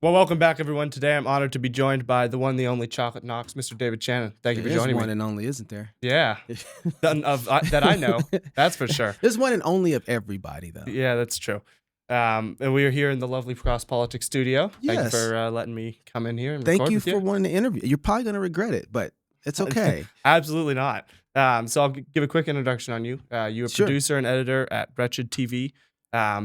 Well, welcome back, everyone. Today, I'm honored to be joined by the one, the only Chocolate Knox, Mr. David Shannon. Thank you for There is joining one me. and only, isn't there? Yeah, that I know. That's for sure. There's one and only of everybody, though. Yeah, that's true. And we are here in the lovely Cross Politics studio. Thank you Yes. for letting me come in here and Thank record you with for wanting to interview. You're probably going to regret it, but it's okay. Absolutely not. So I'll give a quick introduction on you. You're a Sure. producer and editor at Wretched TV,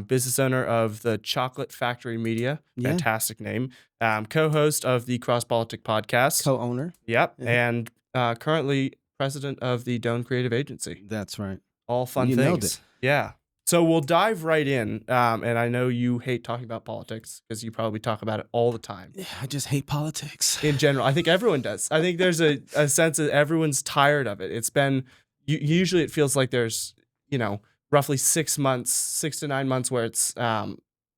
business owner of the Chocolate Factory Media, Yeah. fantastic name, co-host of the Cross Politic podcast. Co-owner. Yep, Yeah. and currently president of the Doane Creative Agency. That's right. All fun You things. nailed it. Yeah. So we'll dive right in, and I know you hate talking about politics because you probably talk about it all the time. Yeah, I just hate politics. In general, I think everyone does. I think there's a sense that everyone's tired of it. It's been usually it feels like there's roughly 6 months, 6 to 9 months where it's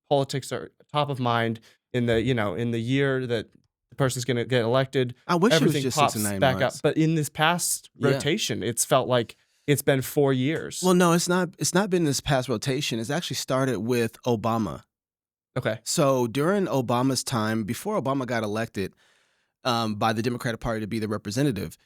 politics are top of mind in the in the year that the person's going to get elected. I wish everything it was just pops 6 to 9 back months. up. But in this past rotation, it's felt like it's been 4 years. Well, no, it's not. It's not been this past rotation. It's actually started with Obama. Okay. So during Obama's time, before Obama got elected by the Democratic Party to be the representative,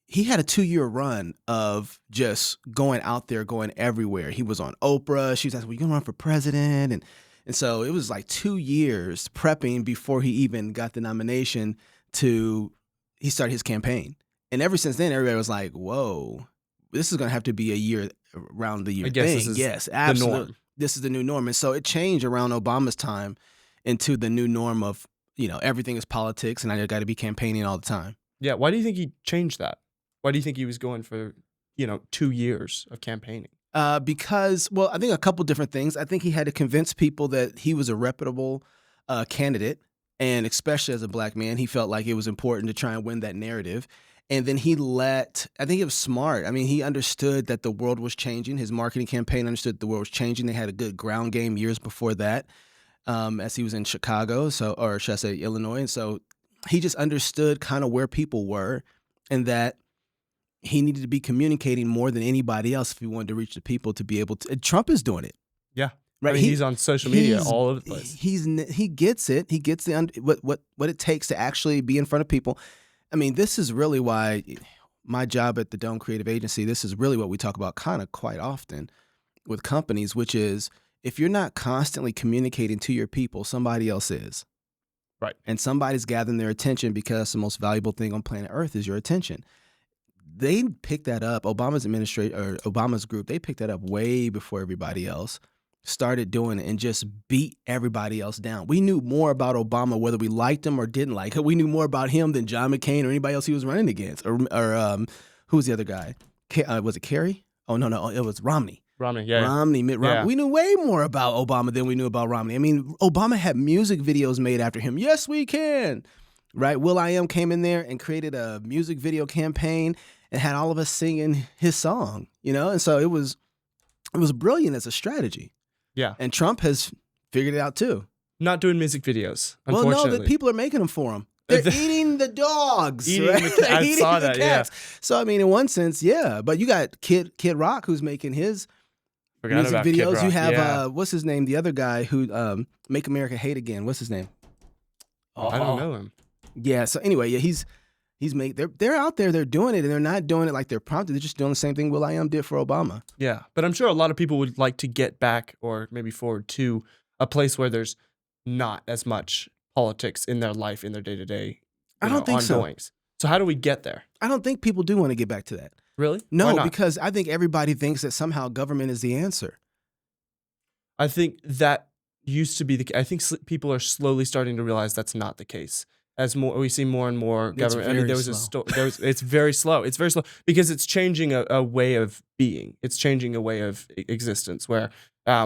he had a 2-year run of just going out there, going everywhere. He was on Oprah. She was asking, "Well, you gonna run for president?" And so it was like 2 years prepping before he even got the nomination he started his campaign. And ever since then, everybody was like, whoa, this is gonna have to be a year around the year I guess thing. this is Yes, absolutely. the norm. This is the new norm. And so it changed around Obama's time into the new norm of, everything is politics and I got to be campaigning all the time. Yeah. Why do you think he changed that? Why do you think he was going for 2 years of campaigning? Because, well, I think a couple different things. I think he had to convince people that he was a reputable candidate, and especially as a black man, he felt like it was important to try and win that narrative. And then I think it was smart. I mean, he understood that the world was changing. His marketing campaign understood the world was changing. They had a good ground game years before that, as he was in Chicago, or should I say Illinois. And so he just understood kind of where people were, and that he needed to be communicating more than anybody else if he wanted to reach the people to be able to. Trump is doing it. Yeah. Right. I mean, he's on social media all over the place. He gets it. He gets what it takes to actually be in front of people. I mean, this is really why my job at the Doane Creative Agency, this is really what we talk about kind of quite often with companies, which is if you're not constantly communicating to your people, somebody else is. Right. And somebody's gathering their attention because the most valuable thing on planet Earth is your attention. They picked that up. Obama's group, they picked that up way before everybody else started doing it and just beat everybody else down. We knew more about Obama, whether we liked him or didn't like him. We knew more about him than John McCain or anybody else he was running against. Or who was the other guy? Was it Kerry? Oh, no, it was Romney. Romney, yeah. Romney, Mitt Romney. Yeah. We knew way more about Obama than we knew about Romney. I mean, Obama had music videos made after him. Yes, we can. Right? will.i.am came in there and created a music video campaign and had all of us singing his song, And so it was brilliant as a strategy. Yeah. And Trump has figured it out too. Not doing music videos, well, unfortunately. No, the people are making them for him. They're eating the dogs. Eating right? I saw that, cats. Yeah. So, I mean, in one sense, yeah. But you got Kid Rock who's making his music videos. Kid Rock. You have, what's his name? The other guy who Make America Hate Again. What's his name? I don't know him. Yeah. So anyway, yeah, they're out there, they're doing it, and they're not doing it like they're prompted. They're just doing the same thing will.i.am did for Obama. Yeah, but I'm sure a lot of people would like to get back or maybe forward to a place where there's not as much politics in their life, in their day-to-day I don't think ongoings. So how do we get there? I don't think people do want to get back to that. Really? No, because I think everybody thinks that somehow government is the answer. I think that used to be I think people are slowly starting to realize that's not the case. As we see more and more government. I mean, it's very slow. It's very slow because it's changing a way of being. It's changing a way of existence where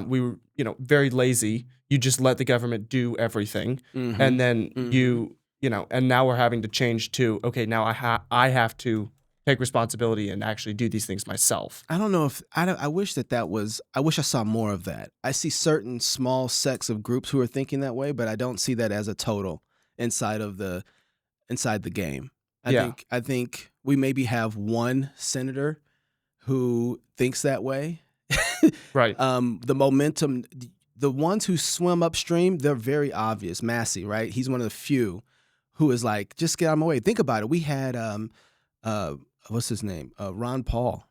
we were, very lazy. You just let the government do everything, and then and now we're having to change to now I have to take responsibility and actually do these things myself. I don't know if I wish that was. I wish I saw more of that. I see certain small sects of groups who are thinking that way, but I don't see that as a total. Inside the game. I think we maybe have one senator who thinks that way. Right. The momentum The ones who swim upstream, they're very obvious. Massey, right? He's one of the few who is like, just get out of my way. Think about it. We had what's his name? Ron Paul.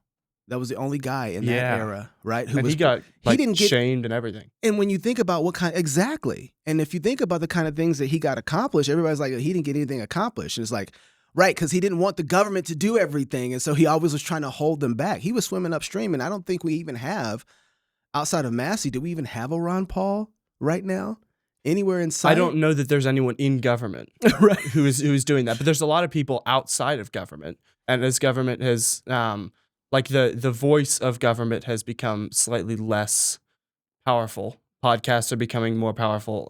That was the only guy in that era, right? He didn't get shamed and everything. And when you think about exactly, and if you think about the kind of things that he got accomplished, everybody's like, he didn't get anything accomplished. And it's like, right, because he didn't want the government to do everything. And so he always was trying to hold them back. He was swimming upstream. And I don't think we even have, outside of Massey, do we even have a Ron Paul right now? Anywhere in sight? I don't know that there's anyone in government right. who is doing that. But there's a lot of people outside of government. And as government has, like the voice of government has become slightly less powerful. Podcasts are becoming more powerful.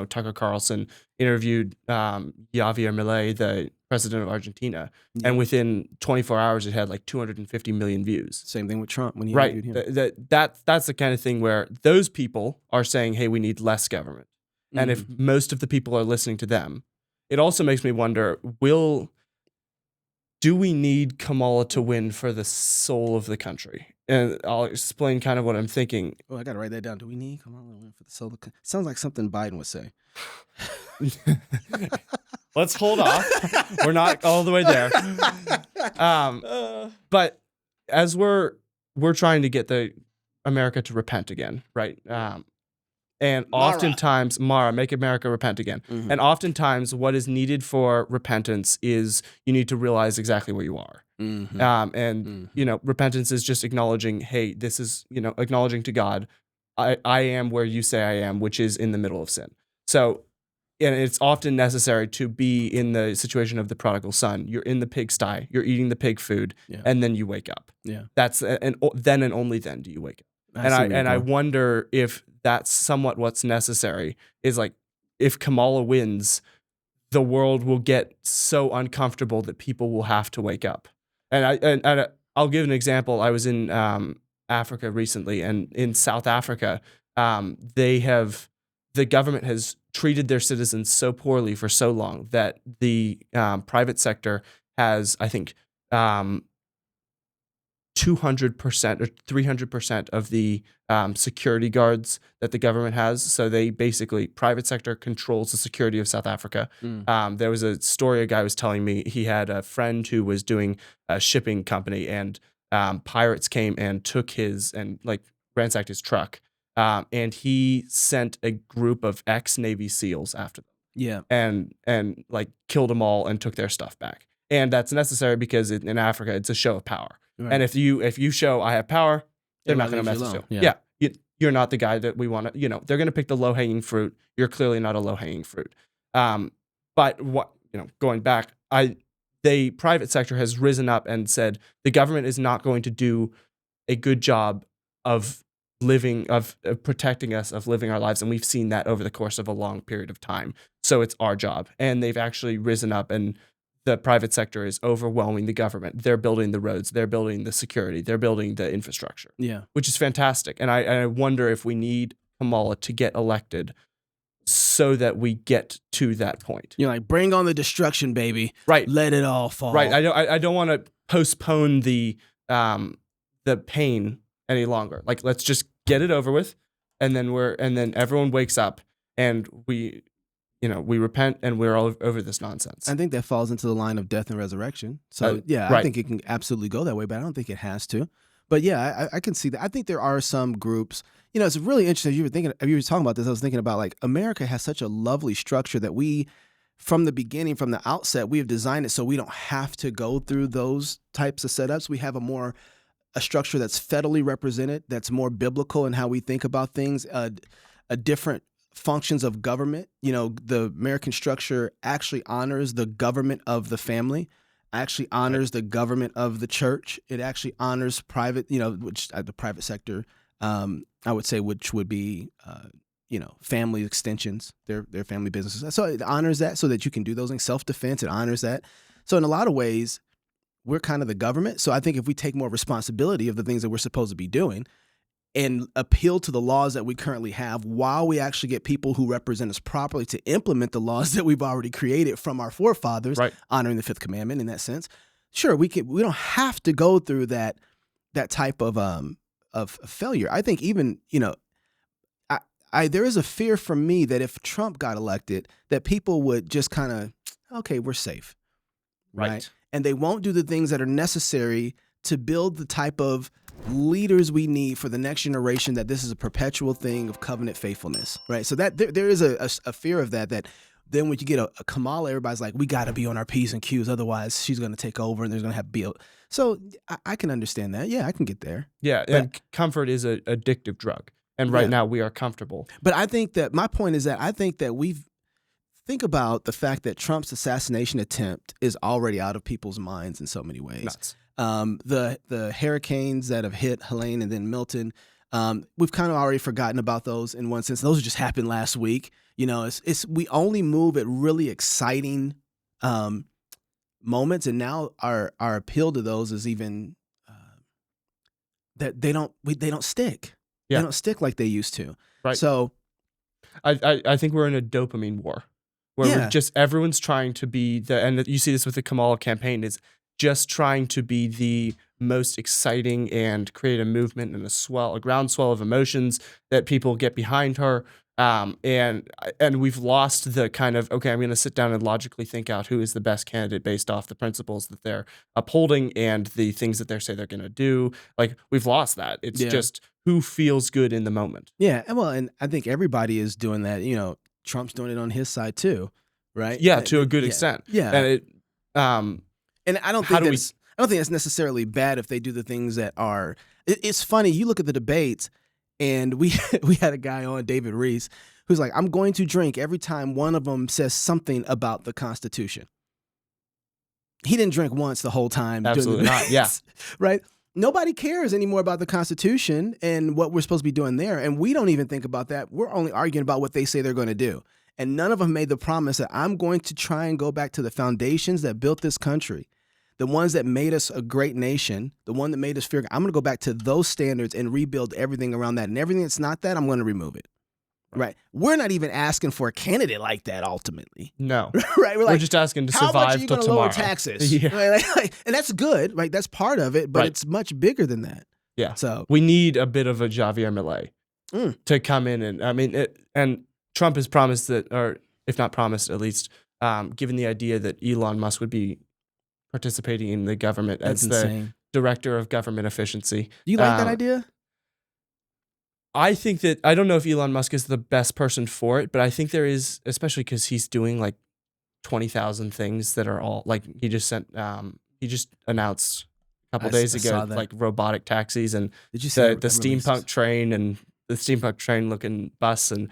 Tucker Carlson interviewed Javier Milei, the president of Argentina, and within 24 hours, it had like 250 million views. Same thing with Trump when he interviewed him. That's the kind of thing where those people are saying, hey, we need less government. And if most of the people are listening to them, it also makes me wonder, do we need Kamala to win for the soul of the country? And I'll explain kind of what I'm thinking. Oh, I got to write that down. Do we need Kamala to win for the soul of the country? Sounds like something Biden would say. Let's hold off. We're not all the way there. But as we're trying to get America to repent again, right? And oftentimes, make America repent again. And oftentimes, what is needed for repentance is you need to realize exactly where you are. Repentance is just acknowledging, hey, this is, acknowledging to God, I am where you say I am, which is in the middle of sin. So, and it's often necessary to be in the situation of the prodigal son. You're in the pigsty, you're eating the pig food, and then you wake up. Yeah. Then and only then do you wake up. I wonder if that's somewhat what's necessary, is like, if Kamala wins, the world will get so uncomfortable that people will have to wake up. And I'll give an example. I was in Africa recently, and in South Africa, the government has treated their citizens so poorly for so long that the private sector has, I think, 200% or 300% of the security guards that the government has. So they basically, private sector controls the security of South Africa. There was a story a guy was telling me. He had a friend who was doing a shipping company, and pirates came and took ransacked his truck. And he sent a group of ex-Navy SEALs after them. Yeah. And like killed them all and took their stuff back. And that's necessary because in Africa, it's a show of power. Right. And if you show I have power, they're not going to mess with you. Yeah. You're not the guy that we want to, they're going to pick the low-hanging fruit. You're clearly not a low-hanging fruit. But going back, the private sector has risen up and said the government is not going to do a good job of protecting us, of living our lives. And we've seen that over the course of a long period of time. So it's our job. And they've actually risen up, and the private sector is overwhelming the government. They're building the roads. They're building the security. They're building the infrastructure. Yeah. Which is fantastic. And I wonder if we need Kamala to get elected so that we get to that point. You're like, bring on the destruction, baby. Right. Let it all fall. Right. I don't want to postpone the pain any longer. Like, let's just get it over with, and then everyone wakes up, and we repent, and we're all over this nonsense. I think that falls into the line of death and resurrection. So I think it can absolutely go that way, but I don't think it has to. But yeah, I can see that. I think there are some groups. It's really interesting. If you were talking about this, I was thinking about, like, America has such a lovely structure that we, from the beginning, from the outset, we have designed it so we don't have to go through those types of setups. We have a structure that's federally represented, that's more biblical in how we think about things, a different functions of government. The American structure actually honors the government of the family, actually honors the government of the church. It actually honors private, which the private sector, I would say, which would be, family extensions, their family businesses. So it honors that so that you can do those things. Self-defense, it honors that. So in a lot of ways, we're kind of the government. So I think if we take more responsibility of the things that we're supposed to be doing and appeal to the laws that we currently have, while we actually get people who represent us properly to implement the laws that we've already created from our forefathers, right, honoring the Fifth Commandment in that sense, sure, we don't have to go through that type of failure. I think even, there is a fear from me that if Trump got elected, that people would just kind of, okay, we're safe, right? And they won't do the things that are necessary to build the type of leaders we need for the next generation, that this is a perpetual thing of covenant faithfulness, right? So that there is a fear of that then when you get a Kamala, everybody's like, we got to be on our P's and Q's, otherwise she's going to take over and there's going to have to be so I can understand that. Yeah, I can get there. Yeah, and comfort is an addictive drug. And right now we are comfortable. But I think that my point is that I think that think about the fact that Trump's assassination attempt is already out of people's minds in so many ways. Nuts. The hurricanes that have hit Helene and then Milton, we've kind of already forgotten about those in one sense. Those just happened last week. You know, we only move at really exciting moments, and now our appeal to those is even that they don't stick. Yeah. They don't stick like they used to. Right. So I think we're in a dopamine war where we're just everyone's trying to be and you see this with the Kamala campaign, is just trying to be the most exciting and create a movement and a groundswell of emotions that people get behind her. And we've lost the kind of, okay, I'm going to sit down and logically think out who is the best candidate based off the principles that they're upholding and the things that they say they're going to do. Like, we've lost that. It's just who feels good in the moment. Yeah. And I think everybody is doing that. You know, Trump's doing it on his side too, right? Yeah, to a good extent. Yeah. And I don't think it's necessarily bad if they do the things that are. It's funny. You look at the debates, and we had a guy on, David Reese, who's like, I'm going to drink every time one of them says something about the Constitution. He didn't drink once the whole time. Absolutely not. Yeah. Right. Nobody cares anymore about the Constitution and what we're supposed to be doing there. And we don't even think about that. We're only arguing about what they say they're going to do. And none of them made the promise that I'm going to try and go back to the foundations that built this country, the ones that made us a great nation, the one that made us fear. I'm going to go back to those standards and rebuild everything around that. And everything that's not that, I'm going to remove it. Right. We're not even asking for a candidate like that ultimately. No. Right. We're just asking to survive till tomorrow. How much are you going to lower taxes? Yeah. Right? And that's good. Right. That's part of it, but it's much bigger than that. Yeah. So we need a bit of a Javier Milei to come in. And I mean, and Trump has promised that, or if not promised, at least given the idea that Elon Musk would be participating in the government as the director of government efficiency. Do you like that idea? I think that, I don't know if Elon Musk is the best person for it, but I think there is, especially because he's doing like 20,000 things that are all like, he just announced a couple days ago, like robotic taxis and the steampunk train and the steampunk train looking bus, and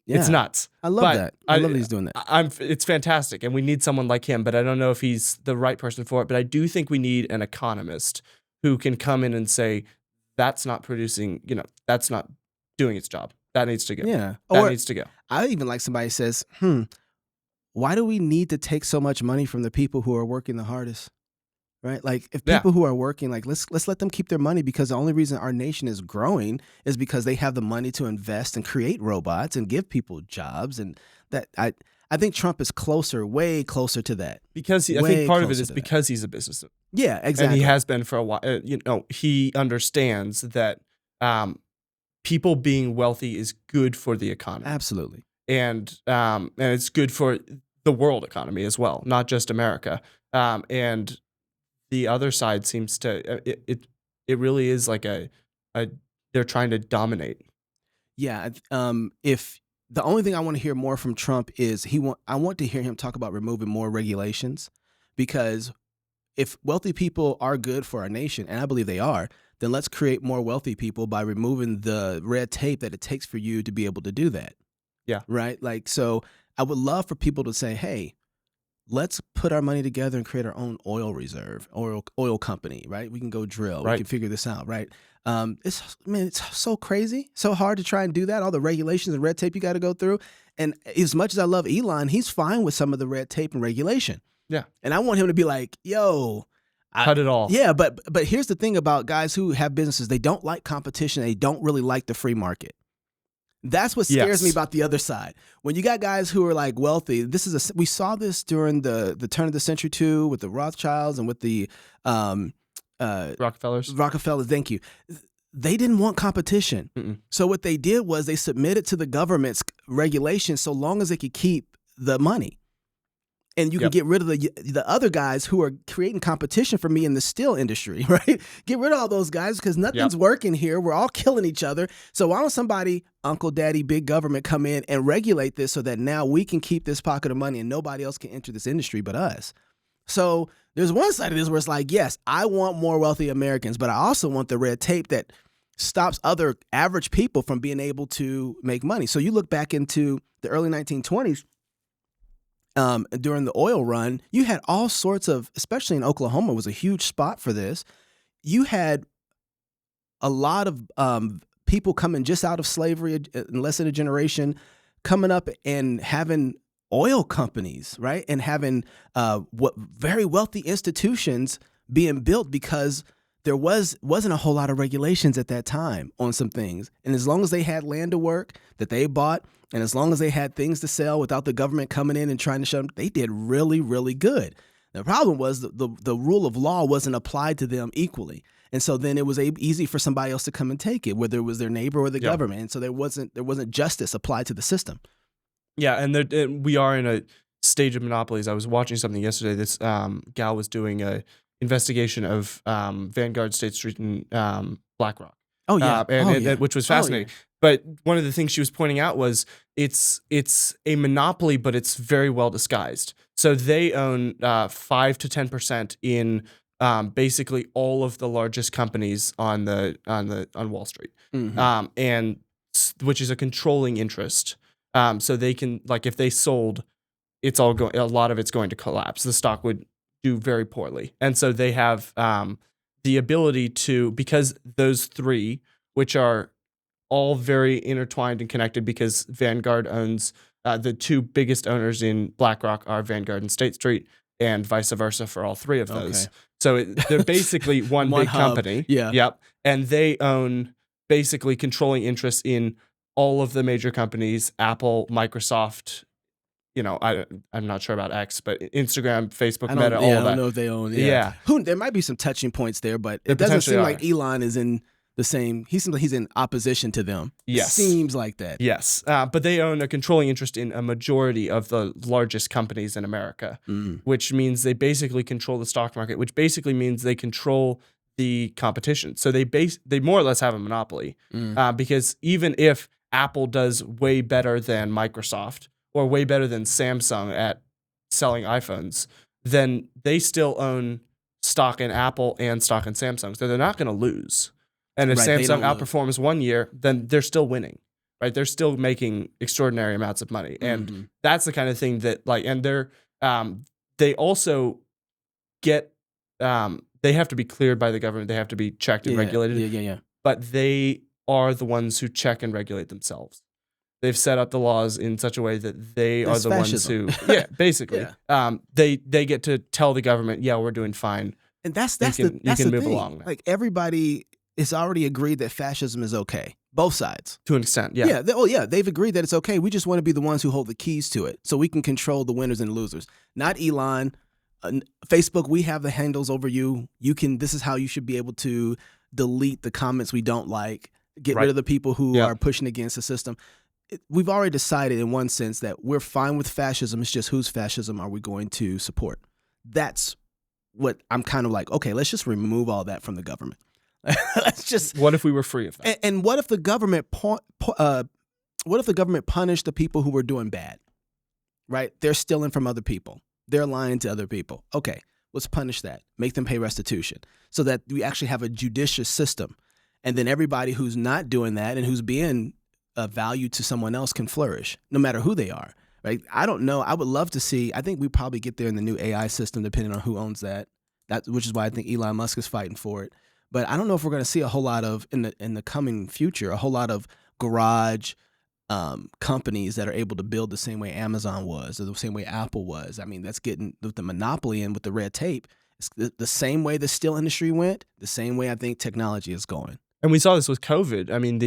it's nuts. I love that. I love that he's doing that. It's fantastic, and we need someone like him, but I don't know if he's the right person for it. But I do think we need an economist who can come in and say, that's not producing, that's not doing its job. That needs to go. Yeah. That needs to go. I even like somebody says, why do we need to take so much money from the people who are working the hardest? Right? Like, if people who are working, like, let's let them keep their money, because the only reason our nation is growing is because they have the money to invest and create robots and give people jobs. And that I think Trump is way closer to that. Because I think part of it is because he's a businessman. Yeah, exactly. And he has been for a while. He understands that people being wealthy is good for the economy. Absolutely. And it's good for the world economy as well, not just America. And the other side seems to it really is like they're trying to dominate. Yeah. If the only thing I want to hear more from Trump is I want to hear him talk about removing more regulations, because if wealthy people are good for our nation, and I believe they are, then let's create more wealthy people by removing the red tape that it takes for you to be able to do that. Yeah. Right. Like, so I would love for people to say, hey, let's put our money together and create our own oil reserve, oil company, right? We can go drill. Right. We can figure this out, right? It's so crazy, so hard to try and do that. All the regulations and red tape you got to go through. And as much as I love Elon, he's fine with some of the red tape and regulation. Yeah. And I want him to be like, yo, cut it all. Yeah, but here's the thing about guys who have businesses. They don't like competition. They don't really like the free market. That's what scares me about the other side. When you got guys who are like wealthy, we saw this during the turn of the century too, with the Rothschilds and with the Rockefellers. Thank you. they didn't want competition. Mm-mm. So what they did was they submitted to the government's regulations so long as they could keep the money. And you can get rid of the other guys who are creating competition for me in the steel industry, right? Get rid of all those guys because nothing's working here. We're all killing each other. So why don't somebody, Uncle, Daddy, big government, come in and regulate this so that now we can keep this pocket of money and nobody else can enter this industry but us? So there's one side of this where it's like, yes, I want more wealthy Americans, but I also want the red tape that stops other average people from being able to make money. So you look back into the early 1920s, during the oil run, you had all sorts of, especially in Oklahoma, was a huge spot for this. You had a lot of people coming just out of slavery in less than a generation, coming up and having oil companies, right? And having very wealthy institutions being built because there wasn't a whole lot of regulations at that time on some things. And as long as they had land to work that they bought, and as long as they had things to sell without the government coming in and trying to shut them, they did really, really good. The problem was the rule of law wasn't applied to them equally. And so then it was easy for somebody else to come and take it, whether it was their neighbor or the government. And so there wasn't justice applied to the system. Yeah, and we are in a stage of monopolies. I was watching something yesterday. This gal was doing a investigation of Vanguard, State Street, and BlackRock. Oh yeah, which was fascinating. But one of the things she was pointing out was it's a monopoly, but it's very well disguised. So they own 5 to 10% in basically all of the largest companies on Wall Street, and which is a controlling interest. So they can, like, if they sold, it's all going. A lot of it's going to collapse. The stock would do very poorly, and so they have the ability to, because those three, which are all very intertwined and connected, because Vanguard owns the two biggest owners in BlackRock are Vanguard and State Street, and vice versa for all three of those. Okay. So they're basically one big hub. Company. Yeah. Yep. And they own basically controlling interests in all of the major companies: Apple, Microsoft. I'm not sure about X, but Instagram, Facebook, Meta, all of that. I don't know if they own. Yeah. There might be some touching points there, but it doesn't seem like Elon is in the same. He seems like he's in opposition to them. Yes. It seems like that. Yes. But they own a controlling interest in a majority of the largest companies in America, which means they basically control the stock market, which basically means they control the competition. So they more or less have a monopoly, because even if Apple does way better than Microsoft, or way better than Samsung at selling iPhones, then they still own stock in Apple and stock in Samsung. So they're not going to lose. And if Samsung outperforms 1 year, then they're still winning, right? They're still making extraordinary amounts of money. And that's the kind of thing that, like, and they also get, they have to be cleared by the government. They have to be checked and regulated. Yeah. But they are the ones who check and regulate themselves. They've set up the laws in such a way that they are the fascism. Ones who, basically, they get to tell the government, we're doing fine. And that's you the move thing. Along now. Like, everybody is already agreed that fascism is okay. Both sides. To an extent, yeah. They've agreed that it's okay. We just want to be the ones who hold the keys to it so we can control the winners and losers. Not Elon. Facebook, we have the handles over you. This is how you should be able to delete the comments we don't like, get rid of the people who are pushing against the system. We've already decided in one sense that we're fine with fascism. It's just whose fascism are we going to support? That's what I'm kind of like, okay, let's just remove all that from the government. Let's just. What if we were free of that? And what if the government punished the people who were doing bad? Right? They're stealing from other people. They're lying to other people. Okay, let's punish that. Make them pay restitution so that we actually have a judicious system. And then everybody who's not doing that and who's being value to someone else can flourish, no matter who they are. Right? I don't know. I would love to see. I think we probably get there in the new AI system, depending on who owns that. Which is why I think Elon Musk is fighting for it. But I don't know if we're going to see a whole lot of in the coming future, a whole lot of garage companies that are able to build the same way Amazon was or the same way Apple was. I mean, that's getting with the monopoly and with the red tape. It's the same way the steel industry went. The same way I think technology is going. And we saw this with COVID. I mean,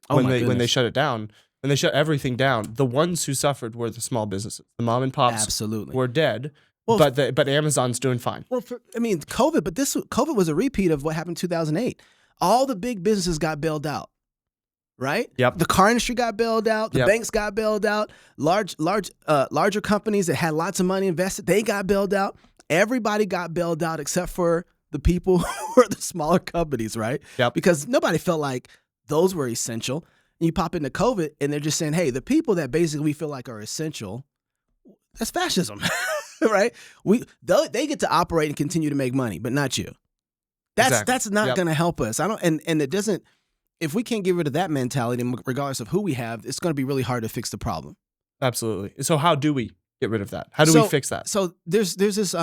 when they shut it down, when they shut everything down, the ones who suffered were the small businesses. The mom and pops absolutely were dead. Well, but Amazon's doing fine. Well, COVID was a repeat of what happened in 2008. all the big businesses got bailed out, right? Yep. The car industry got bailed out. The Yep. banks got bailed out. Larger companies that had lots of money invested, they got bailed out. Everybody got bailed out except for the people who are the smaller companies, right? Yep. Because nobody felt like those were essential. And you pop into COVID and they're just saying, hey, the people that basically we feel like are essential, that's fascism, right? They get to operate and continue to make money, but not you. That's not going to help us. And it doesn't. If we can't get rid of that mentality, regardless of who we have, it's going to be really hard to fix the problem. Absolutely. So how do we get rid of that? How do we fix that? So there's this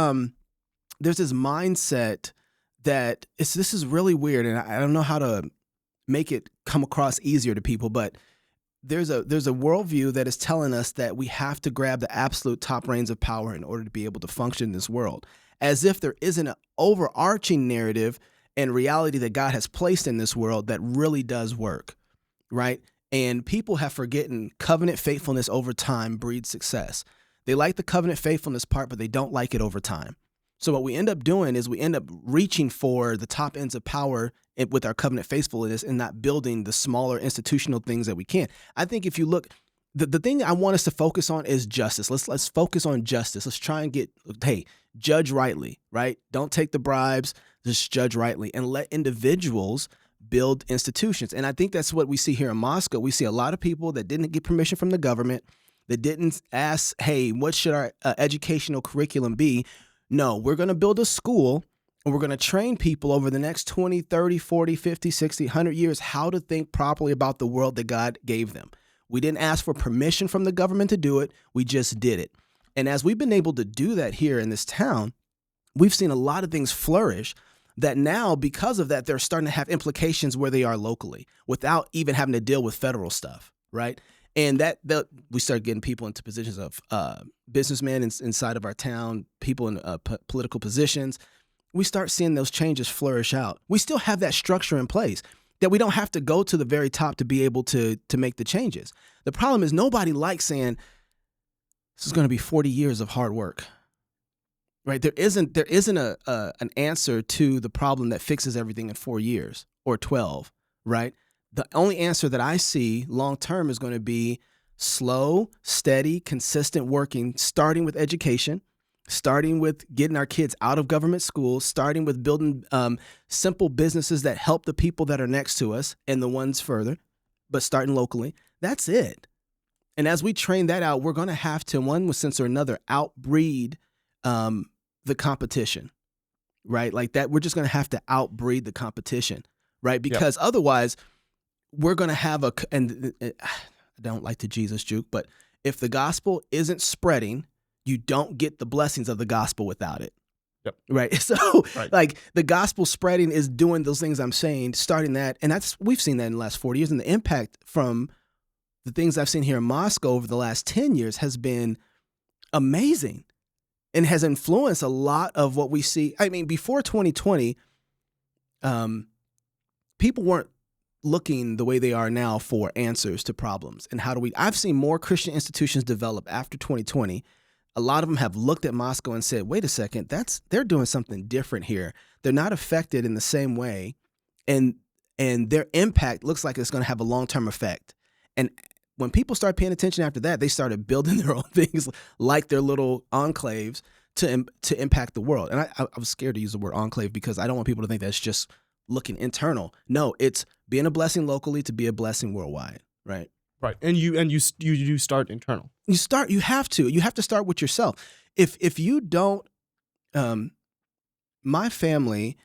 mindset that this is really weird, and I don't know how to make it come across easier to people, but there's a worldview that is telling us that we have to grab the absolute top reins of power in order to be able to function in this world, as if there isn't an overarching narrative and reality that God has placed in this world that really does work, right? And people have forgotten covenant faithfulness over time breeds success. They like the covenant faithfulness part, but they don't like it over time. So what we end up doing is we end up reaching for the top ends of power with our covenant faithfulness and not building the smaller institutional things that we can. I think if you look, the thing I want us to focus on is justice. Let's focus on justice. Let's try and judge rightly, right? Don't take the bribes, just judge rightly and let individuals build institutions. And I think that's what we see here in Moscow. We see a lot of people that didn't get permission from the government, that didn't ask, hey, what should our educational curriculum be? No, we're going to build a school and we're going to train people over the next 20, 30, 40, 50, 60, 100 years how to think properly about the world that God gave them. We didn't ask for permission from the government to do it. We just did it. And as we've been able to do that here in this town, we've seen a lot of things flourish that now, because of that, they're starting to have implications where they are locally without even having to deal with federal stuff, right? And that we start getting people into positions of businessmen inside of our town, people in political positions. We start seeing those changes flourish out. We still have that structure in place that we don't have to go to the very top to be able to make the changes. The problem is nobody likes saying this is going to be 40 years of hard work, right? There isn't an answer to the problem that fixes everything in 4 years or 12, right? The only answer that I see long-term is going to be slow, steady, consistent working, starting with education, starting with getting our kids out of government schools, starting with building simple businesses that help the people that are next to us and the ones further, but starting locally. That's it. And as we train that out, we're going to have to, in one sense or another, outbreed the competition, right? Like that, we're just going to have to outbreed the competition, right? Because otherwise, we're going to have and I don't like to Jesus juke, but if the gospel isn't spreading, you don't get the blessings of the gospel without it. Yep. Right. So like the gospel spreading is doing those things I'm saying, starting that. And we've seen that in the last 40 years. And the impact from the things I've seen here in Moscow over the last 10 years has been amazing and has influenced a lot of what we see. I mean, before 2020, people weren't looking the way they are now for answers to problems. And I've seen more Christian institutions develop after 2020. A lot of them have looked at Moscow and said, wait a second, they're doing something different here. They're not affected in the same way. And their impact looks like it's going to have a long-term effect. And when people start paying attention after that, they started building their own things like their little enclaves to impact the world. And I was scared to use the word enclave because I don't want people to think that's just looking internal. No, it's being a blessing locally to be a blessing worldwide, right? Right. And you start internal. You have to start with yourself. If you don't, my family,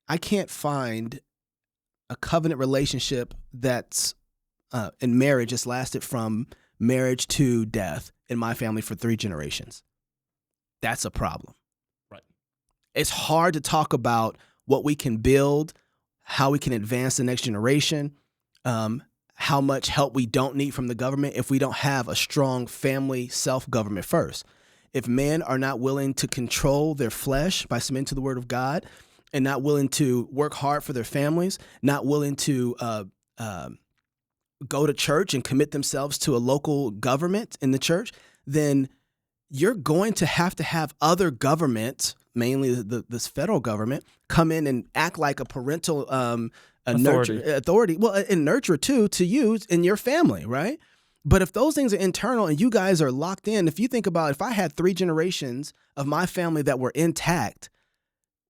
I can't find a covenant relationship that's in marriage has lasted from marriage to death in my family for 3 generations. That's a problem. Right. It's hard to talk about what we can build, how we can advance the next generation, how much help we don't need from the government if we don't have a strong family self-government first. If men are not willing to control their flesh by submitting to the word of God and not willing to work hard for their families, not willing to go to church and commit themselves to a local government in the church, then you're going to have other governments, mainly this federal government, come in and act like a parental authority. Well, and nurture too to you and your family, right? But if those things are internal and you guys are locked in, if you think about if I had 3 generations of my family that were intact,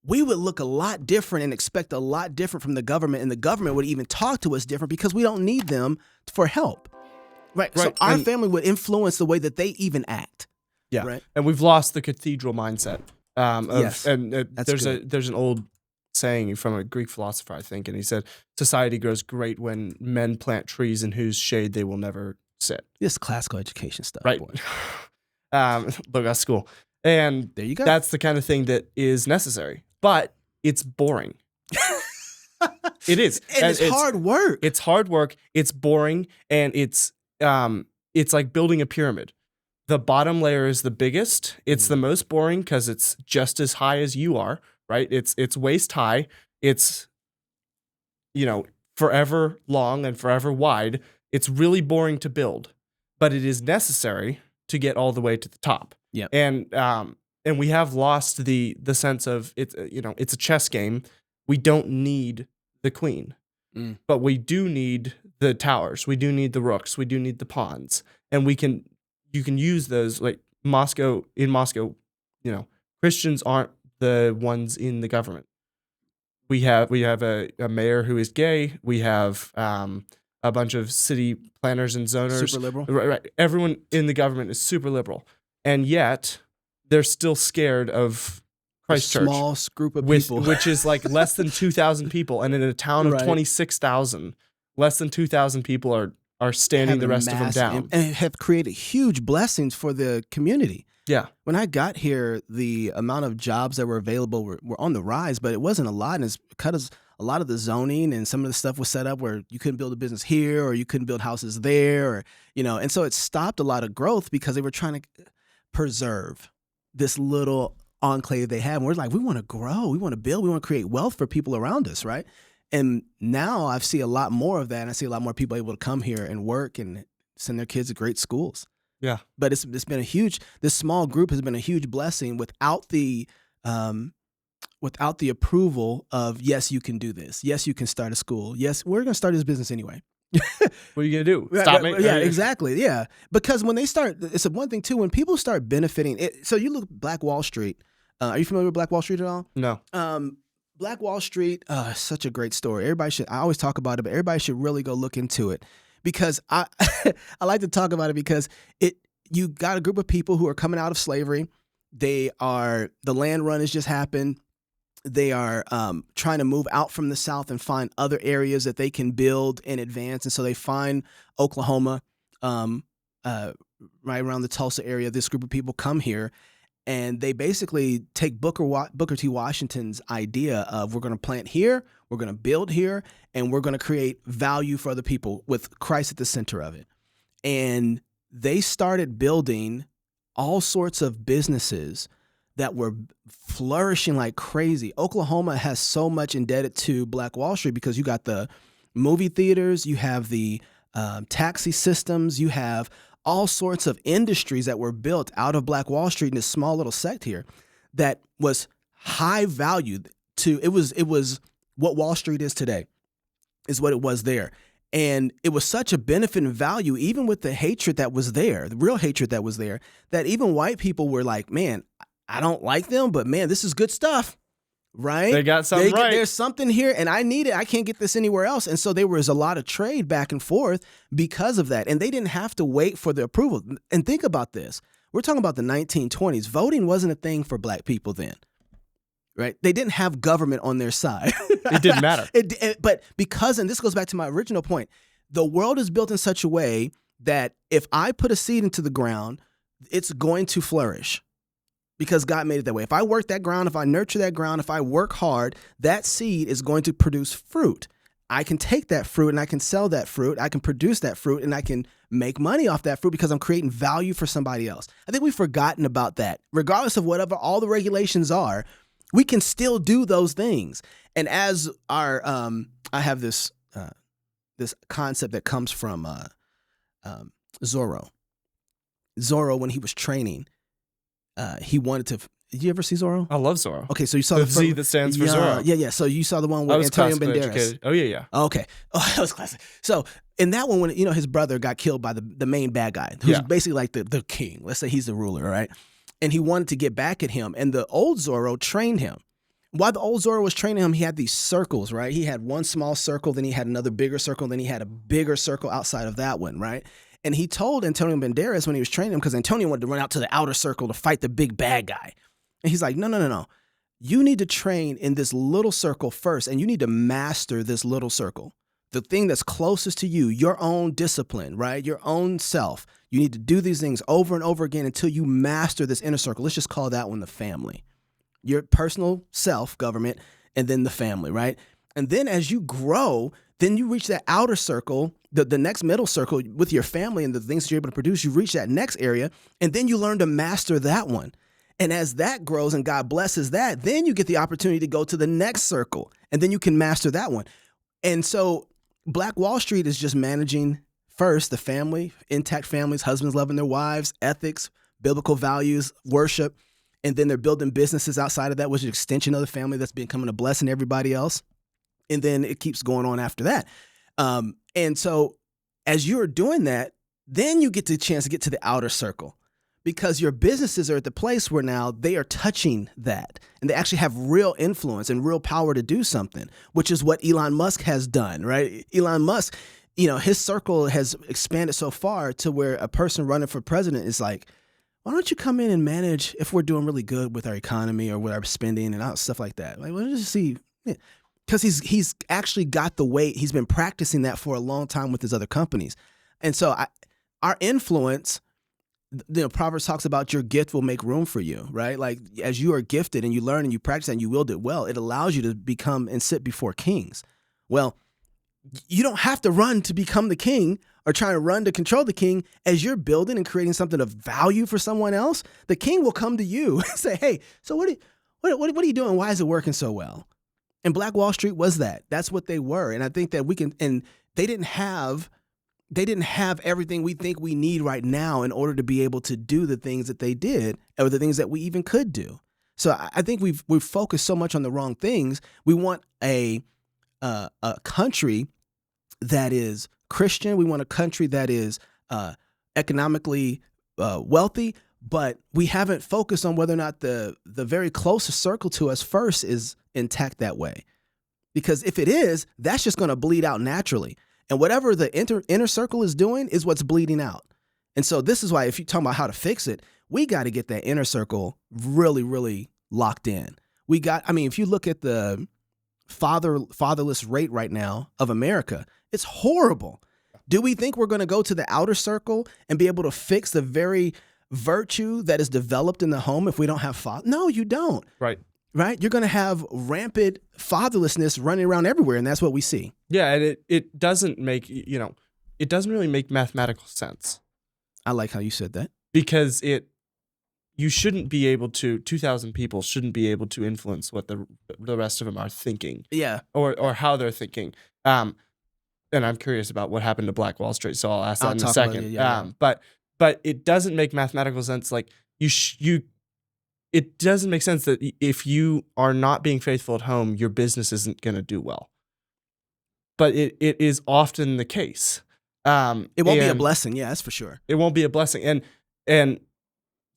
we would look a lot different and expect a lot different from the government, and the government would even talk to us different because we don't need them for help. Right. So our family would influence the way that they even act. Yeah. Right. And we've lost the cathedral mindset. Yes. And there's good. an old saying from a Greek philosopher, I think, and he said, society grows great when men plant trees in whose shade they will never sit. This classical education stuff. Right. Look, that's school. And there you go. That's the kind of thing that is necessary, but it's boring. It is. And it's hard work. It's hard work. It's boring. And it's like building a pyramid. The bottom layer is the biggest. It's the most boring because it's just as high as you are, right? It's waist high. It's, forever long and forever wide. It's really boring to build, but it is necessary to get all the way to the top. Yeah. And we have lost the sense of it's a chess game. We don't need the queen, but we do need the towers. We do need the rooks. We do need the pawns, and you can use those like Moscow. In Moscow, Christians aren't the ones in the government. We have a mayor who is gay. We have a bunch of city planners and zoners. Super liberal. Right. Everyone in the government is super liberal, and yet they're still scared of Christchurch. A small group of people. Which is like less than 2,000 people. And in a town of 26,000, less than 2,000 people are standing the rest of them down. And have created huge blessings for the community. Yeah. When I got here, the amount of jobs that were available were on the rise, but it wasn't a lot. And it's because a lot of the zoning and some of the stuff was set up where you couldn't build a business here or you couldn't build houses there, or, and so it stopped a lot of growth because they were trying to preserve this little enclave they have. And we're like, we want to grow, we want to build, we want to create wealth for people around us, right? And now I see a lot more of that, and I see a lot more people able to come here and work and send their kids to great schools. Yeah. But it's been this small group has been a huge blessing without the approval of, yes, you can do this. Yes, you can start a school. Yes, we're going to start this business anyway. What are you going to do? Stop me? Yeah, exactly. Yeah. Because when they start, it's one thing too, when people start benefiting. So you look at Black Wall Street. Are you familiar with Black Wall Street at all? No. Black Wall Street, such a great story. I always talk about it, but everybody should really go look into it. Because I like to talk about it because you got a group of people who are coming out of slavery. The land run has just happened. They are trying to move out from the South and find other areas that they can build and advance. And so they find Oklahoma, right around the Tulsa area. This group of people come here, and they basically take Booker T. Washington's idea of, we're going to plant here, we're going to build here, and we're going to create value for other people with Christ at the center of it. And they started building all sorts of businesses that were flourishing like crazy. Oklahoma has so much indebted to Black Wall Street because you got the movie theaters, you have the taxi systems, you have all sorts of industries that were built out of Black Wall Street in this small little sect here that was high valued to, it was what Wall Street is today, is what it was there. And it was such a benefit and value, even with the hatred that was there, the real hatred that was there, that even white people were like, man, I don't like them, but man, this is good stuff, right? They got something right. There's something here, and I need it. I can't get this anywhere else. And so there was a lot of trade back and forth because of that. And they didn't have to wait for the approval. And think about this. We're talking about the 1920s. Voting wasn't a thing for Black people then, right? They didn't have government on their side. It didn't matter. But because, and this goes back to my original point, the world is built in such a way that if I put a seed into the ground, it's going to flourish. Because God made it that way. If I work that ground, if I nurture that ground, if I work hard, that seed is going to produce fruit. I can take that fruit and I can sell that fruit. I can produce that fruit and I can make money off that fruit because I'm creating value for somebody else. I think we've forgotten about that. Regardless of whatever all the regulations are, we can still do those things. And as our, I have this concept that comes from Zorro. Zorro, when he was training, he wanted to Did you ever see Zorro? I love Zorro. Okay, so you saw the Z that stands for Zorro. Yeah. So you saw the one with I was Antonio classically Banderas. educated. Oh yeah. Okay. Oh, that was classic. So in that one, when his brother got killed by the main bad guy, who's basically like the king. Let's say he's the ruler, right? And he wanted to get back at him, and the old Zorro trained him. While the old Zorro was training him, he had these circles, right? He had one small circle, then he had another bigger circle, then he had a bigger circle outside of that one, right? And he told Antonio Banderas when he was training him, because Antonio wanted to run out to the outer circle to fight the big bad guy. And he's like, no. You need to train in this little circle first, and you need to master this little circle. The thing that's closest to you, your own discipline, right? Your own self. You need to do these things over and over again until you master this inner circle. Let's just call that one the family. Your personal self, government, and then the family, right? And then as you grow, then you reach that outer circle, the next middle circle with your family and the things that you're able to produce. You reach that next area, and then you learn to master that one. And as that grows and God blesses that, then you get the opportunity to go to the next circle, and then you can master that one. And so Black Wall Street is just managing first the family, intact families, husbands loving their wives, ethics, biblical values, worship. And then they're building businesses outside of that, which is an extension of the family that's becoming a blessing to everybody else. And then it keeps going on after that. And so as you're doing that, then you get the chance to get to the outer circle, because your businesses are at the place where now they are touching that, and they actually have real influence and real power to do something, which is what Elon Musk has done, right? Elon Musk, his circle has expanded so far to where a person running for president is like, why don't you come in and manage if we're doing really good with our economy or with our spending and stuff like that? Like, let's just see. Because he's actually got the weight. He's been practicing that for a long time with his other companies. And so our influence, Proverbs talks about your gift will make room for you, right? Like as you are gifted and you learn and you practice and you wield it well, it allows you to become and sit before kings. Well, you don't have to run to become the king or trying to run to control the king. As you're building and creating something of value for someone else, the king will come to you and say, hey, so what are you doing? Why is it working so well? And Black Wall Street was that. That's what they were. And I think that they didn't have everything we think we need right now in order to be able to do the things that they did or the things that we even could do. So I think we've focused so much on the wrong things. We want a country that is Christian. We want a country that is economically wealthy, but we haven't focused on whether or not the very closest circle to us first is intact that way. Because if it is, that's just going to bleed out naturally. And whatever the inner circle is doing is what's bleeding out. And so this is why, if you talk about how to fix it, we got to get that inner circle really, really locked in. If you look at the fatherless rate right now of America, it's horrible. Do we think we're going to go to the outer circle and be able to fix the very virtue that is developed in the home if we don't have father? No, you don't. Right. You're going to have rampant fatherlessness running around everywhere, and that's what we see. Yeah, and it doesn't make, it doesn't really make mathematical sense. I like how you said that. Because you shouldn't be able to, 2,000 people shouldn't be able to influence what the rest of them are thinking. Yeah. Or how they're thinking. And I'm curious about what happened to Black Wall Street, so I'll ask that in a second. But it doesn't make mathematical sense. Like it doesn't make sense that if you are not being faithful at home, your business isn't going to do well. But it is often the case. It won't be a blessing. Yeah, that's for sure. It won't be a blessing. And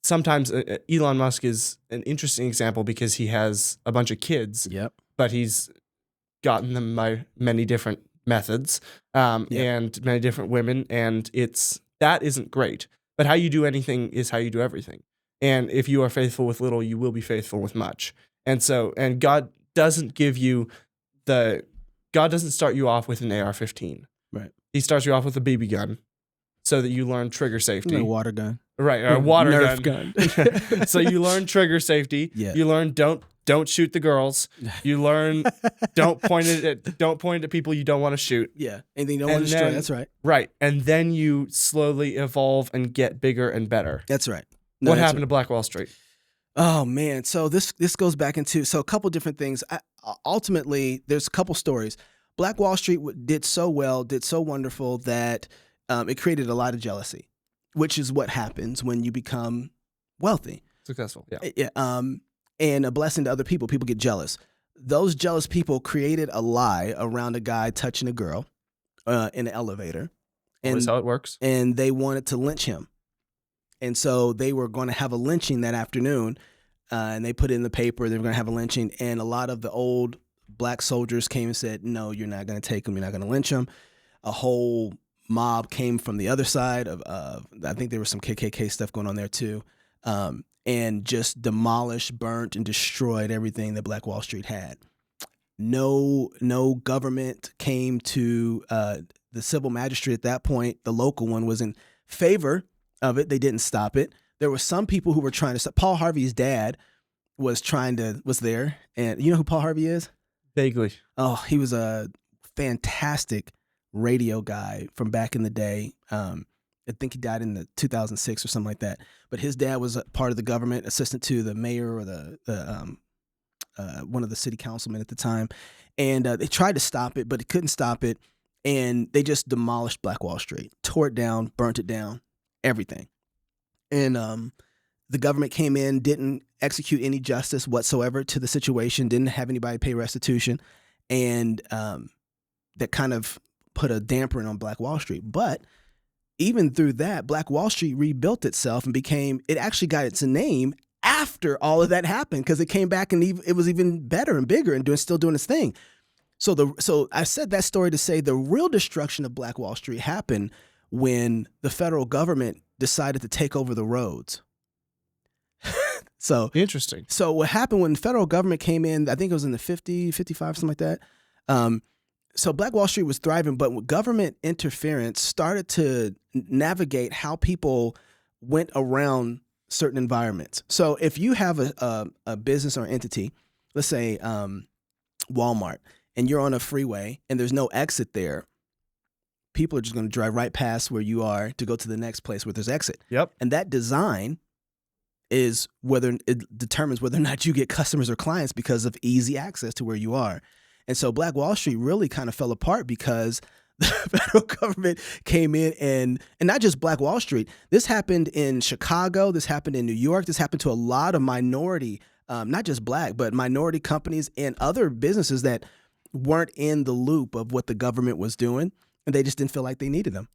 sometimes Elon Musk is an interesting example because he has a bunch of kids. Yep. But he's gotten them by many different methods and many different women. And that isn't great. But how you do anything is how you do everything. And if you are faithful with little, you will be faithful with much. And God doesn't start you off with an AR-15. Right. He starts you off with a BB gun so that you learn trigger safety. A water gun. Right, a water Nerf gun. So you learn trigger safety. Yeah. You learn don't shoot the girls. You learn don't point it at people you don't want to shoot. Yeah. Anything you don't want to destroy. That's right. Right. And then you slowly evolve and get bigger and better. That's right. What happened to Black Wall Street? Oh man, so this goes back into a couple different things. Ultimately, there's a couple stories. Black Wall Street did so well, did so wonderful that it created a lot of jealousy, which is what happens when you become wealthy. Successful, yeah. Yeah, and a blessing to other people. People get jealous. Those jealous people created a lie around a guy touching a girl in an elevator. Always how it works. And they wanted to lynch him. And so they were going to have a lynching that afternoon, and they put it in the paper. They were going to have a lynching, and a lot of the old black soldiers came and said, no, you're not going to take him. You're not going to lynch him. A whole mob came from the other side of I think there was some KKK stuff going on there too, and just demolished, burnt, and destroyed everything that Black Wall Street had. No government came to the civil magistrate at that point. The local one was in favor of it. They didn't stop it. There were some people who were trying to stop. Paul Harvey's dad was there. And you know who Paul Harvey is? Vaguely. Oh, he was a fantastic radio guy from back in the day. I think he died in the 2006 or something like that. But his dad was a part of the government, assistant to the mayor or the one of the city councilmen at the time. And they tried to stop it, but they couldn't stop it. And they just demolished Black Wall Street, tore it down, burnt it down, everything. And the government came in, didn't execute any justice whatsoever to the situation, didn't have anybody pay restitution. And that kind of put a damper on Black Wall Street. But even through that, Black Wall Street rebuilt itself and it actually got its name after all of that happened, because it came back and it was even better and bigger and still doing its thing. So I said that story to say the real destruction of Black Wall Street happened when the federal government decided to take over the roads. So interesting. So what happened when the federal government came in, I think it was in the 50, 55, something like that. So Black Wall Street was thriving, but when government interference started to navigate how people went around certain environments. So if you have a business or entity, let's say Walmart, and you're on a freeway and there's no exit there, people are just going to drive right past where you are to go to the next place where there's exit. Yep. And that design is whether it determines whether or not you get customers or clients because of easy access to where you are. And so Black Wall Street really kind of fell apart because the federal government came in and not just Black Wall Street. This happened in Chicago. This happened in New York. This happened to a lot of minority, not just Black, but minority companies and other businesses that weren't in the loop of what the government was doing. And they just didn't feel like they needed them.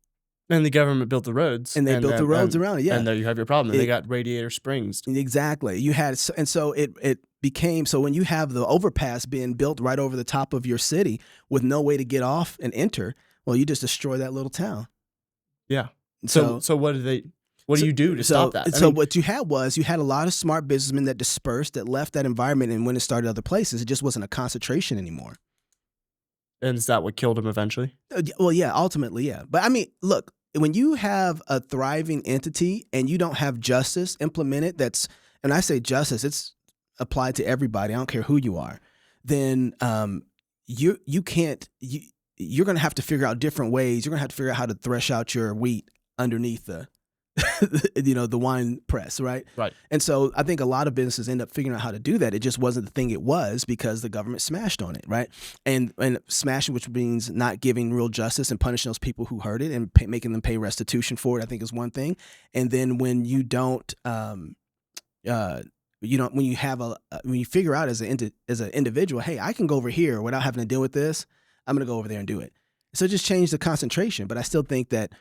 And the government built the roads. And they built the roads around it, yeah. And there you have your problem. And they got Radiator Springs. Exactly. You had, and so it became, so when you have the overpass being built right over the top of your city with no way to get off and enter, well, you just destroy that little town. Yeah. So what do you do to stop that? What you had a lot of smart businessmen that dispersed, that left that environment, and when it started other places, it just wasn't a concentration anymore. And is that what killed him eventually? Well, yeah, ultimately, yeah. But I mean, look, when you have a thriving entity and you don't have justice implemented, and I say justice, it's applied to everybody, I don't care who you are, then you're going to have to figure out different ways. You're going to have to figure out how to thresh out your wheat underneath the the wine press, right? Right. And so I think a lot of businesses end up figuring out how to do that. It just wasn't the thing it was because the government smashed on it, right? And smashing, which means not giving real justice and punishing those people who heard it and making them pay restitution for it, I think is one thing. And then when you don't, when you figure out as an individual, hey, I can go over here without having to deal with this, I'm going to go over there and do it. So just change the concentration. But I still think that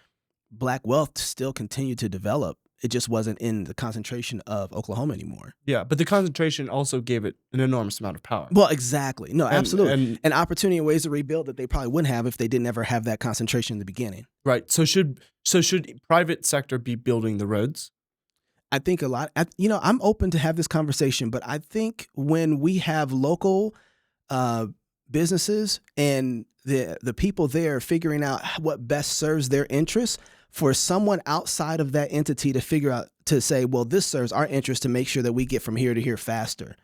Black wealth still continued to develop. It just wasn't in the concentration of Oklahoma anymore. Yeah, but the concentration also gave it an enormous amount of power. Well, exactly. No, absolutely. And opportunity and ways to rebuild that they probably wouldn't have if they didn't ever have that concentration in the beginning. Right. So should private sector be building the roads? I think a lot. I'm open to have this conversation, but I think when we have local businesses and the people there figuring out what best serves their interests, for someone outside of that entity to figure out, to say, well, this serves our interest to make sure that we get from here to here faster,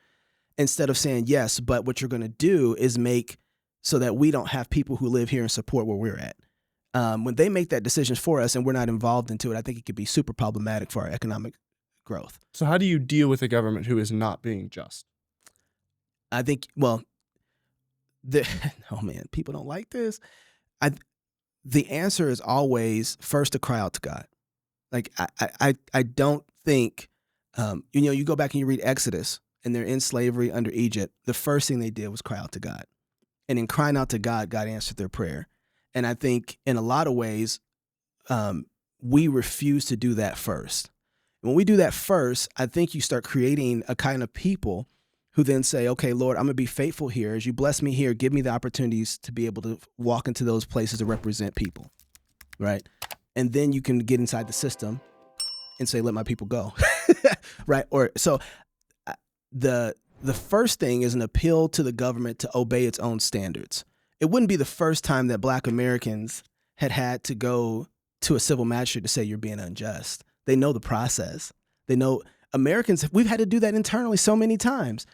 instead of saying, yes, but what you're going to do is make so that we don't have people who live here and support where we're at. When they make that decision for us and we're not involved into it, I think it could be super problematic for our economic growth. So how do you deal with a government who is not being just? I think, well, oh man, people don't like this. The answer is always first to cry out to God. Like I don't think You go back and you read Exodus, and they're in slavery under Egypt. The first thing they did was cry out to God. And in crying out to God, God answered their prayer. And I think in a lot of ways, we refuse to do that first. When we do that first, I think you start creating a kind of people who then say, okay, Lord, I'm going to be faithful here. As you bless me here, give me the opportunities to be able to walk into those places to represent people, right? And then you can get inside the system and say, let my people go, right? Or so the first thing is an appeal to the government to obey its own standards. It wouldn't be the first time that Black Americans had to go to a civil magistrate to say you're being unjust. They know the process. They know Americans, we've had to do that internally so many times.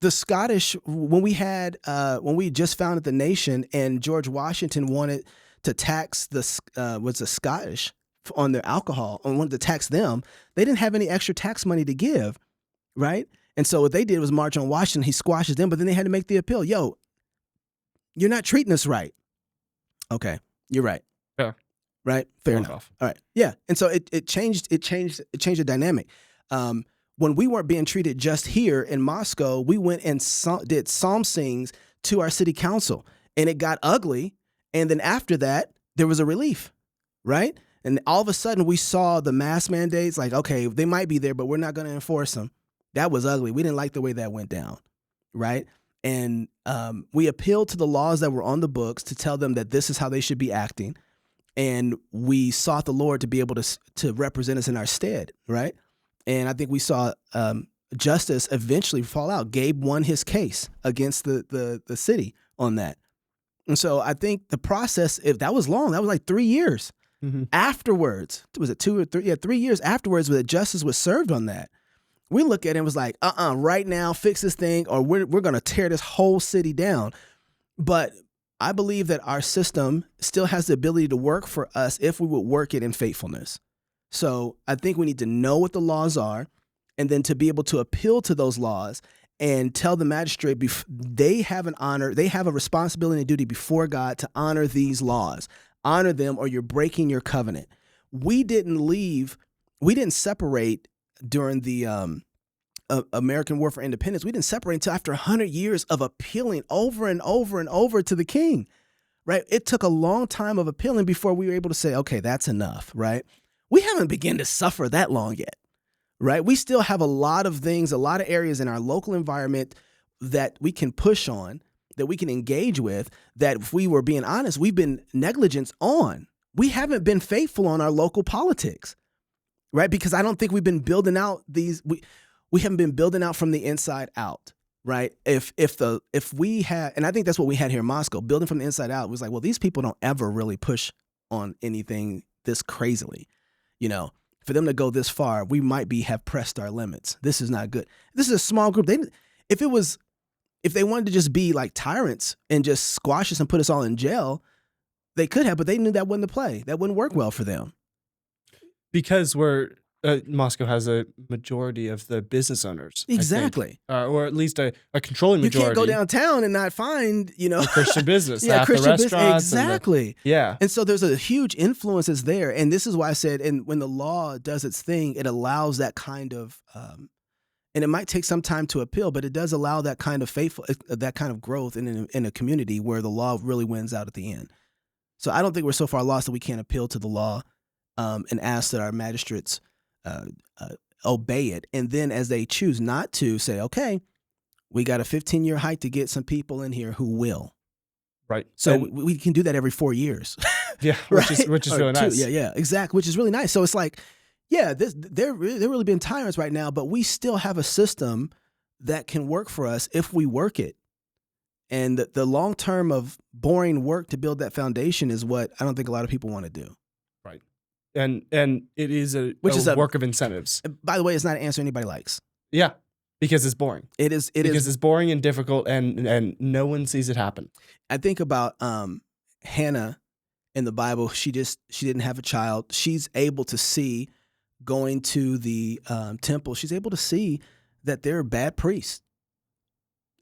The Scottish, when we just founded the nation and George Washington wanted to tax the Scottish on their alcohol and wanted to tax them, they didn't have any extra tax money to give, right? And so what they did was march on Washington. He squashes them, but then they had to make the appeal. Yo, you're not treating us right. Okay, you're right. Fair. Right? Fair enough. All right. Yeah. And so it changed the dynamic. When we weren't being treated just here in Moscow, we went and did psalm sings to our city council, and it got ugly. And then after that, there was a relief, right? And all of a sudden we saw the mask mandates, like, okay, they might be there, but we're not going to enforce them. That was ugly. We didn't like the way that went down, right? And we appealed to the laws that were on the books to tell them that this is how they should be acting. And we sought the Lord to be able to represent us in our stead, right? And I think we saw justice eventually fall out. Gabe won his case against the city on that. And so I think the process, if that was long, that was like 3 years. Mm-hmm. Afterwards, was it 2 or 3? Yeah, 3 years afterwards, where justice was served on that. We look at it and was like, right now, fix this thing, or we're going to tear this whole city down. But I believe that our system still has the ability to work for us if we would work it in faithfulness. So I think we need to know what the laws are, and then to be able to appeal to those laws and tell the magistrate they have a responsibility and duty before God to honor these laws, honor them, or you're breaking your covenant. We didn't separate during the American War for Independence. We didn't separate until after 100 years of appealing over and over and over to the king, right? It took a long time of appealing before we were able to say, okay, that's enough, right? We haven't begun to suffer that long yet, right? We still have a lot of things, a lot of areas in our local environment that we can push on, that we can engage with, that if we were being honest, we've been negligent on. We haven't been faithful on our local politics, right? Because I don't think we've been building out we haven't been building out from the inside out, right? If we had, and I think that's what we had here in Moscow, building from the inside out, was like, well, these people don't ever really push on anything this crazily. For them to go this far, we might have pressed our limits. This is not good. This is a small group. If they wanted to just be like tyrants and just squash us and put us all in jail, they could have, but they knew that wasn't the play. That wouldn't work well for them. Because Moscow has a majority of the business owners. Exactly. Or at least a controlling majority. You can't go downtown and not find, a Christian business. Yeah, Christian the restaurants. Business. Exactly. Yeah. And so there's a huge influences there. And this is why I said, and when the law does its thing, it allows that kind of, and it might take some time to appeal, but it does allow that kind of growth in a community where the law really wins out at the end. So I don't think we're so far lost that we can't appeal to the law and ask that our magistrates obey it. And then as they choose not to, say, okay, we got a 15-year hike to get some people in here who will. Right. So we can do that every 4 years. Yeah, which is really nice. Yeah, exactly, which is really nice. So it's like, yeah, they're really being tyrants right now, but we still have a system that can work for us if we work it. And the long term of boring work to build that foundation is what I don't think a lot of people want to do. Right. And it is a work of incentives. By the way, it's not an answer anybody likes. Yeah, because it's boring. It is because it's boring and difficult, and no one sees it happen. I think about Hannah in the Bible. She didn't have a child. She's able to see, going to the temple, she's able to see that there are bad priests,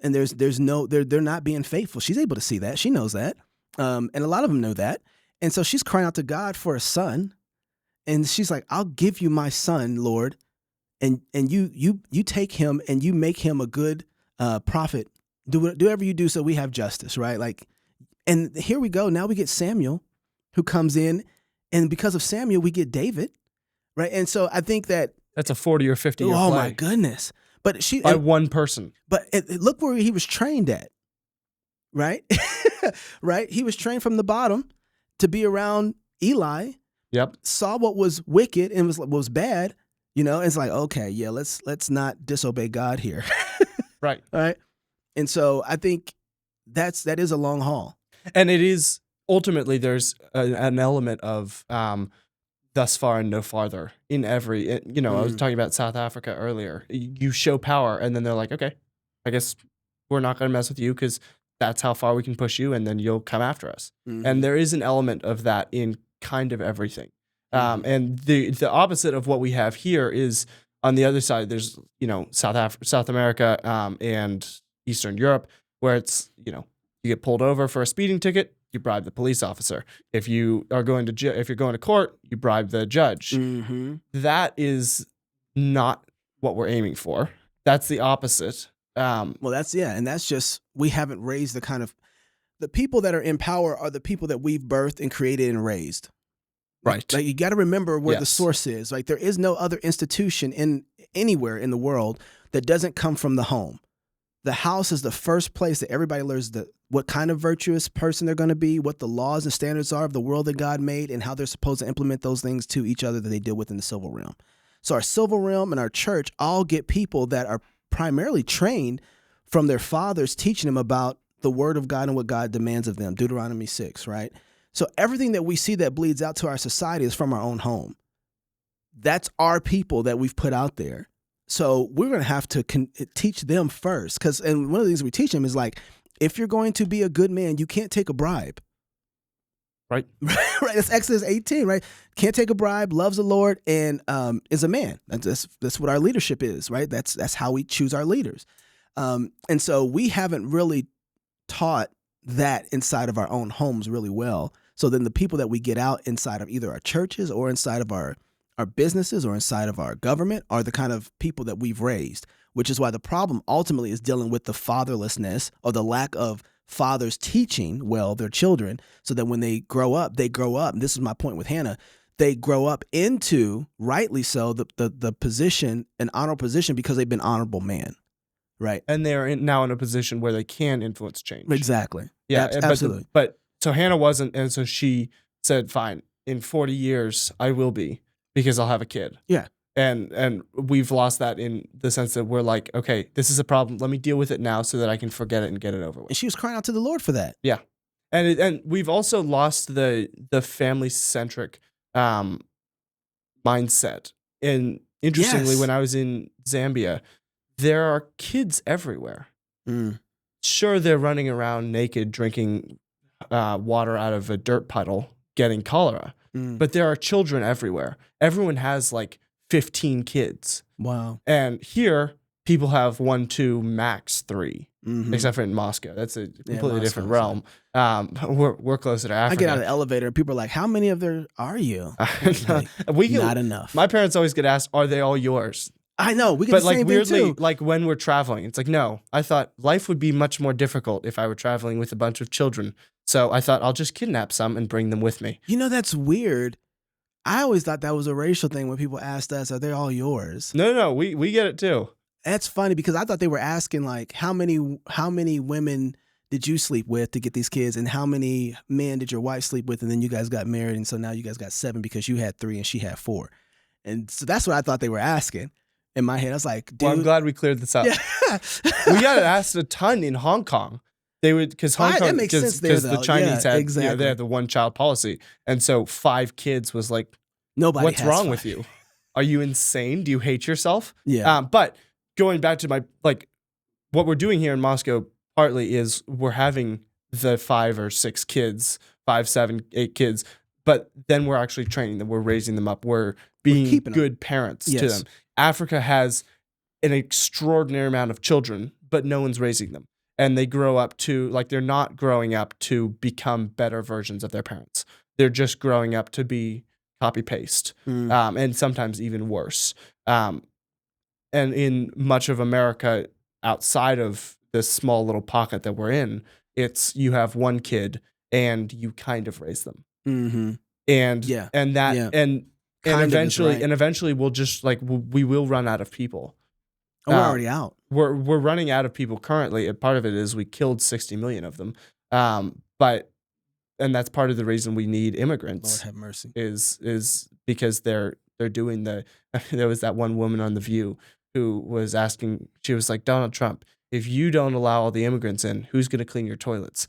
and they're not being faithful. She's able to see that. She knows that, and a lot of them know that. And so she's crying out to God for a son. And she's like, I'll give you my son, Lord, and you take him and you make him a good prophet. Do whatever you do so we have justice, right? Like, and here we go. Now we get Samuel, who comes in, and because of Samuel, we get David, right? And so I think that's a 40 or 50 year oh play. My goodness! But by one person. But look where he was trained at, right? Right? He was trained from the bottom to be around Eli. Yep. Saw what was wicked and was bad. You know, it's like, okay, yeah, let's not disobey God here. Right. All right. And so I think that is a long haul. And it is ultimately there's an element of thus far and no farther in every, I was talking about South Africa earlier. You show power and then they're like, okay, I guess we're not going to mess with you because that's how far we can push you and then you'll come after us. And there is an element of that in kind of everything. And the opposite of what we have here is on the other side, there's, South America and Eastern Europe where it's, you get pulled over for a speeding ticket, you bribe the police officer. If you are going to if you're going to court, you bribe the judge. That is not what we're aiming for. That's the opposite. Well, and that's just, we haven't raised the people that are in power are the people that we've birthed and created and raised. Right. Like you got to remember where the source is. Like there is no other institution anywhere in the world that doesn't come from the home. The house is the first place that everybody learns what kind of virtuous person they're going to be, what the laws and standards are of the world that God made, and how they're supposed to implement those things to each other that they deal with in the civil realm. So our civil realm and our church all get people that are primarily trained from their fathers teaching them about the word of God and what God demands of them, Deuteronomy 6, right? So everything that we see that bleeds out to our society is from our own home. That's our people that we've put out there. So we're going to have to teach them first. And one of the things we teach them is like, if you're going to be a good man, you can't take a bribe. Right. Right. That's Exodus 18, right? Can't take a bribe, loves the Lord, and is a man. That's what our leadership is, right? That's how we choose our leaders. And so we haven't really taught that inside of our own homes really well. So then the people that we get out inside of either our churches or inside of our businesses or inside of our government are the kind of people that we've raised, which is why the problem ultimately is dealing with the fatherlessness or the lack of fathers teaching well their children so that when they grow up, and this is my point with Hannah, they grow up into, rightly so, the position, an honorable position because they've been honorable man, right? And they're now in a position where they can influence change. Exactly. Yeah, absolutely. But so Hannah wasn't, and so she said, fine, in 40 years, I will be. Because I'll have a kid. Yeah. And we've lost that in the sense that we're like, okay, this is a problem. Let me deal with it now so that I can forget it and get it over with. And she was crying out to the Lord for that. Yeah. And we've also lost the family-centric mindset. And interestingly, when I was in Zambia, there are kids everywhere. Sure, they're running around naked, drinking water out of a dirt puddle, getting cholera. But there are children everywhere. Everyone has like 15 kids. Wow. And here, people have 1, 2, max 3, except for in Moscow. That's a completely different realm. We're closer to Africa. I get out of the elevator and people are like, how many of there are you? Like, not enough. My parents always get asked, are they all yours? I know. We get the same thing too. Like when we're traveling, it's like, no, I thought life would be much more difficult if I were traveling with a bunch of children. So I thought I'll just kidnap some and bring them with me. You know, that's weird. I always thought that was a racial thing when people asked us, are they all yours? No, we get it too. That's funny because I thought they were asking like, how many women did you sleep with to get these kids? And how many men did your wife sleep with? And then you guys got married. And so now you guys got 7 because you had 3 and she had 4. And so that's what I thought they were asking. In my head, I was like, dude. Well, I'm glad we cleared this up. Yeah. We got asked a ton in Hong Kong. They would, because Hong Kong, that makes sense there, the Chinese yeah, had, exactly. they had the 1-child policy. And so 5 kids was like, what's wrong 5. with you? Are you insane? Do you hate yourself? Yeah. But going back to what we're doing here in Moscow partly is we're having the 5 or 6 kids, 5, 7, 8 kids, but then we're actually training them. We're raising them up. We're being good parents to them. Africa has an extraordinary amount of children, but no one's raising them. And they grow up to, they're not growing up to become better versions of their parents. They're just growing up to be copy-paste, and sometimes even worse. and in much of America outside of this small little pocket that we're in, it's you have one kid and you kind of raise them. Mm-hmm. And Yeah. and that Yeah. and Kind of is eventually right. and eventually we'll just like we will run out of people. Oh, we're already out. We're running out of people currently, and part of it is we killed 60 million of them. And that's part of the reason we need immigrants. Lord have mercy. Is because they're doing the. There was that one woman on The View who was asking. She was like, Donald Trump, if you don't allow all the immigrants in, who's going to clean your toilets?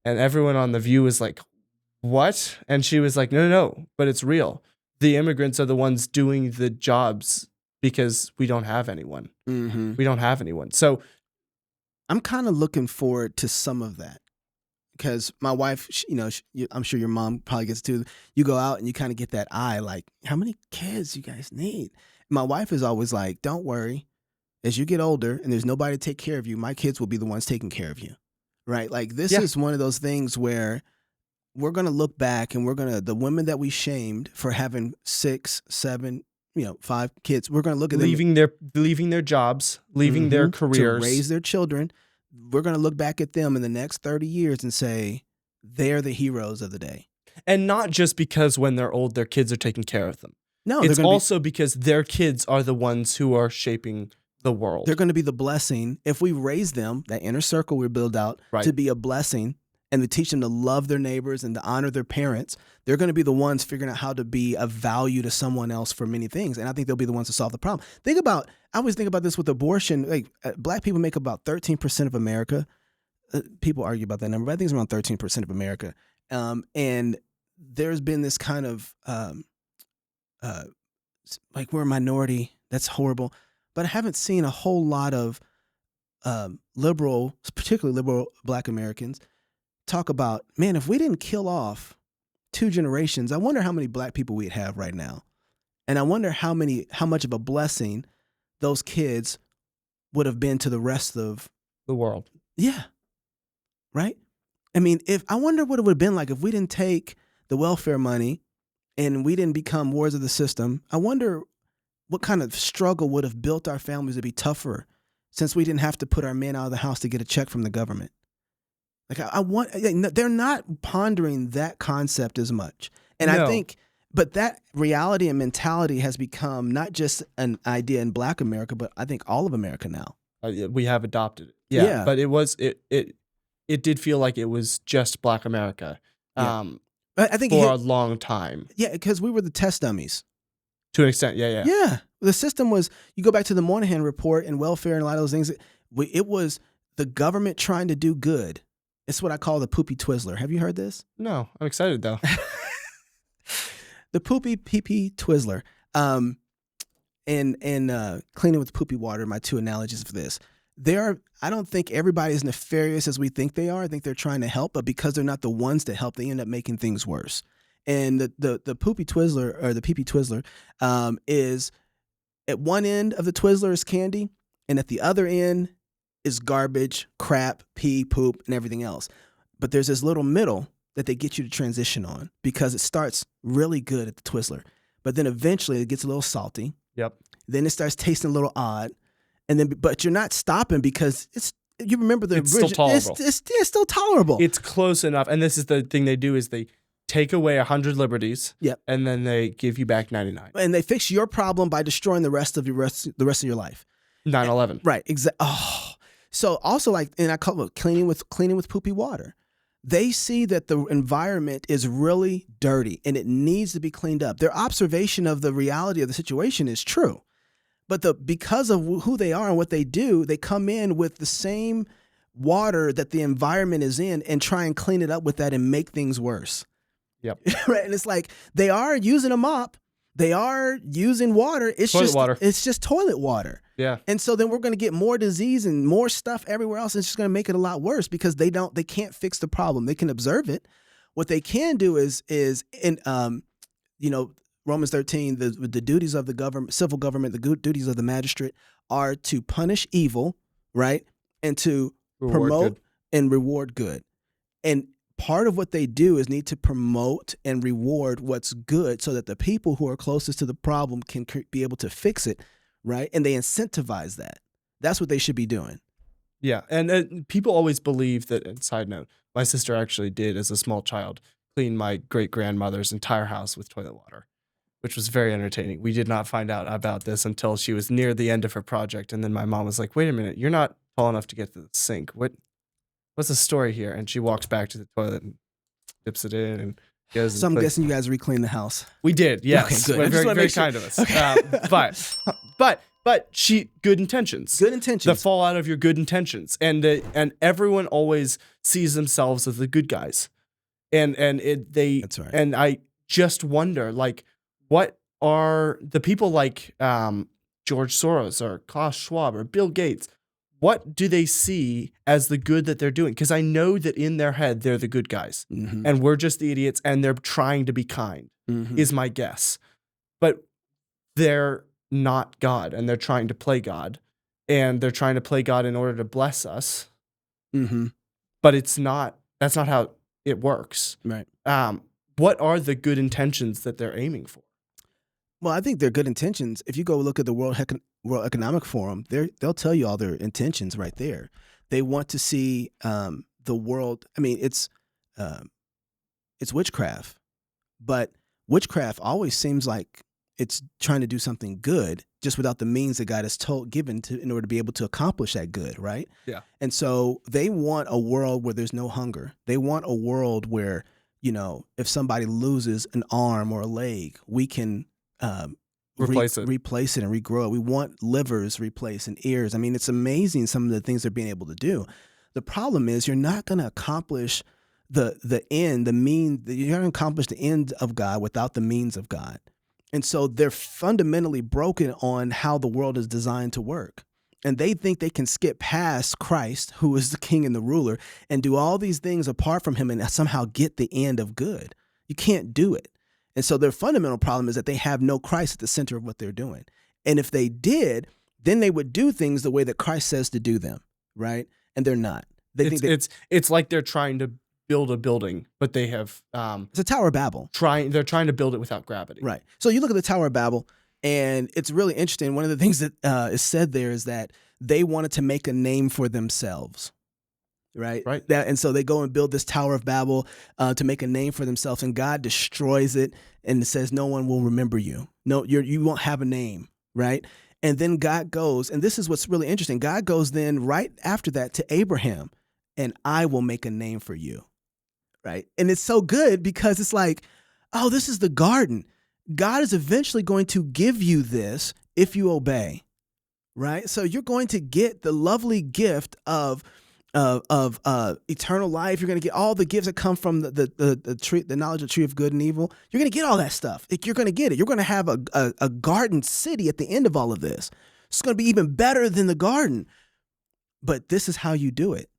And everyone on The View was like, what? And she was like, no, but it's real. The immigrants are the ones doing the jobs because we don't have anyone. Mm-hmm. We don't have anyone. So I'm kind of looking forward to some of that because my wife, I'm sure your mom probably gets to, you go out and you kind of get that eye like, how many kids you guys need? My wife is always like, don't worry. As you get older and there's nobody to take care of you, my kids will be the ones taking care of you. Right? Like this is one of those things where we're going to look back and the women that we shamed for having 6, 7, 5 kids, we're going to look at them leaving their jobs, leaving their careers to raise their children. We're going to look back at them in the next 30 years and say they're the heroes of the day. And not just because when they're old, their kids are taking care of them. No, it's also because their kids are the ones who are shaping the world. They're going to be the blessing if we raise them, that inner circle we build out to be a blessing. And to teach them to love their neighbors and to honor their parents, they're going to be the ones figuring out how to be of value to someone else for many things. And I think they'll be the ones to solve the problem. I always think about this with abortion. Like black people make about 13% of America. People argue about that number, but I think it's around 13% of America. And there's been this kind of like we're a minority. That's horrible. But I haven't seen a whole lot of particularly liberal black Americans talk about, man, if we didn't kill off 2 generations, I wonder how many black people we'd have right now. And I wonder how much of a blessing those kids would have been to the rest of the world. Yeah. Right? I mean, I wonder what it would have been like if we didn't take the welfare money and we didn't become wards of the system. I wonder what kind of struggle would have built our families to be tougher since we didn't have to put our men out of the house to get a check from the government. Like they're not pondering that concept as much. And I think, but that reality and mentality has become not just an idea in black America, but I think all of America now. We have adopted it. Yeah. But it did feel like it was just black America I think for a long time. Yeah, because we were the test dummies. To an extent, yeah. Yeah. The system was, you go back to the Moynihan report and welfare and a lot of those things, it was the government trying to do good. It's what I call the poopy Twizzler. Have you heard this? No, I'm excited though. The poopy pee Twizzler. And cleaning with poopy water, my 2 analogies for this. I don't think everybody is nefarious as we think they are. I think they're trying to help, but because they're not the ones to help, they end up making things worse. And the poopy Twizzler or the pee Twizzler is at one end of the Twizzler is candy, and at the other end is garbage, crap, pee, poop, and everything else. But there's this little middle that they get you to transition on because it starts really good at the Twizzler. But then eventually it gets a little salty. Yep. Then it starts tasting a little odd. And then, but you're not stopping because you remember the it's still tolerable. It's still tolerable. It's close enough. And this is the thing they do is they take away 100 liberties. Yep. And then they give you back 99. And they fix your problem by destroying the rest of your life. 9/11. Right. Exactly. Oh. So also and I call it cleaning with poopy water. They see that the environment is really dirty and it needs to be cleaned up. Their observation of the reality of the situation is true. But because of who they are and what they do, they come in with the same water that the environment is in and try and clean it up with that and make things worse. Yep. Right. And it's like they are using a mop. They are using water. It's just toilet water. Yeah. And so then we're going to get more disease and more stuff everywhere else. And it's just going to make it a lot worse because they can't fix the problem. They can observe it. What they can do is Romans 13, the duties of the government, civil government, the duties of the magistrate are to punish evil, right? And to promote and reward good. And part of what they do is need to promote and reward what's good so that the people who are closest to the problem can be able to fix it right? And they incentivize that. That's what they should be doing. Yeah, and people always believe that. And side note, my sister actually did, as a small child, clean my great grandmother's entire house with toilet water, which was very entertaining. We did not find out about this until she was near the end of her project, and then my mom was like, "Wait a minute, you're not tall enough to get to the sink. What's the story here?" And she walks back to the toilet and dips it in and goes. So I'm guessing you guys recleaned the house. We did, yes. Okay, good. Very, very kind of us. Okay. But good intentions. Good intentions. The fallout of your good intentions, and everyone always sees themselves as the good guys, That's right. And I just wonder, like, what are the people like George Soros or Klaus Schwab or Bill Gates? What do they see as the good that they're doing? Because I know that in their head they're the good guys, and we're just the idiots, and they're trying to be kind. Is my guess, but they're not God, and they're trying to play God, and they're trying to play God in order to bless us. But that's not how it works. Right. What are the good intentions that they're aiming for? Well, I think they're good intentions. If you go look at the World Economic Forum, they'll tell you all their intentions right there. They want to see the world. I mean, it's witchcraft, but witchcraft always seems like it's trying to do something good, just without the means that God has given in order to be able to accomplish that good, right? Yeah. And so they want a world where there's no hunger. They want a world where, if somebody loses an arm or a leg, we can replace it and regrow it. We want livers replaced and ears. I mean, it's amazing some of the things they're being able to do. The problem is you're not going to accomplish the end, you're going to accomplish the end of God without the means of God. And so they're fundamentally broken on how the world is designed to work. And they think they can skip past Christ, who is the king and the ruler, and do all these things apart from him and somehow get the end of good. You can't do it. And so their fundamental problem is that they have no Christ at the center of what they're doing. And if they did, then they would do things the way that Christ says to do them, right? And they're not. It's like they're trying to build a building, but they have it's a Tower of Babel. They're trying to build it without gravity. Right. So you look at the Tower of Babel, and it's really interesting. One of the things that is said there is that they wanted to make a name for themselves. Right. And so they go and build this Tower of Babel to make a name for themselves, and God destroys it, and it says no one will remember you. No, you won't have a name. Right. And then God goes, and this is what's really interesting. God goes then right after that to Abraham, and I will make a name for you. Right. And it's so good because it's like, oh, this is the garden. God is eventually going to give you this if you obey. Right. So you're going to get the lovely gift of eternal life. You're going to get all the gifts that come from the tree, the knowledge of the tree of good and evil. You're going to get all that stuff. You're going to get it. You're going to have a garden city at the end of all of this. It's going to be even better than the garden. But this is how you do it.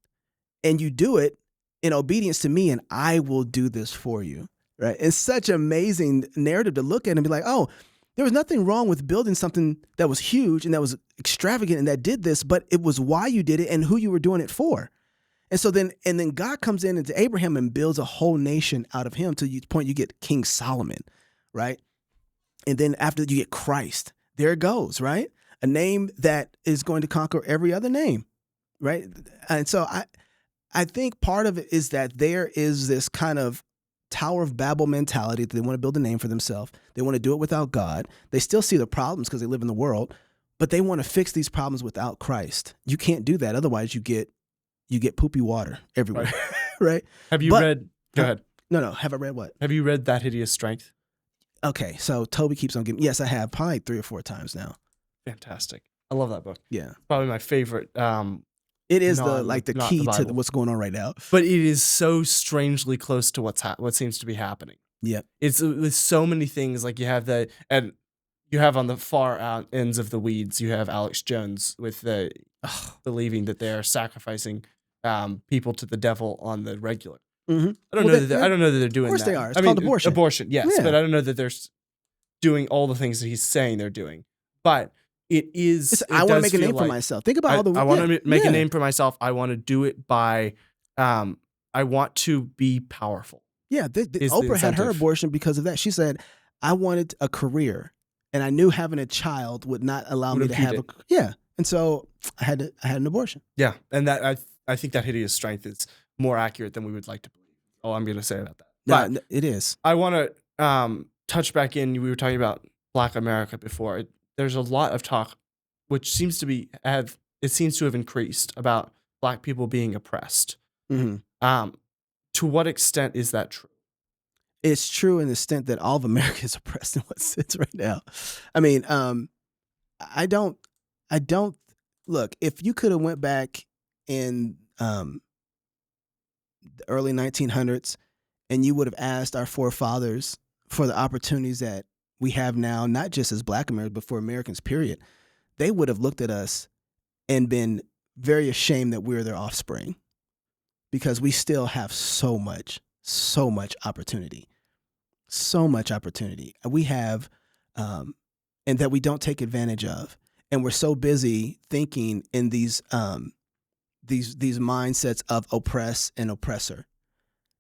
And you do it in obedience to me, and I will do this for you. Right? It's such an amazing narrative to look at and be like, oh, there was nothing wrong with building something that was huge and that was extravagant and that did this, but it was why you did it and who you were doing it for. And so then God comes in into Abraham and builds a whole nation out of him to the point you get King Solomon, right? And then after you get Christ, there it goes, right? A name that is going to conquer every other name, right? And so I think part of it is that there is this kind of Tower of Babel mentality that they want to build a name for themselves. They want to do it without God. They still see the problems because they live in the world, but they want to fix these problems without Christ. You can't do that. Otherwise you get poopy water everywhere. Right? Have you read, go ahead. No. Have I read what? Have you read That Hideous Strength? Okay. So Toby keeps on giving, yes, I have probably 3 or 4 times now. Fantastic. I love that book. Yeah. Probably my favorite. It is the key to what's going on right now. But it is so strangely close to what seems to be happening. Yeah. It's with so many things. Like you have and you have on the far out ends of the weeds, you have Alex Jones with believing that they are sacrificing people to the devil on the regular. Mm-hmm. I don't know that they're doing that. Of course they are. It's called abortion. Abortion, yes. Yeah. But I don't know that they're doing all the things that he's saying they're doing. But it is. I want to make a name for myself. Think about all the. I want to make a name for myself. I want to do it by. I want to be powerful. Yeah, Oprah had her abortion because of that. She said, "I wanted a career, and I knew having a child would not allow Would me to impede have it. yeah. And so I had an abortion. Yeah, and that I think that hideous strength is more accurate than we would like to believe. All I'm going to say about that. But It is. I want to touch back in. We were talking about Black America before. There's a lot of talk, which seems to have increased about Black people being oppressed. Mm-hmm. To what extent is that true? It's true in the extent that all of America is oppressed in what sense right now. I mean, I don't look, if you could have went back in the early 1900s and you would have asked our forefathers for the opportunities that we have now, not just as Black Americans, but for Americans, period, they would have looked at us and been very ashamed that we're their offspring, because we still have so much opportunity. So much opportunity. We have, and that we don't take advantage of. And we're so busy thinking in these mindsets of oppress and oppressor,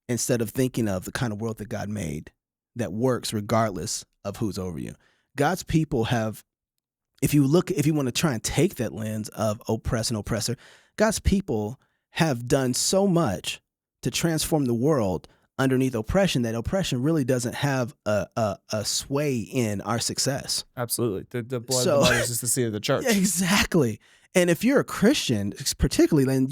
instead of thinking of the kind of world that God made that works regardless of who's over you. God's people have, if you want to try and take that lens of oppress and oppressor, God's people have done so much to transform the world underneath oppression that oppression really doesn't have a sway in our success. Absolutely. The blood of the martyrs is the seed of the church. Exactly. And if you're a Christian, particularly, then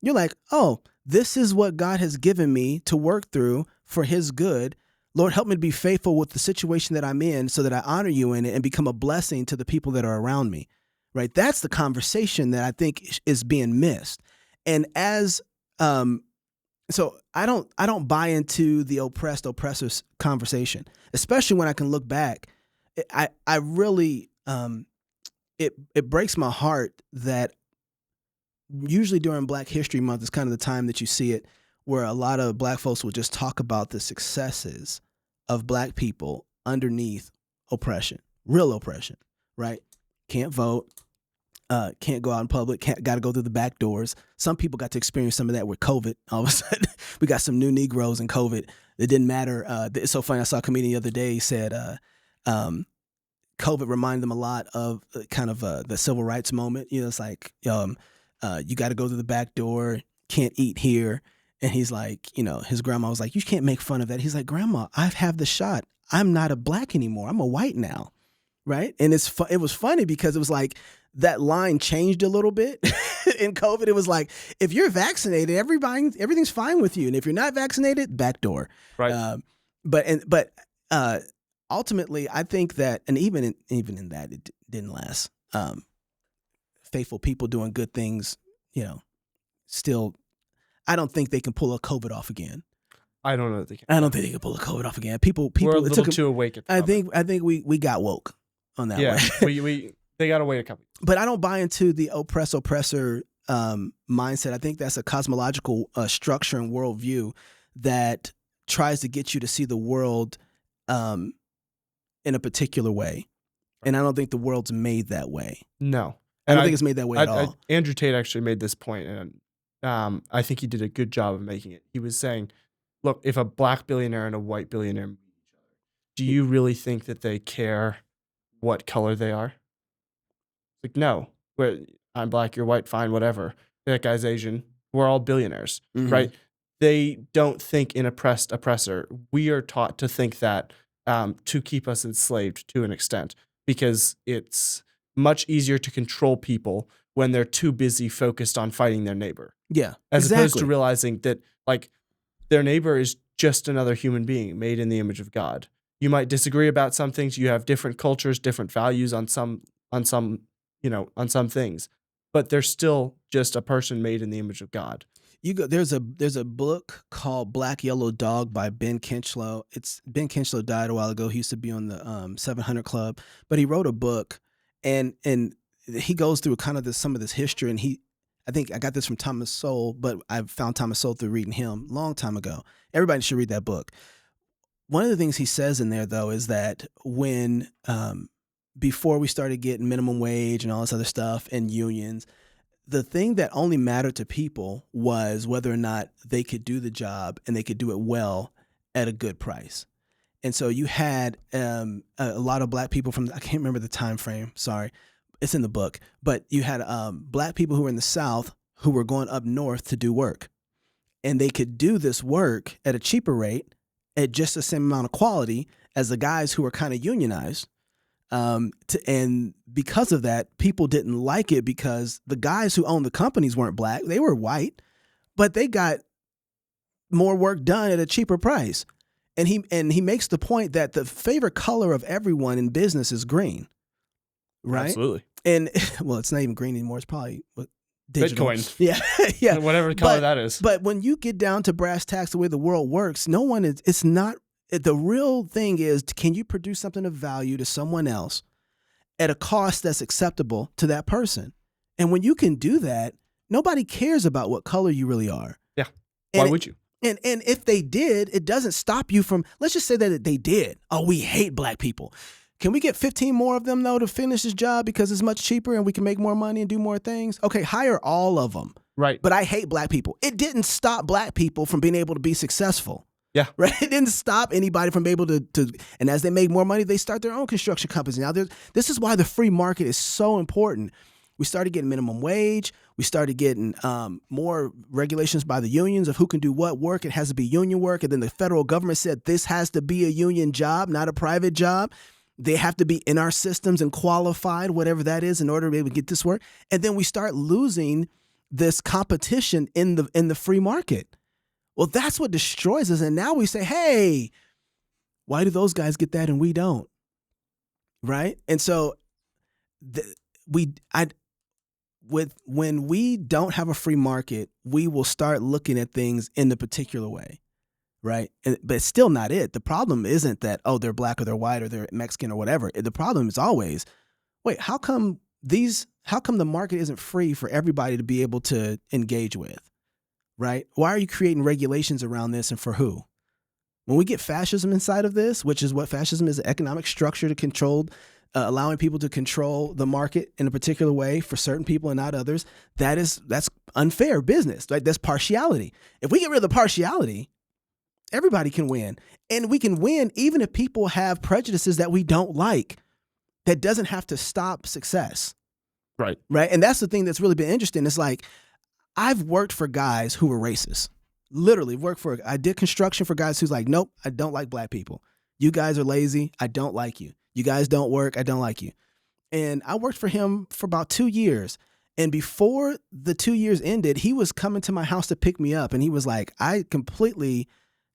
you're like, oh, this is what God has given me to work through for his good. Lord, help me to be faithful with the situation that I'm in so that I honor you in it and become a blessing to the people that are around me. Right? That's the conversation that I think is being missed. And as so I don't buy into the oppressors conversation, especially when I can look back. I really it breaks my heart that usually during Black History Month is kind of the time that you see it, where a lot of Black folks will just talk about the successes of Black people underneath oppression, real oppression, right? Can't vote. Can't go out in public, got to go through the back doors. Some people got to experience some of that with COVID. All of a sudden, we got some new Negroes in COVID. It didn't matter. It's so funny. I saw a comedian the other day. He said COVID reminded them a lot of kind of the civil rights moment. You know, it's like you got to go through the back door, can't eat here. And he's like, his grandma was like, you can't make fun of that. He's like, Grandma, I have the shot. I'm not a Black anymore. I'm a white now. Right. And it was funny because it was like that line changed a little bit in COVID. It was like, if you're vaccinated, everything's fine with you. And if you're not vaccinated, back door. Right. But ultimately, I think that, and even in that, it didn't last. Faithful people doing good things, still, I don't think they can pull a COVID off again. I don't know that they can. I don't think they can pull a COVID off again. People, we're a little too awake at the moment. I think we got woke on that one. Yeah, they got to wait a couple. But I don't buy into the oppressor mindset. I think that's a cosmological structure and worldview that tries to get you to see the world in a particular way. And I don't think the world's made that way. No. I don't think it's made that way at all. Andrew Tate actually made this point, and I think he did a good job of making it. He was saying, look, if a Black billionaire and a white billionaire meet each other, do you really think that they care what color they are? Like, no. I'm Black, you're white, fine, whatever. That guy's Asian. We're all billionaires, right? They don't think in oppressor. We are taught to think that to keep us enslaved to an extent, because it's much easier to control people when they're too busy focused on fighting their neighbor. Yeah, as opposed to realizing that, like, their neighbor is just another human being made in the image of God. You might disagree about some things. You have different cultures, different values on some things, but they're still just a person made in the image of God. There's a book called Black Yellow Dog by Ben Kinchlow. Ben Kinchlow died a while ago. He used to be on the 700 Club, but he wrote a book, and he goes through kind of some of this history. And I think I got this from Thomas Sowell, but I found Thomas Sowell through reading him a long time ago. Everybody should read that book. One of the things he says in there, though, is that when before we started getting minimum wage and all this other stuff and unions, the thing that only mattered to people was whether or not they could do the job and they could do it well at a good price. And so you had a lot of black people from, I can't remember the time frame, sorry, it's in the book, but you had black people who were in the South who were going up north to do work. And they could do this work at a cheaper rate at just the same amount of quality as the guys who were kind of unionized. And because of that, people didn't like it because the guys who owned the companies weren't black. They were white, but they got more work done at a cheaper price. And he makes the point that the favorite color of everyone in business is green, right? Absolutely. And well, it's not even green anymore. It's probably digital. Bitcoin. Yeah, yeah. Whatever color that is. But when you get down to brass tacks, the way the world works, no one is. It's not. The real thing is, can you produce something of value to someone else at a cost that's acceptable to that person? And when you can do that, nobody cares about what color you really are. Yeah. Why would you? And if they did, it doesn't stop you from, let's just say that they did. Oh, we hate black people. Can we get 15 more of them, though, to finish this job because it's much cheaper and we can make more money and do more things? Okay, hire all of them. Right. But I hate black people. It didn't stop black people from being able to be successful. Yeah. Right. It didn't stop anybody from being able to and as they make more money, they start their own construction companies. Now, this is why the free market is so important. We started getting minimum wage. We started getting more regulations by the unions of who can do what work. It has to be union work. And then the federal government said this has to be a union job, not a private job. They have to be in our systems and qualified, whatever that is, in order to be able to get this work. And then we start losing this competition in the free market. Well, that's what destroys us. And now we say, hey, why do those guys get that and we don't? Right? And so when we don't have a free market, we will start looking at things in the particular way. Right. But it's still not it. The problem isn't that, oh, they're black or they're white or they're Mexican or whatever. The problem is always, wait, how come the market isn't free for everybody to be able to engage with? Right. Why are you creating regulations around this and for who? When we get fascism inside of this, which is what fascism is, an economic structure to control, allowing people to control the market in a particular way for certain people and not others, that's unfair business. Right? That's partiality. If we get rid of the partiality, everybody can win. And we can win even if people have prejudices that we don't like. That doesn't have to stop success. Right. Right. And that's the thing that's really been interesting. It's like, I've worked for guys who were racist. Literally I did construction for guys who's like, nope, I don't like black people. You guys are lazy. I don't like you. You guys don't work. I don't like you. And I worked for him for about 2 years. And before the 2 years ended, he was coming to my house to pick me up. And he was like, I completely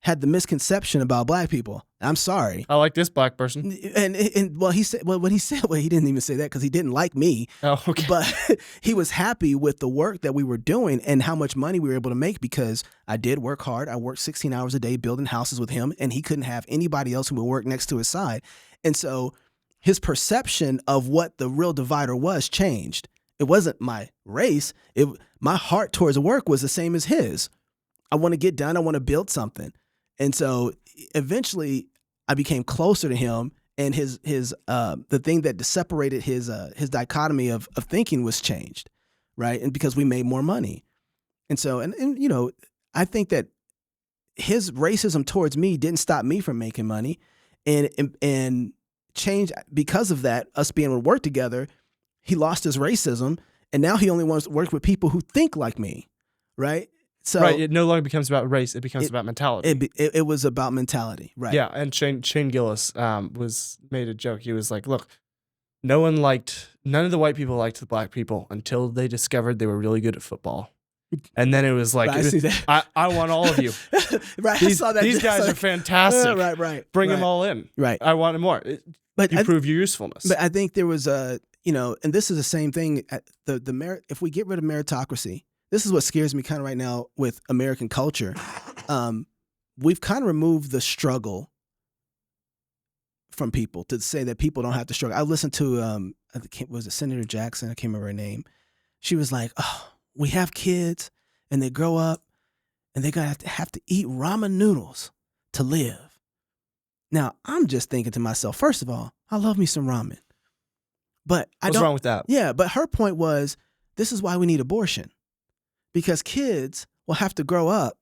had the misconception about black people. I'm sorry. I like this black person. And well, he said, well, he didn't even say that because he didn't like me. Oh, okay. But he was happy with the work that we were doing and how much money we were able to make because I did work hard. I worked 16 hours a day building houses with him, and he couldn't have anybody else who would work next to his side. And so his perception of what the real divider was changed. It wasn't my race. My heart towards work was the same as his. I want to get done. I want to build something. And so eventually I became closer to him, and the thing that separated his dichotomy of thinking was changed, right? And because we made more money. And so, and you know, I think that his racism towards me didn't stop me from making money, and change because of that, us being able to work together, he lost his racism, and now he only wants to work with people who think like me, right? So, right, it no longer becomes about race; it becomes about mentality. It was about mentality, right? Yeah, and Shane Gillis made a joke. He was like, "Look, none of the white people liked the black people until they discovered they were really good at football, and then it was like, I want all of you. Right, I saw that. These guys are fantastic. Right. Bring them all in. Right, I want more. But you prove your usefulness. But I think there was and this is the same thing. If we get rid of meritocracy. This is what scares me kind of right now with American culture. We've kind of removed the struggle from people to say that people don't have to struggle. I listened to, was it Senator Jackson? I can't remember her name. She was like, oh, we have kids and they grow up and they're going to have to eat ramen noodles to live. Now, I'm just thinking to myself, first of all, I love me some ramen. But What's wrong with that? Yeah, but her point was, this is why we need abortion. Because kids will have to grow up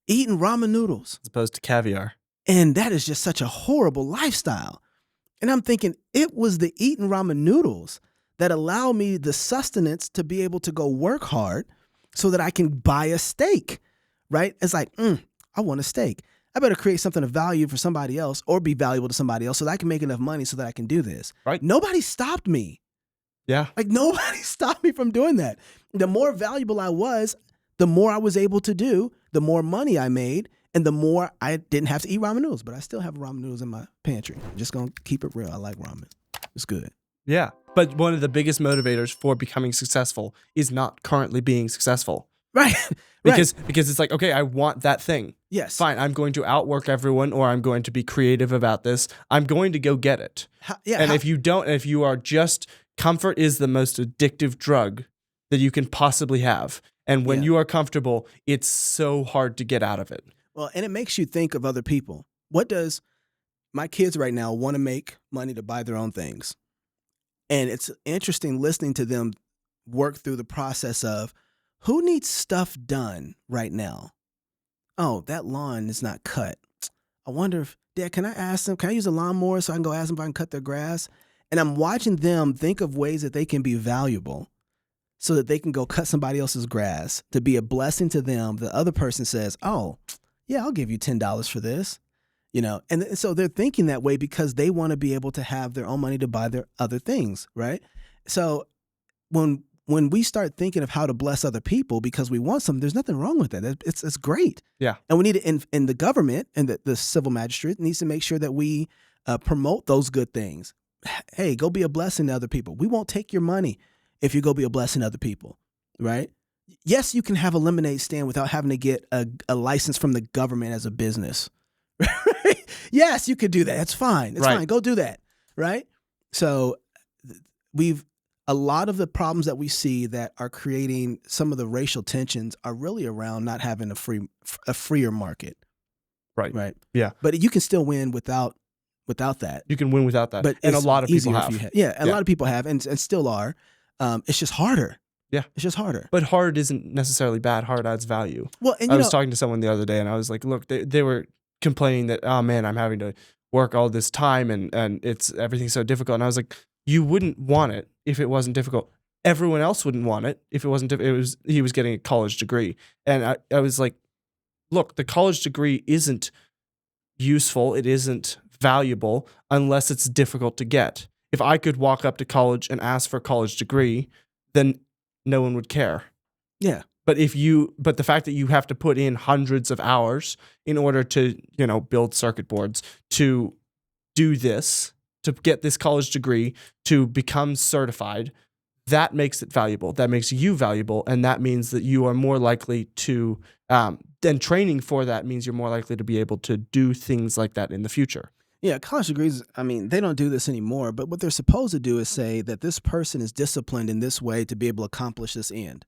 eating ramen noodles. As opposed to caviar. And that is just such a horrible lifestyle. And I'm thinking it was the eating ramen noodles that allowed me the sustenance to be able to go work hard so that I can buy a steak, right? It's like, I want a steak. I better create something of value for somebody else or be valuable to somebody else so that I can make enough money so that I can do this. Right. Nobody stopped me. Yeah. Like nobody stopped me from doing that. The more valuable I was, the more I was able to do, the more money I made, and the more I didn't have to eat ramen noodles. But I still have ramen noodles in my pantry. I'm just going to keep it real. I like ramen. It's good. Yeah. But one of the biggest motivators for becoming successful is not currently being successful. Right. Because it's like, okay, I want that thing. Yes. Fine. I'm going to outwork everyone, or I'm going to be creative about this. I'm going to go get it. If you don't, if you are just, comfort is the most addictive drug that you can possibly have. And when you are comfortable, it's so hard to get out of it. Well, and it makes you think of other people. What does my kids right now want to make money to buy their own things? And it's interesting listening to them work through the process of who needs stuff done right now? Oh, that lawn is not cut. I wonder if, Dad, can I ask them, can I use a lawnmower so I can go ask them if I can cut their grass? And I'm watching them think of ways that they can be valuable so that they can go cut somebody else's grass to be a blessing to them. The other person says, oh, yeah, I'll give you $10 for this. You know, and so they're thinking that way because they want to be able to have their own money to buy their other things, right? So when we start thinking of how to bless other people because we want something, there's nothing wrong with that. It's great. Yeah. And we need to, in the government and the civil magistrate needs to make sure that we promote those good things. Hey, go be a blessing to other people. We won't take your money if you go be a blessing to other people, right? Yes, you can have a lemonade stand without having to get a license from the government as a business. Yes, you could do that. That's fine. It's fine. Go do that, right? So a lot of the problems that we see that are creating some of the racial tensions are really around not having a freer market. Right. Yeah. But you can still win without that. You can win without that. But and a lot of people have. A lot of people have and still are. It's just harder. Yeah. It's just harder. But hard isn't necessarily bad. Hard adds value. Well, and I was talking to someone the other day and I was like, look, they were complaining that, oh man, I'm having to work all this time and it's everything's so difficult. And I was like, you wouldn't want it if it wasn't difficult. Everyone else wouldn't want it if it wasn't he was getting a college degree. And I was like, look, the college degree isn't useful. It isn't valuable unless it's difficult to get. If I could walk up to college and ask for a college degree, then no one would care. Yeah. But the fact that you have to put in hundreds of hours in order to, build circuit boards, to do this, to get this college degree, to become certified, that makes it valuable. That makes you valuable. And that means that you are more likely to, then training for that means you're more likely to be able to do things like that in the future. Yeah, college degrees, I mean, they don't do this anymore, but what they're supposed to do is say that this person is disciplined in this way to be able to accomplish this end.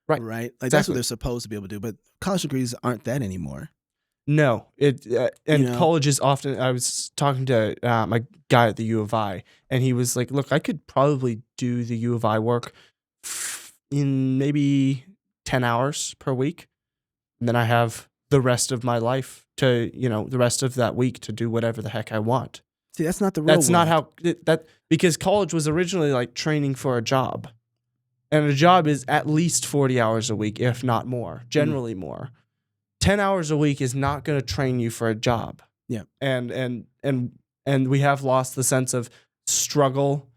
Right. Like exactly. That's what they're supposed to be able to do, but college degrees aren't that anymore. No, colleges often. I was talking to my guy at the U of I, and he was like, "Look, I could probably do the U of I work in maybe 10 hours per week, and then I have the rest of my life to, the rest of that week to do whatever the heck I want." See, that's not the real. That's not how because college was originally like training for a job, and a job is at least 40 hours a week, if not more, generally more. 10 hours a week is not going to train you for a job. Yeah. And we have lost the sense of struggle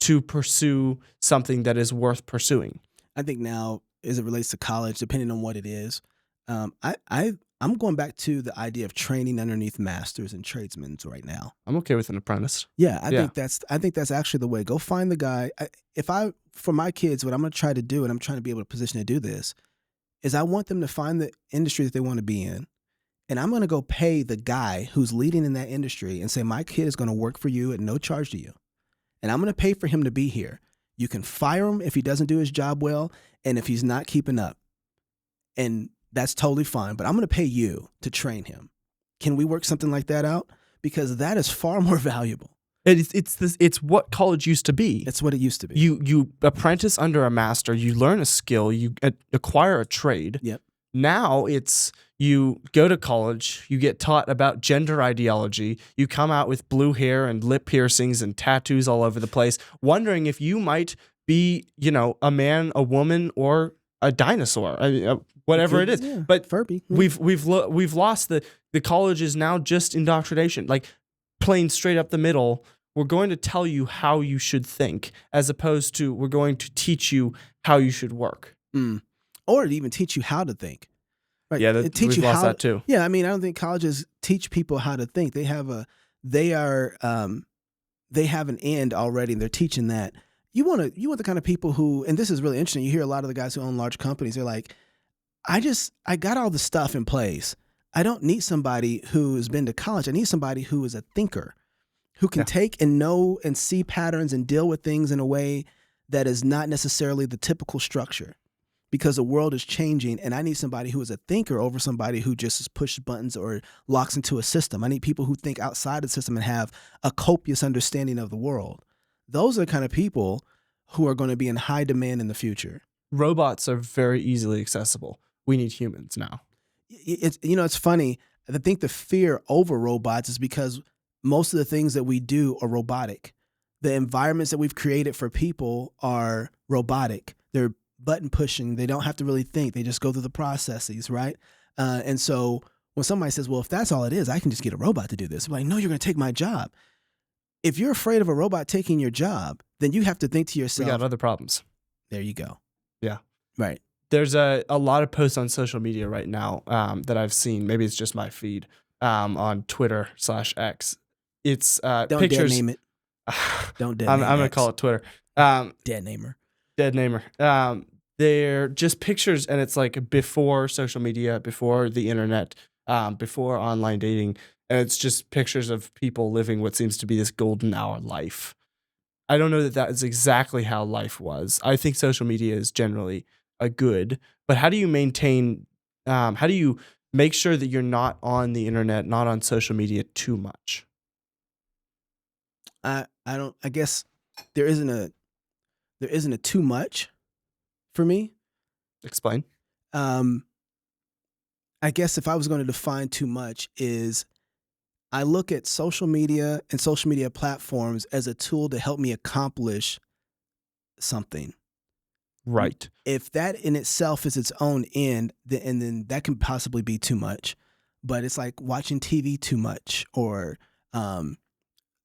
to pursue something that is worth pursuing. I think now, as it relates to college, depending on what it is, I'm going back to the idea of training underneath masters and tradesmen right now. I'm okay with an apprentice. Yeah, I think that's actually the way. Go find the guy. For my kids, what I'm going to try to do, and I'm trying to be able to position to do this, is I want them to find the industry that they want to be in. And I'm going to go pay the guy who's leading in that industry and say, my kid is going to work for you at no charge to you. And I'm going to pay for him to be here. You can fire him if he doesn't do his job well and if he's not keeping up. And that's totally fine. But I'm going to pay you to train him. Can we work something like that out? Because that is far more valuable. It's what college used to be. It's what it used to be. You apprentice under a master, you learn a skill, you acquire a trade. Yep. Now You go to college, you get taught about gender ideology, you come out with blue hair and lip piercings and tattoos all over the place, wondering if you might be, a man, a woman, or a dinosaur, whatever it is. Yeah, but Furby. we've lost the college is now just indoctrination, like plain straight up the middle. We're going to tell you how you should think, as opposed to we're going to teach you how you should work. Or to even teach you how to think. Right. Yeah, we've lost that too. Yeah, I mean, I don't think colleges teach people how to think. They have an end already, and they're teaching that. You want the kind of people who, and this is really interesting. You hear a lot of the guys who own large companies. They're like, I got all the stuff in place. I don't need somebody who's been to college. I need somebody who is a thinker, who can take and know and see patterns and deal with things in a way that is not necessarily the typical structure. Because the world is changing, and I need somebody who is a thinker over somebody who just pushes buttons or locks into a system. I need people who think outside the system and have a copious understanding of the world. Those are the kind of people who are going to be in high demand in the future. Robots are very easily accessible. We need humans now. It's funny. I think the fear over robots is because most of the things that we do are robotic. The environments that we've created for people are robotic. They're button pushing. They don't have to really think. They just go through the processes, right? And so when somebody says, well, if that's all it is, I can just get a robot to do this. I'm like, no, you're going to take my job. If you're afraid of a robot taking your job, then you have to think to yourself, we got other problems. There you go. Yeah. Right. There's a lot of posts on social media right now that I've seen. Maybe it's just my feed on Twitter/X. It's Don't pictures. Dead name it. Don't dead I'm name going to X. call it Twitter. Dead namer. Dead namer. They're just pictures, and it's like before social media, before the internet, before online dating, and it's just pictures of people living what seems to be this golden hour life. I don't know that is exactly how life was. I think social media is generally a good, but how do you maintain, how do you make sure that you're not on the internet, not on social media too much? I guess there isn't a too much for me. Explain. I guess if I was going to define too much is I look at social media and social media platforms as a tool to help me accomplish something. Right. If that in itself is its own end, then that can possibly be too much. But it's like watching TV too much, or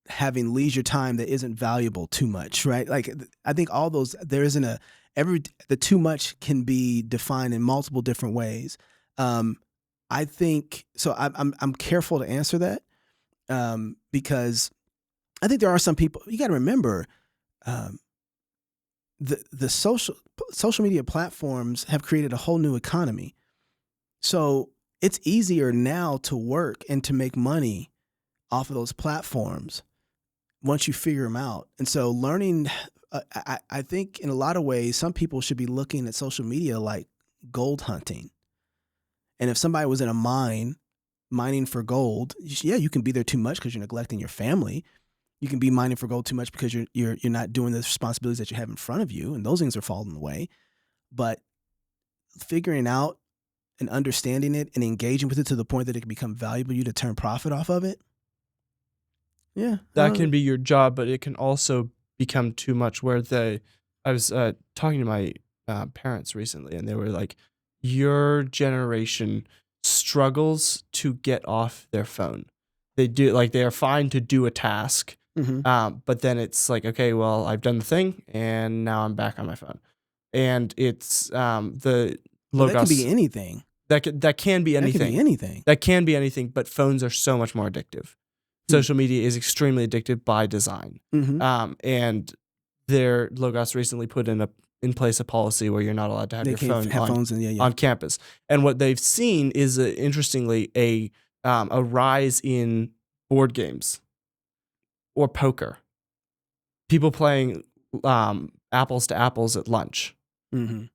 having leisure time that isn't valuable too much, right? Like I think all those, there isn't the too much can be defined in multiple different ways. I think so. I'm careful to answer that because I think there are some people. You got to remember, the social media platforms have created a whole new economy. So it's easier now to work and to make money off of those platforms once you figure them out. And so learning, I think in a lot of ways, some people should be looking at social media like gold hunting. And if somebody was in a mine mining for gold, yeah, you can be there too much because you're neglecting your family. You can be mining for gold too much because you're not doing the responsibilities that you have in front of you, and those things are falling away. But figuring out and understanding it and engaging with it to the point that it can become valuable to you to turn profit off of it. Yeah. That can be your job, but it can also become too much where I was talking to my parents recently, and they were like, your generation struggles to get off their phone. They are fine to do a task, but then it's like, okay, well, I've done the thing, and now I'm back on my phone. And it's the logos. That can be anything. That can be anything. That can be anything. That can be anything, but phones are so much more addictive. Social media is extremely addictive by design. And their Logos recently put in place a policy where you're not allowed to have your phone on campus. And what they've seen is, interestingly, a rise in board games or poker. People playing apples to apples at lunch,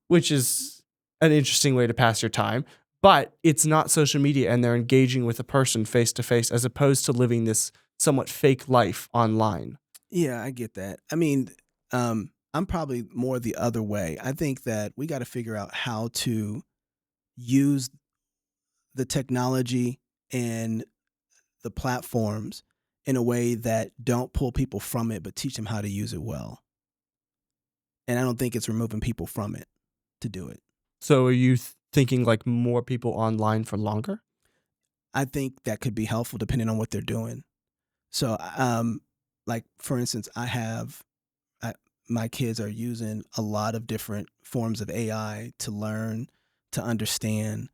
which is an interesting way to pass your time. But it's not social media, and they're engaging with a person face to face as opposed to living this somewhat fake life online. Yeah, I get that. I mean, I'm probably more the other way. I think that we got to figure out how to use the technology and the platforms in a way that don't pull people from it, but teach them how to use it well. And I don't think it's removing people from it to do it. So are you thinking like more people online for longer? I think that could be helpful depending on what they're doing. So, like for instance, my kids are using a lot of different forms of AI to learn, to understand,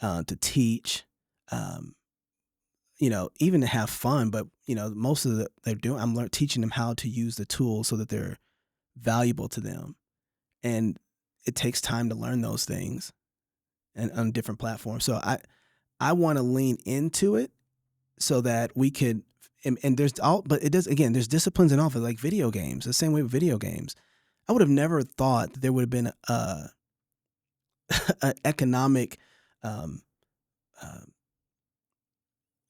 to teach, even to have fun. But most of they're doing, I'm teaching them how to use the tools so that they're valuable to them, and it takes time to learn those things, and on different platforms. So I want to lean into it so that we could. And there's there's disciplines in all of it, like video games, the same way with video games. I would have never thought that there would have been an economic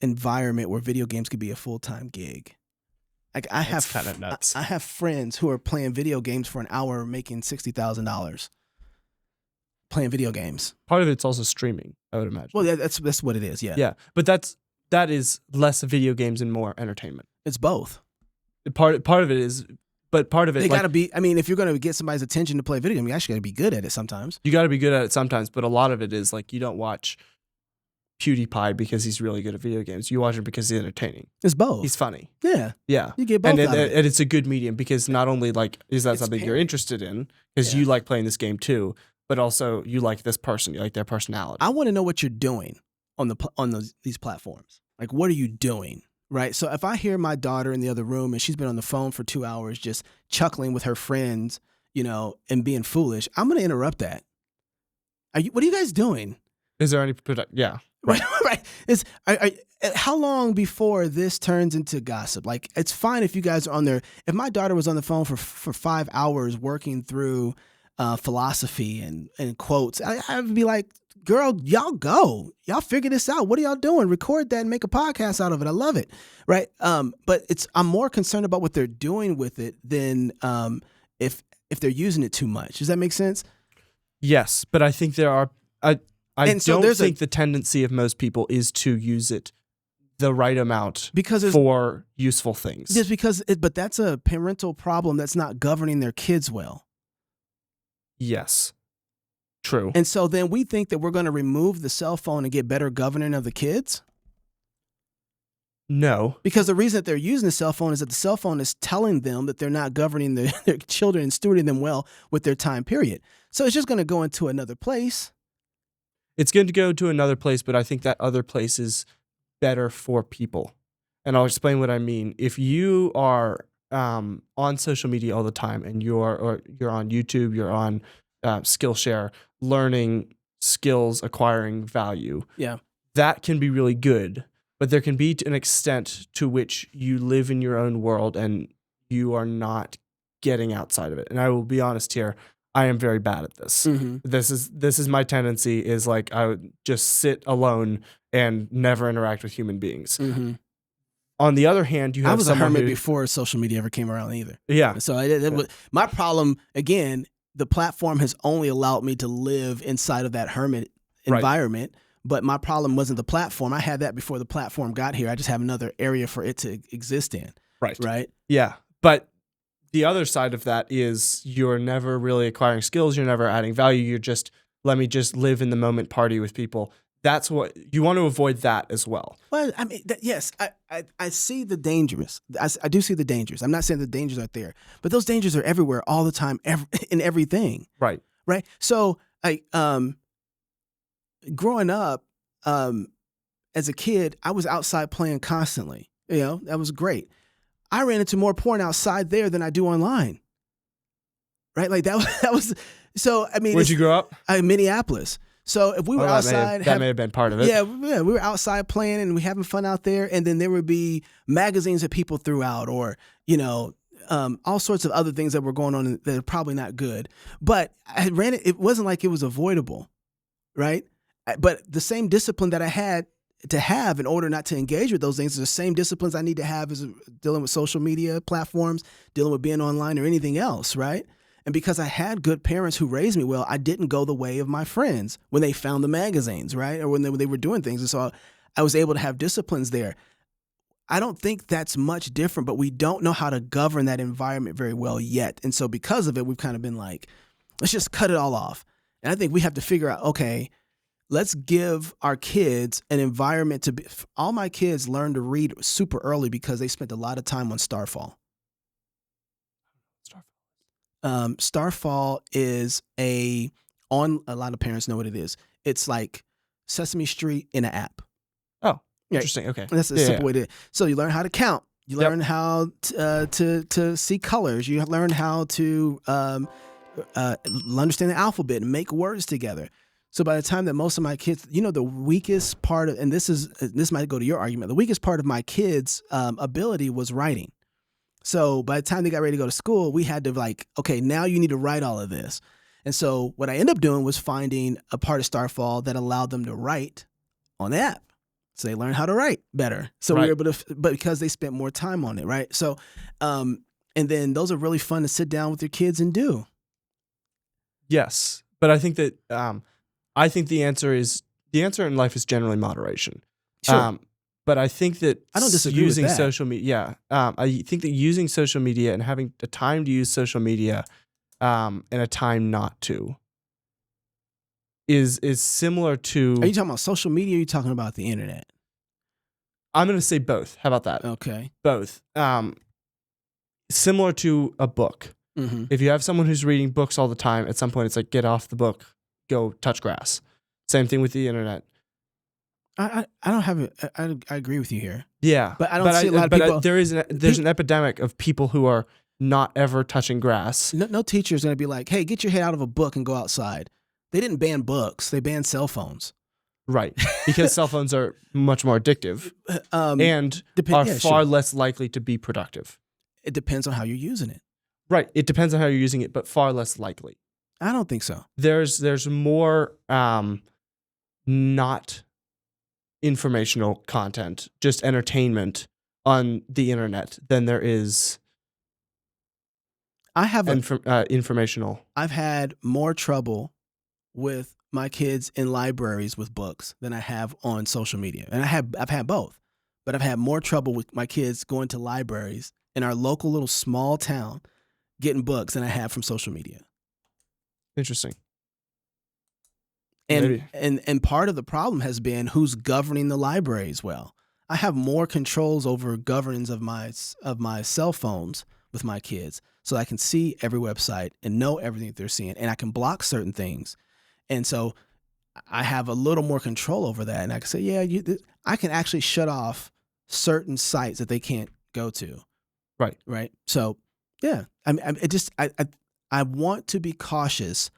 environment where video games could be a full-time gig. Like That's kind of nuts. I have friends who are playing video games for an hour making $60,000 playing video games. Part of it's also streaming, I would imagine. Well, yeah, that's what it is, yeah. Yeah, but that is less video games and more entertainment. It's both. Part of it is, but part of it, they gotta be. I mean, if you're gonna get somebody's attention to play a video game, you actually gotta be good at it sometimes. You gotta be good at it sometimes, but a lot of it is like you don't watch PewDiePie because he's really good at video games. You watch him because he's entertaining. It's both. He's funny. Yeah. Yeah. You get both and out of it. And it's a good medium because not only like is that something you're interested in because you like playing this game too, but also you like this person, you like their personality. I want to know what you're doing on these platforms. Like, what are you doing? Right. So if I hear my daughter in the other room and she's been on the phone for 2 hours just chuckling with her friends, and being foolish, I'm going to interrupt that. What are you guys doing? Is there any yeah. Right. Right. How long before this turns into gossip? Like, it's fine if you guys are on there. If my daughter was on the phone for 5 hours working through philosophy and quotes, I would be like, girl, y'all figure this out. What are y'all doing? Record that and make a podcast out of it. I love it. Right. But I'm more concerned about what they're doing with it than if they're using it too much. Does that make sense? Yes. But I think there are, I don't think the tendency of most people is to use it the right amount for useful things. Just but that's a parental problem that's not governing their kids well. Yes. True. And so then we think that we're going to remove the cell phone and get better governing of the kids? No. Because the reason that they're using the cell phone is that the cell phone is telling them that they're not governing their children and stewarding them well with their time period. So it's just going to go into another place. It's going to go to another place, but I think that other place is better for people. And I'll explain what I mean. If you are on social media all the time and you're on YouTube, you're on Skillshare, learning skills, acquiring value, that can be really good. But there can be an extent to which you live in your own world and you are not getting outside of it. And I will be honest here. I am very bad at this. Mm-hmm. This is my tendency is like I would just sit alone and never interact with human beings. Mm-hmm. On the other hand, you have I was a hermit before social media ever came around either. Yeah. So my problem, again, the platform has only allowed me to live inside of that hermit environment. Right. But my problem wasn't the platform. I had that before the platform got here. I just have another area for it to exist in. Right. Right. Yeah. But the other side of that is you're never really acquiring skills. You're never adding value. You're just, let me just live in the moment, party with people. That's what you want to avoid that as well. Well, I mean, yes, I see the dangers. I do see the dangers. I'm not saying the dangers aren't there, but those dangers are everywhere all the time, in everything. Right. Right. So growing up, as a kid, I was outside playing constantly. That was great. I ran into more porn outside there than I do online. Right? Like that was so I mean, where'd you grow up? Minneapolis. So if we were outside, that may have been part of it. Yeah, we were outside playing and we having fun out there, and then there would be magazines that people threw out, or all sorts of other things that were going on that are probably not good. But I ran it. It wasn't like it was avoidable, right? But the same discipline that I had to have in order not to engage with those things is the same disciplines I need to have as dealing with social media platforms, dealing with being online or anything else, right? And because I had good parents who raised me well, I didn't go the way of my friends when they found the magazines, right? Or when they were doing things. And so I was able to have disciplines there. I don't think that's much different, but we don't know how to govern that environment very well yet. And so because of it, we've kind of been like, let's just cut it all off. And I think we have to figure out, okay, let's give our kids an environment to be. All my kids learned to read super early because they spent a lot of time on Starfall. Starfall is a lot of parents know what it is. It's like Sesame Street in an app. Oh, interesting. Okay. That's a simple way to. So you learn how to count. You learn how to see colors. You learn how to understand the alphabet and make words together. So by the time that most of my kids, the weakest part of, and this might go to your argument, the weakest part of my kids' ability was writing. So by the time they got ready to go to school, we had to like, okay, now you need to write all of this. And so what I ended up doing was finding a part of Starfall that allowed them to write on the app. So they learned how to write better. So we were able to, but because they spent more time on it, right? So, and then those are really fun to sit down with your kids and do. Yes, but I think that the answer in life is generally moderation. Sure. But I think that I don't disagree using with that. social media, I think that using social media and having a time to use social media, and a time not to, is similar to. Are you talking about social media? Or are you talking about the internet? I'm going to say both. How about that? Okay. Both. Similar to a book. Mm-hmm. If you have someone who's reading books all the time, at some point it's like, get off the book, go touch grass. Same thing with the internet. I don't have it. I agree with you here. Yeah, but I don't see a lot of people. There's an epidemic of people who are not ever touching grass. No teacher is going to be like, "Hey, get your head out of a book and go outside." They didn't ban books; they banned cell phones. Right, because cell phones are much more addictive and are far less likely to be productive. It depends on how you're using it. Right, it depends on how you're using it, but far less likely. I don't think so. There's more not informational content, just entertainment on the internet than there is. I have informational. I've had more trouble with my kids in libraries with books than I have on social media, and I've had both, but I've had more trouble with my kids going to libraries in our local little small town getting books than I have from social media. Interesting. And part of the problem has been who's governing the libraries well. I have more controls over governance of my cell phones with my kids, so I can see every website and know everything that they're seeing, and I can block certain things. And so I have a little more control over that, and I can say, yeah, I can actually shut off certain sites that they can't go to. Right. So yeah, I want to be cautious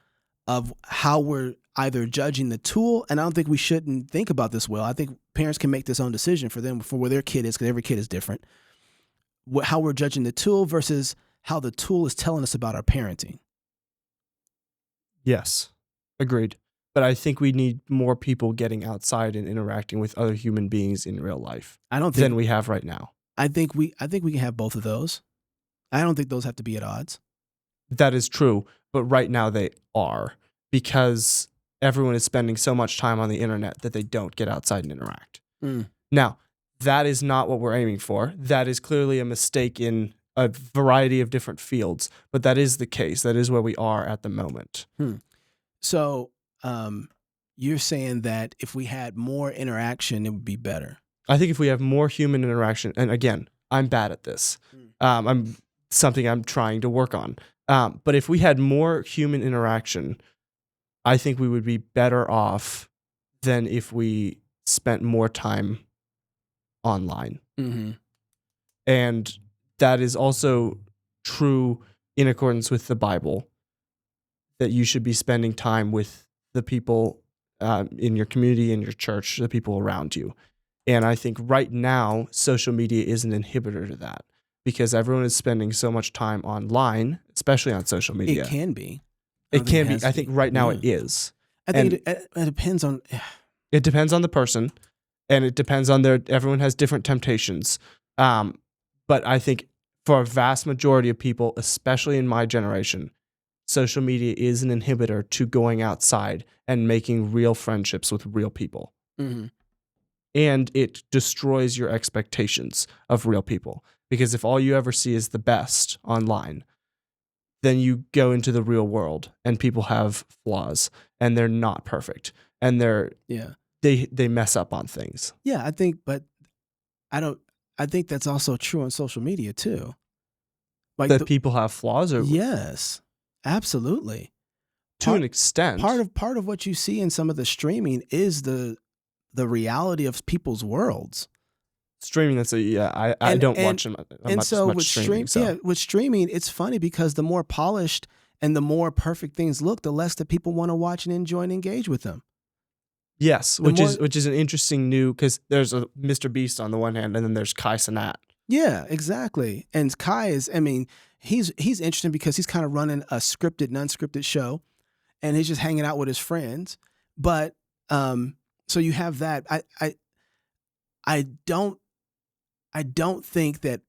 of how we're either judging the tool, and I don't think we shouldn't think about this well. I think parents can make this own decision for them for where their kid is, because every kid is different. How we're judging the tool versus how the tool is telling us about our parenting. Yes, agreed. But I think we need more people getting outside and interacting with other human beings in real life than we have right now. I think we can have both of those. I don't think those have to be at odds. That is true, but right now they are, because everyone is spending so much time on the internet that they don't get outside and interact. Now, that is not what we're aiming for. That is clearly a mistake in a variety of different fields, but that is the case. That is where we are at the moment. So you're saying that if we had more interaction, it would be better. I think if we have more human interaction, and again, I'm bad at this. I'm something I'm trying to work on. But if we had more human interaction, I think we would be better off than if we spent more time online. Mm-hmm. And that is also true in accordance with the Bible, that you should be spending time with the people in your community, in your church, the people around you. And I think right now, social media is an inhibitor to that, because everyone is spending so much time online, especially on social media. It can be. It can be. I think right now it is. I think it depends on. It depends on the person, and it depends on everyone has different temptations. But I think for a vast majority of people, especially in my generation, social media is an inhibitor to going outside and making real friendships with real people. Mm-hmm. And it destroys your expectations of real people. Because if all you ever see is the best online, then you go into the real world and people have flaws and they're not perfect and they mess up on things. Yeah, I think that's also true on social media too. Like that people have flaws? Yes, absolutely. To an extent. Part of what you see in some of the streaming is the reality of people's worlds. Streaming, I don't watch much streaming. With streaming, it's funny because the more polished and the more perfect things look, the less that people want to watch and enjoy and engage with them. Yes, which is an interesting new, because there's a Mr. Beast on the one hand, and then there's Kai Cenat. Yeah, exactly. And Kai is, he's interesting because he's kind of running a scripted, non-scripted show, and he's just hanging out with his friends. But so you have that. I don't think that,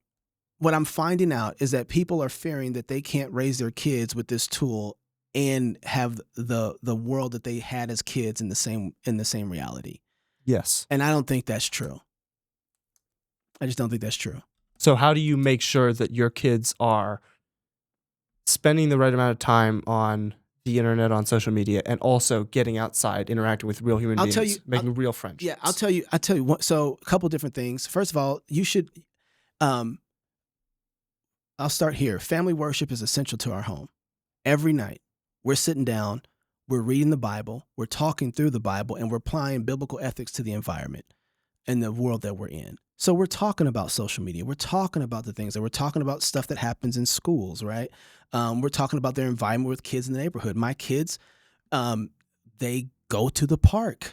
what I'm finding out is that people are fearing that they can't raise their kids with this tool and have the world that they had as kids in the same reality. Yes. And I don't think that's true. I just don't think that's true. So how do you make sure that your kids are spending the right amount of time on the internet, on social media, and also getting outside, interacting with real human beings, making real friendships? Yeah, I'll tell you what. So a couple different things. First of all, you should, I'll start here. Family worship is essential to our home. Every night, we're sitting down, we're reading the Bible, we're talking through the Bible, and we're applying biblical ethics to the environment and the world that we're in. So we're talking about social media. We're talking about the things that we're talking about, stuff that happens in schools, right? We're talking about their environment with kids in the neighborhood. My kids, they go to the park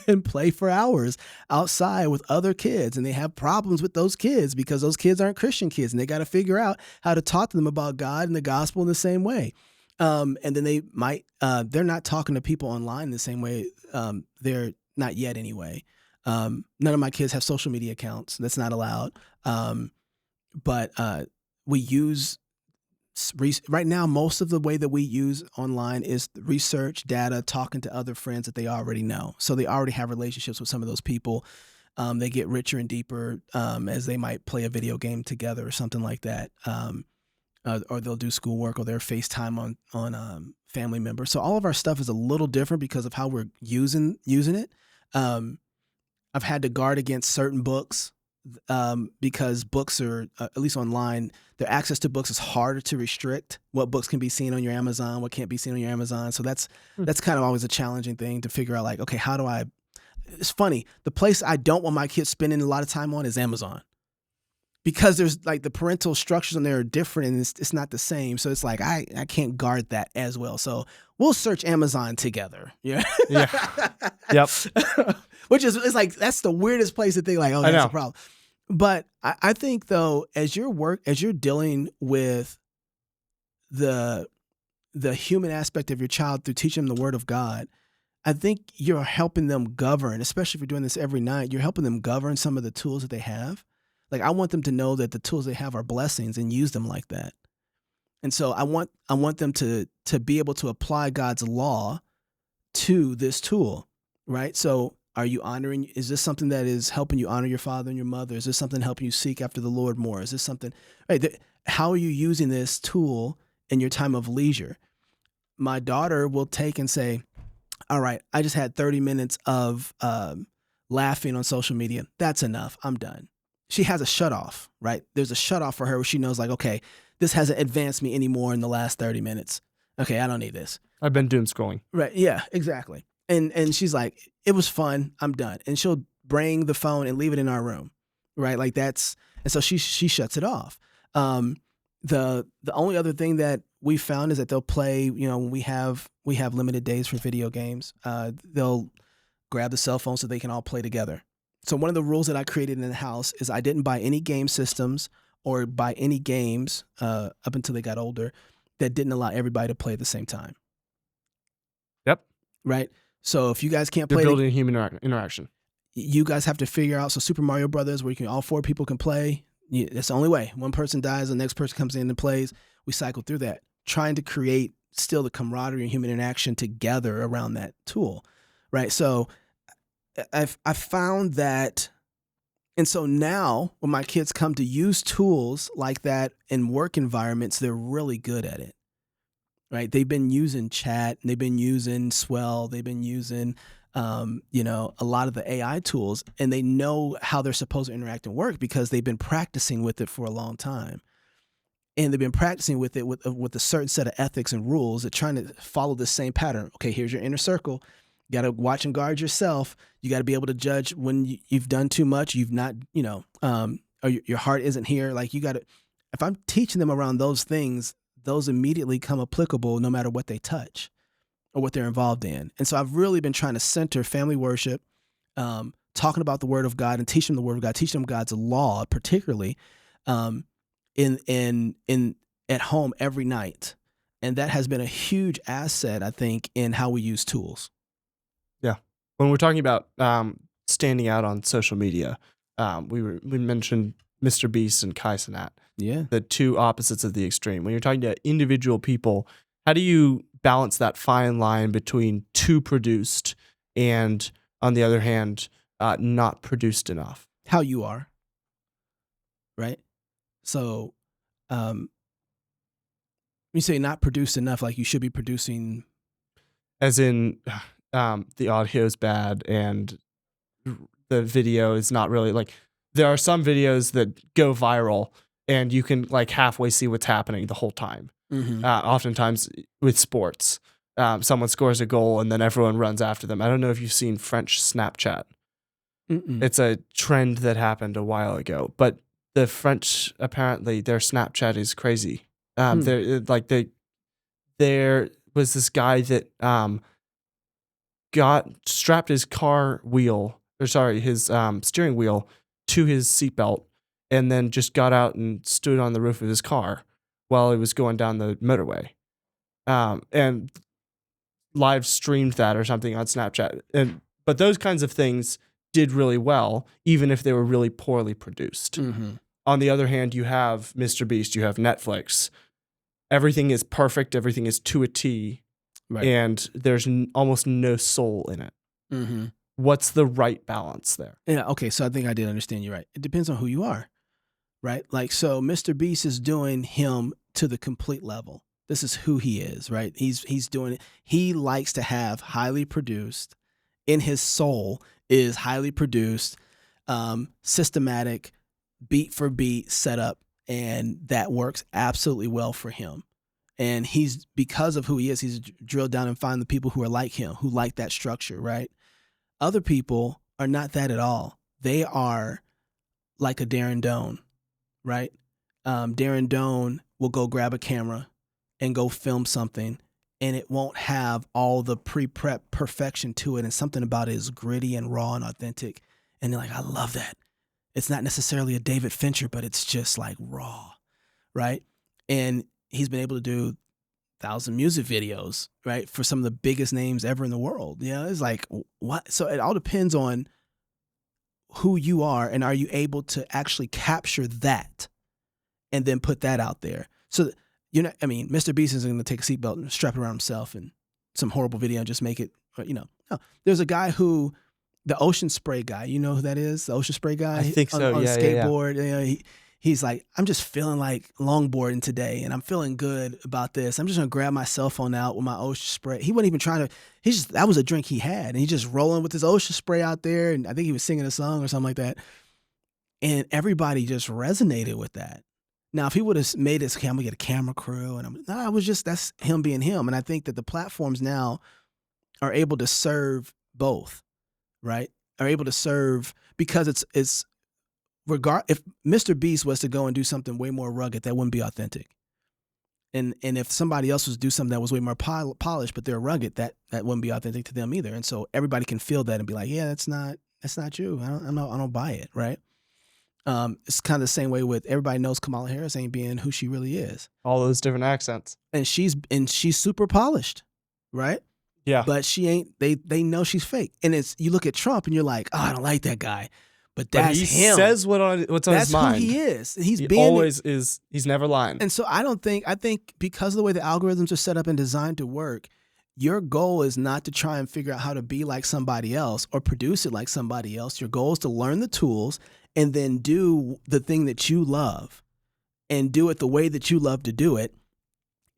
and play for hours outside with other kids, and they have problems with those kids because those kids aren't Christian kids, and they got to figure out how to talk to them about God and the gospel in the same way. And then they might, they're not talking to people online the same way. They're not yet anyway. None of my kids have social media accounts. That's not allowed. But we use, right now, most of the way that we use online is research, data, talking to other friends that they already know. So they already have relationships with some of those people. They get richer and deeper as they might play a video game together or something like that. Or they'll do schoolwork, or they're FaceTime on family members. So all of our stuff is a little different because of how we're using it. I've had to guard against certain books because books are, at least online, their access to books is harder to restrict. What books can be seen on your Amazon, what can't be seen on your Amazon. So that's kind of always a challenging thing to figure out, like, okay, how do I, it's funny. The place I don't want my kids spending a lot of time on is Amazon. Because there's like the parental structures on there are different, and it's not the same. So it's like I can't guard that as well. So we'll search Amazon together. Yeah. Yep. Which is, it's like, that's the weirdest place to think, like, oh, that's a problem. But I think, though, as you're dealing with the human aspect of your child through teaching them the Word of God, I think you're helping them govern, especially if you're doing this every night, you're helping them govern some of the tools that they have. Like, I want them to know that the tools they have are blessings and use them like that. And so I want them to be able to apply God's law to this tool, right? So are you honoring, is this something that is helping you honor your father and your mother? Is this something helping you seek after the Lord more? Is this something, right? How are you using this tool in your time of leisure? My daughter will take and say, all right, I just had 30 minutes of laughing on social media. That's enough. I'm done. She has a shut off, right? There's a shut off for her where she knows, like, okay, this hasn't advanced me anymore in the last 30 minutes. Okay, I don't need this. I've been doom scrolling. Right. Yeah, exactly. And she's like, it was fun. I'm done. And she'll bring the phone and leave it in our room, right? Like, that's, and so she shuts it off. The only other thing that we found is that they'll play, when we have limited days for video games, they'll grab the cell phone so they can all play together. So one of the rules that I created in the house is I didn't buy any game systems or buy any games up until they got older that didn't allow everybody to play at the same time. Yep. Right? So if you guys can't play... You're building human interaction. You guys have to figure out, so Super Mario Brothers, where all 4 people can play, that's the only way. One person dies, the next person comes in and plays. We cycle through that, trying to create still the camaraderie and human interaction together around that tool, right? So I've found that, and so now when my kids come to use tools like that in work environments, they're really good at it, right? They've been using chat, they've been using Swell, they've been using a lot of the AI tools, and they know how they're supposed to interact and work because they've been practicing with it for a long time. And they've been practicing with it with a certain set of ethics and rules. They're trying to follow the same pattern. Okay, here's your inner circle. You got to watch and guard yourself. You got to be able to judge when you've done too much. You've not, or your heart isn't here. Like you got to, if I'm teaching them around those things, those immediately come applicable no matter what they touch or what they're involved in. And so I've really been trying to center family worship, talking about the Word of God and teaching them the Word of God, teaching them God's law, particularly in at home every night. And that has been a huge asset, I think, in how we use tools. Yeah. When we're talking about standing out on social media, we mentioned Mr. Beast and Kai Cenat. Yeah. The two opposites of the extreme. When you're talking to individual people, how do you balance that fine line between too produced and, on the other hand, not produced enough? How you are, right? So you say not produced enough, like you should be producing. As in the audio is bad and the video is not really like, there are some videos that go viral and you can like halfway see what's happening the whole time. Mm-hmm. Oftentimes with sports, someone scores a goal and then everyone runs after them. I don't know if you've seen French Snapchat. Mm-mm. It's a trend that happened a while ago, but the French, apparently their Snapchat is crazy. There was this guy that strapped his his steering wheel to his seatbelt and then just got out and stood on the roof of his car while he was going down the motorway, and live streamed that or something on Snapchat. But those kinds of things did really well, even if they were really poorly produced. Mm-hmm. On the other hand, you have Mr. Beast, you have Netflix. Everything is perfect. Everything is to a T, Right. and there's almost no soul in it. Mm-hmm. What's the right balance there? Yeah. Okay. So I think I did understand you right. It depends on who you are, right? Like, so Mr. Beast is doing him to the complete level. This is who he is, right? He's doing it. He likes to have highly produced, in his soul is highly produced, systematic, beat for beat setup, and that works absolutely well for him. And because of who he is, he's drilled down and found the people who are like him, who like that structure, right? Other people are not that at all. They are like a Darren Doane, right? Darren Doane will go grab a camera and go film something, and it won't have all the pre-prep perfection to it, and something about it is gritty and raw and authentic. And they're like, I love that. It's not necessarily a David Fincher, but it's just like raw, right? And he's been able to do 1,000 music videos, right, for some of the biggest names ever in the world. You know, it's like, what? So it all depends on who you are, and are you able to actually capture that and then put that out there? So Mr. Beast isn't going to take a seatbelt and strap it around himself and some horrible video and just make it, No. There's a guy the ocean spray guy, you know who that is? The ocean spray guy? I think so, on yeah. skateboard. Yeah. He's like, I'm just feeling like longboarding today, and I'm feeling good about this. I'm just going to grab my cell phone out with my ocean spray. He wasn't even trying to, that was a drink he had, and he's just rolling with his ocean spray out there, and I think he was singing a song or something like that. And everybody just resonated with that. Now, if he would have made it, okay, I'm going to get a camera crew, and that's him being him. And I think that the platforms now are able to serve both, right? Are able to serve, because it's if Mr. Beast was to go and do something way more rugged, that wouldn't be authentic. And if somebody else was to do something that was way more polished, but they're rugged, that wouldn't be authentic to them either. And so everybody can feel that and be like, yeah, that's not you. I don't buy it, right? It's kind of the same way with, everybody knows Kamala Harris ain't being who she really is. All those different accents. And she's super polished, right? Yeah. But she ain't, they know she's fake. And you look at Trump and you're like, oh, I don't like that guy. But that's he him. says what's on his mind. That's who he is. He always is. He's never lying. And so I think because of the way the algorithms are set up and designed to work, your goal is not to try and figure out how to be like somebody else or produce it like somebody else. Your goal is to learn the tools and then do the thing that you love and do it the way that you love to do it.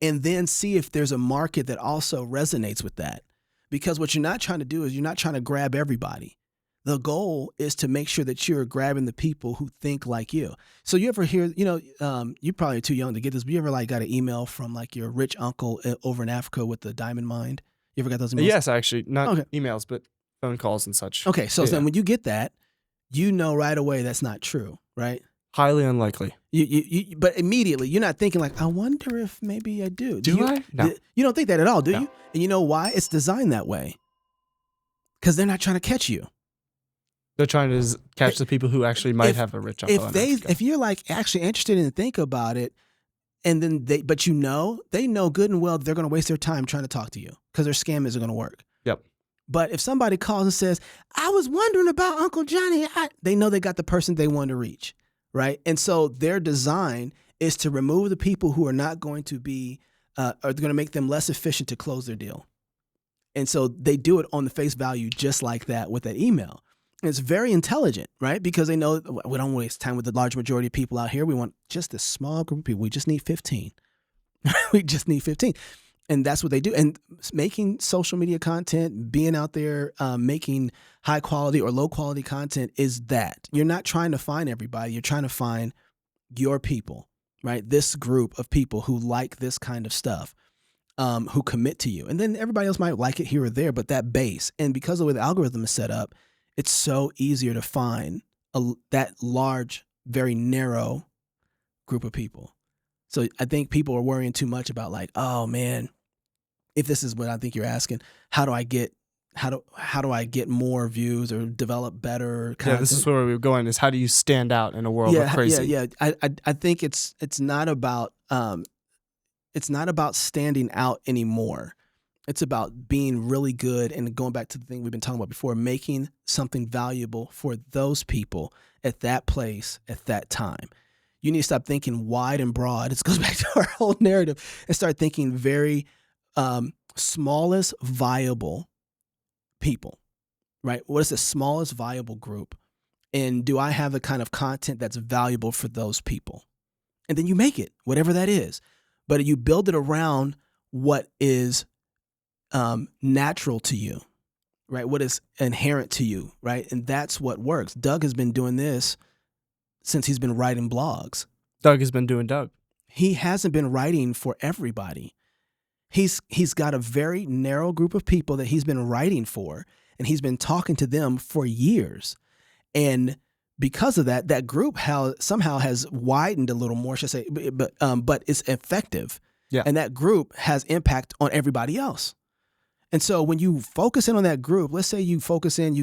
And then see if there's a market that also resonates with that. Because what you're not trying to do is you're not trying to grab everybody. The goal is to make sure that you're grabbing the people who think like you. So you ever hear, you're probably too young to get this, but you ever like got an email from like your rich uncle over in Africa with the diamond mine? You ever got those emails? Yes, actually. Not emails, but phone calls and such. Okay, so then when you get that, you know right away that's not true, right? Highly unlikely. But immediately, you're not thinking like, I wonder if maybe I do. Do I? No. You don't think that at all, do No. you? And you know why? It's designed that way. Because they're not trying to catch you. They're trying to catch the people who actually might have a rich uncle. If you're like actually interested in think about it, and then they know good and well that they're going to waste their time trying to talk to you because their scam isn't going to work. Yep. But if somebody calls and says, I was wondering about Uncle Johnny, they know they got the person they want to reach, right? And so their design is to remove the people who are not going to be, are going to make them less efficient to close their deal. And so they do it on the face value just like that with that email. And it's very intelligent, right? Because they know we don't waste time with the large majority of people out here. We want just a small group of people. We just need 15. We just need 15. And that's what they do. And making social media content, being out there, making high quality or low quality content is that. You're not trying to find everybody. You're trying to find your people, right? This group of people who like this kind of stuff, who commit to you. And then everybody else might like it here or there, but that base. And because of the way the algorithm is set up, it's so easier to find that large, very narrow group of people. So I think people are worrying too much about like, oh man, if this is what I think you're asking, how do I get more views or develop better content? Yeah, this is where we were going. Is how do you stand out in a world of crazy? Yeah. I think it's not about standing out anymore. It's about being really good and going back to the thing we've been talking about before, making something valuable for those people at that place at that time. You need to stop thinking wide and broad. It goes back to our whole narrative and start thinking very smallest viable people, right? What is the smallest viable group? And do I have the kind of content that's valuable for those people? And then you make it, whatever that is. But you build it around what is natural to you, right? What is inherent to you, right? And that's what works. Doug has been doing this since he's been writing blogs. Doug has been doing Doug. He hasn't been writing for everybody. He's got a very narrow group of people that he's been writing for, and he's been talking to them for years. And because of that, that group somehow has widened a little more, should I say, but it's effective. Yeah. And that group has impact on everybody else. And so when you focus in on that group, let's say you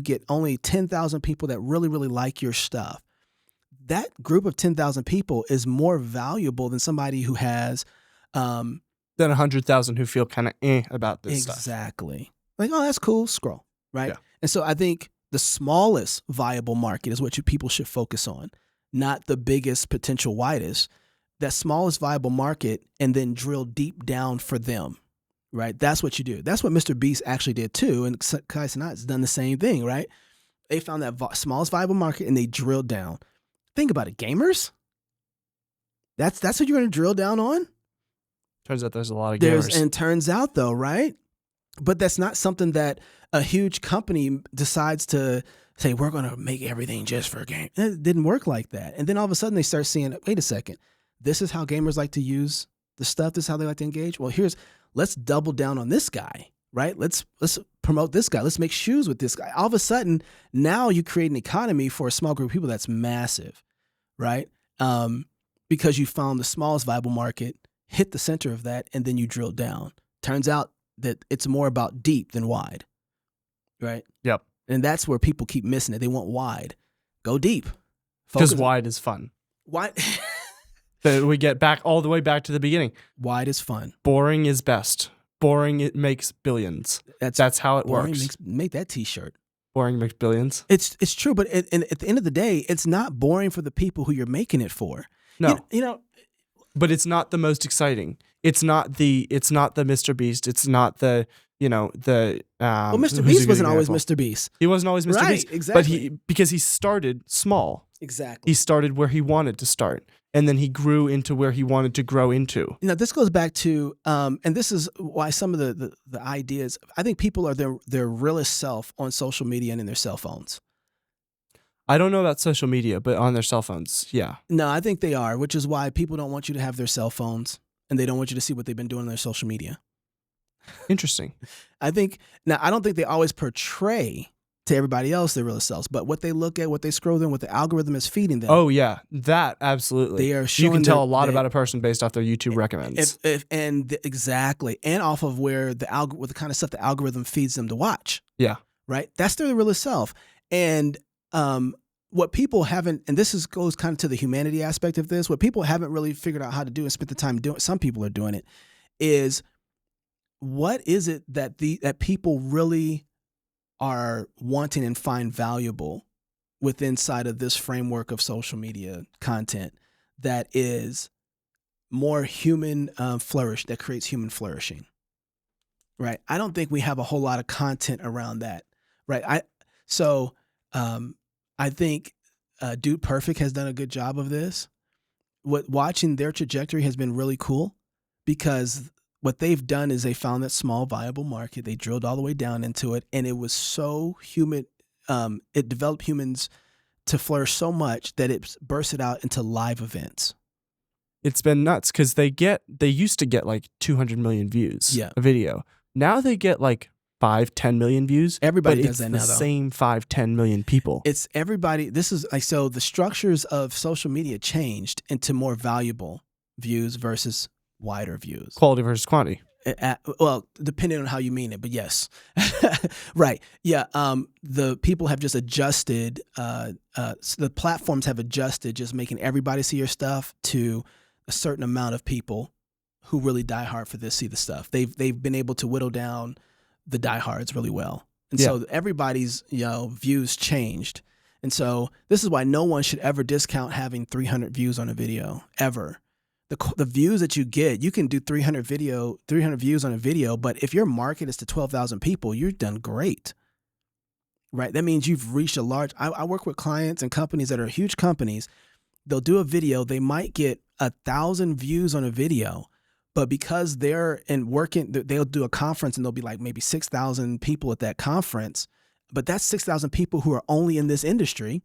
get only 10,000 people that really, really like your stuff. That group of 10,000 people is more valuable than somebody who has than 100,000 who feel kind of about this stuff. Exactly. Like, oh, that's cool. Scroll, right? Yeah. And so I think the smallest viable market is what people should focus on, not the biggest potential widest. That smallest viable market, and then drill deep down for them. Right, that's what you do. That's what Mr. Beast actually did too, and Kai Cenat's done the same thing. Right, they found that smallest viable market and they drilled down. Think about it, gamers. That's what you're going to drill down on. Turns out there's a lot of gamers. And turns out though, right? But that's not something that a huge company decides to say we're going to make everything just for a game. It didn't work like that. And then all of a sudden they start seeing, wait a second, this is how gamers like to use the stuff. This is how they like to engage. Well, let's double down on this guy, right? Let's promote this guy. Let's make shoes with this guy. All of a sudden, now you create an economy for a small group of people that's massive, right? Because you found the smallest viable market, hit the center of that, and then you drill down. Turns out that it's more about deep than wide, right? Yep. And that's where people keep missing it. They want wide. Go deep. Because wide is fun. Wide. We get back all the way back to the beginning. Wide is fun. Boring is best. Boring, it makes billions. That's how it works. Make that t-shirt. Boring McBillions. It's true, but at the end of the day, it's not boring for the people who you're making it for. No. You know, but it's not the most exciting. It's not the Mr. Beast. It's not the well, Mr. Beast wasn't always Mr. Beast. He wasn't always Mr. Beast. Exactly. But because he started small. Exactly. He started where he wanted to start, and then he grew into where he wanted to grow into. This goes back to, and this is why some of the ideas, I think people are their realest self on social media and in their cell phones. I don't know about social media, but on their cell phones, yeah. No, I think they are, which is why people don't want you to have their cell phones, and they don't want you to see what they've been doing on their social media. Interesting. I don't think they always portray to everybody else their real selves, but what they look at, what they scroll in, what the algorithm is feeding them. Oh yeah, that absolutely. They are showing you can tell a lot about a person based off their YouTube recommends. Exactly, and off of where what the kind of stuff the algorithm feeds them to watch. Yeah, right. That's their real self, and what people haven't, and goes kind of to the humanity aspect of this. What people haven't really figured out how to do and spent the time doing. Some people are doing it. Is what is it that people really are wanting and find valuable within inside of this framework of social media content that is more human that creates human flourishing, right? I don't think we have a whole lot of content around that, right? I think Dude Perfect has done a good job of this. Watching their trajectory has been really cool because what they've done is they found that small viable market. They drilled all the way down into it, and it was so human. It developed humans to flourish so much that it bursted out into live events. It's been nuts because they used to get like 200 million views a video. Now they get like 5-10 million views. Everybody does that now, though. It's the same 5-10 million people. It's everybody. This is like, so the structures of social media changed into more valuable views versus wider views. Quality versus quantity. Well, depending on how you mean it, but yes. Right. Yeah. The people have just adjusted, the platforms have adjusted, just making everybody see your stuff to a certain amount of people who really die hard for this, see the stuff. They've been able to whittle down the diehards really well. And so everybody's, views changed. And so this is why no one should ever discount having 300 views on a video, ever. The views that you get, you can do 300 views on a video, but if your market is to 12,000 people, you're done great, right? That means you've reached a large, I work with clients and companies that are huge companies. They'll do a video, they might get 1,000 views on a video, but because they're working, they'll do a conference and there'll be like maybe 6,000 people at that conference, but that's 6,000 people who are only in this industry.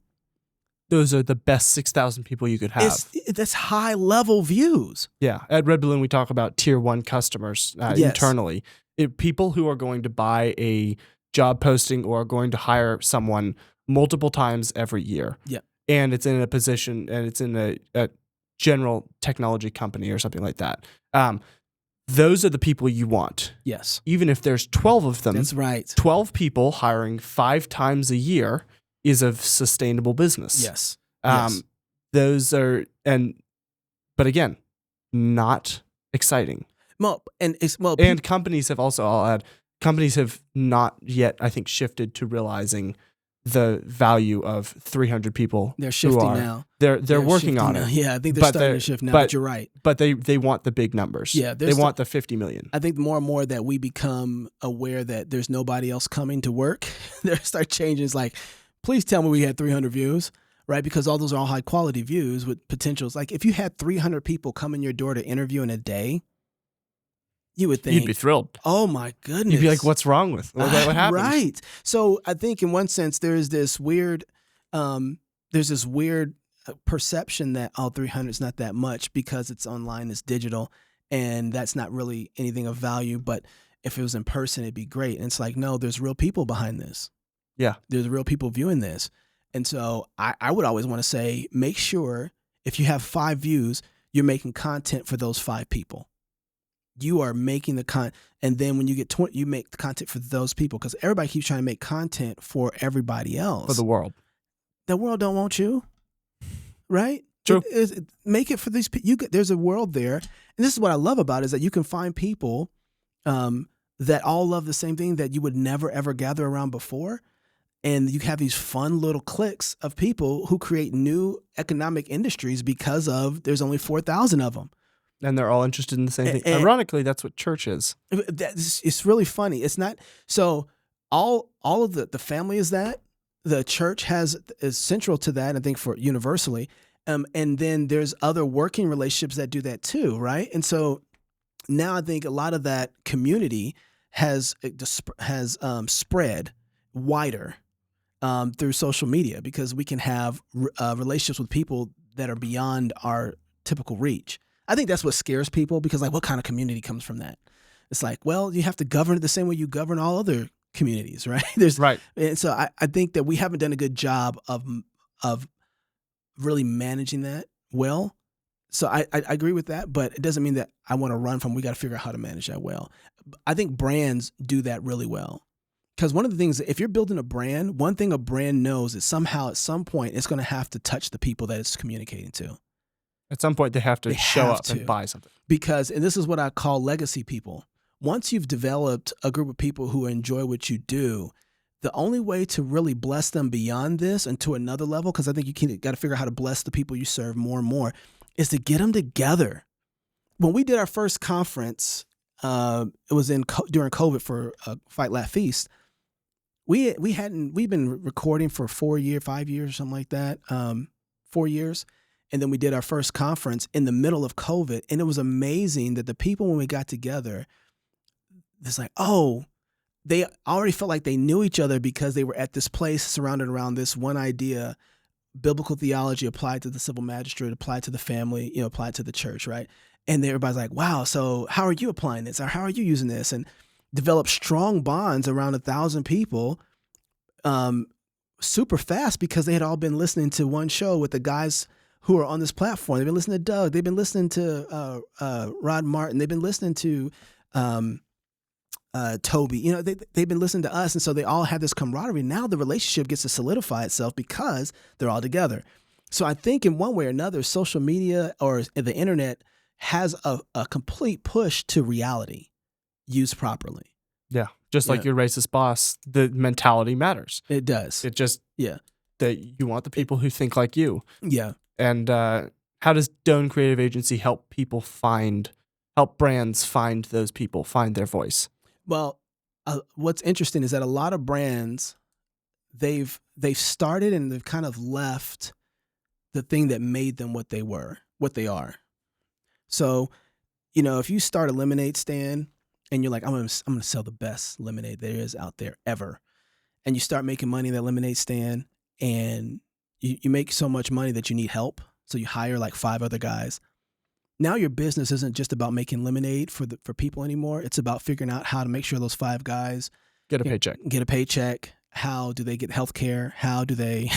Those are the best 6,000 people you could have. That's high level views. Yeah. At Red Balloon, we talk about tier 1 customers internally. People who are going to buy a job posting or are going to hire someone multiple times every year. Yeah. And it's in a position, and it's in a general technology company or something like that. Those are the people you want. Yes. Even if there's 12 of them. That's right. 12 people hiring 5 times a year is a sustainable business. Yes. Those are, but again, not exciting. And companies have also, I'll add, companies have not yet, I think, shifted to realizing the value of 300 people. They're shifting now. They're working on it. Yeah, I think they're starting to shift now, but you're right. But they want the big numbers. Yeah. They want the 50 million. I think more and more that we become aware that there's nobody else coming to work, they start changing. It's like, please tell me we had 300 views, right? Because all those are all high quality views with potentials. Like if you had 300 people come in your door to interview in a day, you would think you'd be thrilled. Oh my goodness. You'd be like, what's wrong with what happened? Right. So I think in one sense, there's this weird perception that 300 is not that much because it's online, it's digital, and that's not really anything of value. But if it was in person, it'd be great. And it's like, no, there's real people behind this. Yeah. There's real people viewing this. And so I would always want to say, make sure if you have 5 views, you're making content for those 5 people. You are making the content. And then when you get 20, you make the content for those people because everybody keeps trying to make content for everybody else. For the world. The world don't want you. Right? True. Make it for these people. There's a world there. And this is what I love about it is that you can find people that all love the same thing that you would never, ever gather around before. And you have these fun little cliques of people who create new economic industries because of there's only 4,000 of them. And they're all interested in the same thing. And ironically, that's what church is. It's really funny. It's not so all of the family is that. The church is central to that, I think, for universally. And then there's other working relationships that do that too, right? And so now I think a lot of that community has spread wider through social media, because we can have relationships with people that are beyond our typical reach. I think that's what scares people, because like, what kind of community comes from that? It's like, well, you have to govern it the same way you govern all other communities, right? Right. And so I think that we haven't done a good job of really managing that well. So I agree with that, but it doesn't mean that I want to run from, we got to figure out how to manage that well. I think brands do that really well. Because one of the things, if you're building a brand, one thing a brand knows is somehow at some point it's going to have to touch the people that it's communicating to. At some point, they have to show up and buy something. Because, and this is what I call legacy people. Once you've developed a group of people who enjoy what you do, the only way to really bless them beyond this and to another level, because I think you got to figure out how to bless the people you serve more and more, is to get them together. When we did our first conference, it was during COVID for Fight Laugh Feast. We've been recording for 5 years, something like that, 4 years. And then we did our first conference in the middle of COVID. And it was amazing that the people, when we got together, it's like, oh, they already felt like they knew each other because they were at this place surrounded around this one idea, biblical theology applied to the civil magistrate, applied to the family, applied to the church, right? And everybody's like, wow, so how are you applying this? Or how are you using this? And develop strong bonds around 1,000 people super fast, because they had all been listening to one show with the guys who are on this platform. They've been listening to Doug. They've been listening to Rod Martin. They've been listening to Toby. They've been listening to us. And so they all have this camaraderie. Now the relationship gets to solidify itself because they're all together. So I think in one way or another, social media or the internet has a complete push to reality used properly. Yeah. Just like your racist boss, the mentality matters. It does. It just, that you want the people who think like you. Yeah. And how does Doane Creative Agency help brands find those people, find their voice? Well, what's interesting is that a lot of brands, they've started and they've kind of left the thing that made them what they are. So, if you start a lemonade stand and you're like, I'm gonna sell the best lemonade there is out there ever, and you start making money in that lemonade stand, and you make so much money that you need help, so you hire like 5 other guys. Now your business isn't just about making lemonade for people anymore. It's about figuring out how to make sure those 5 guys get a paycheck. How do they get health care? How do they,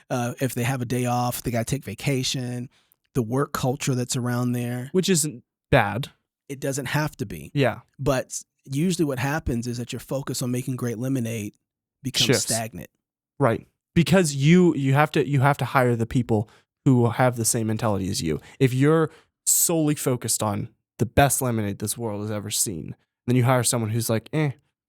if they have a day off, they got to take vacation, the work culture that's around there. Which isn't bad. It doesn't have to be. Yeah. But usually what happens is that your focus on making great lemonade becomes stagnant. Right. Because you have to hire the people who have the same mentality as you. If you're solely focused on the best lemonade this world has ever seen, then you hire someone who's like,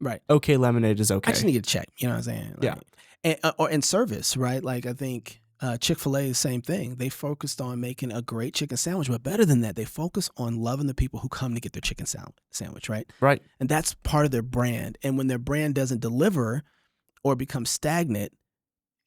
right, okay, lemonade is okay. I just need to check. You know what I'm saying? Or in service, right? Like I think Chick-fil-A is the same thing. They focused on making a great chicken sandwich, but better than that, they focus on loving the people who come to get their chicken sandwich, right? Right. And that's part of their brand. And when their brand doesn't deliver or becomes stagnant,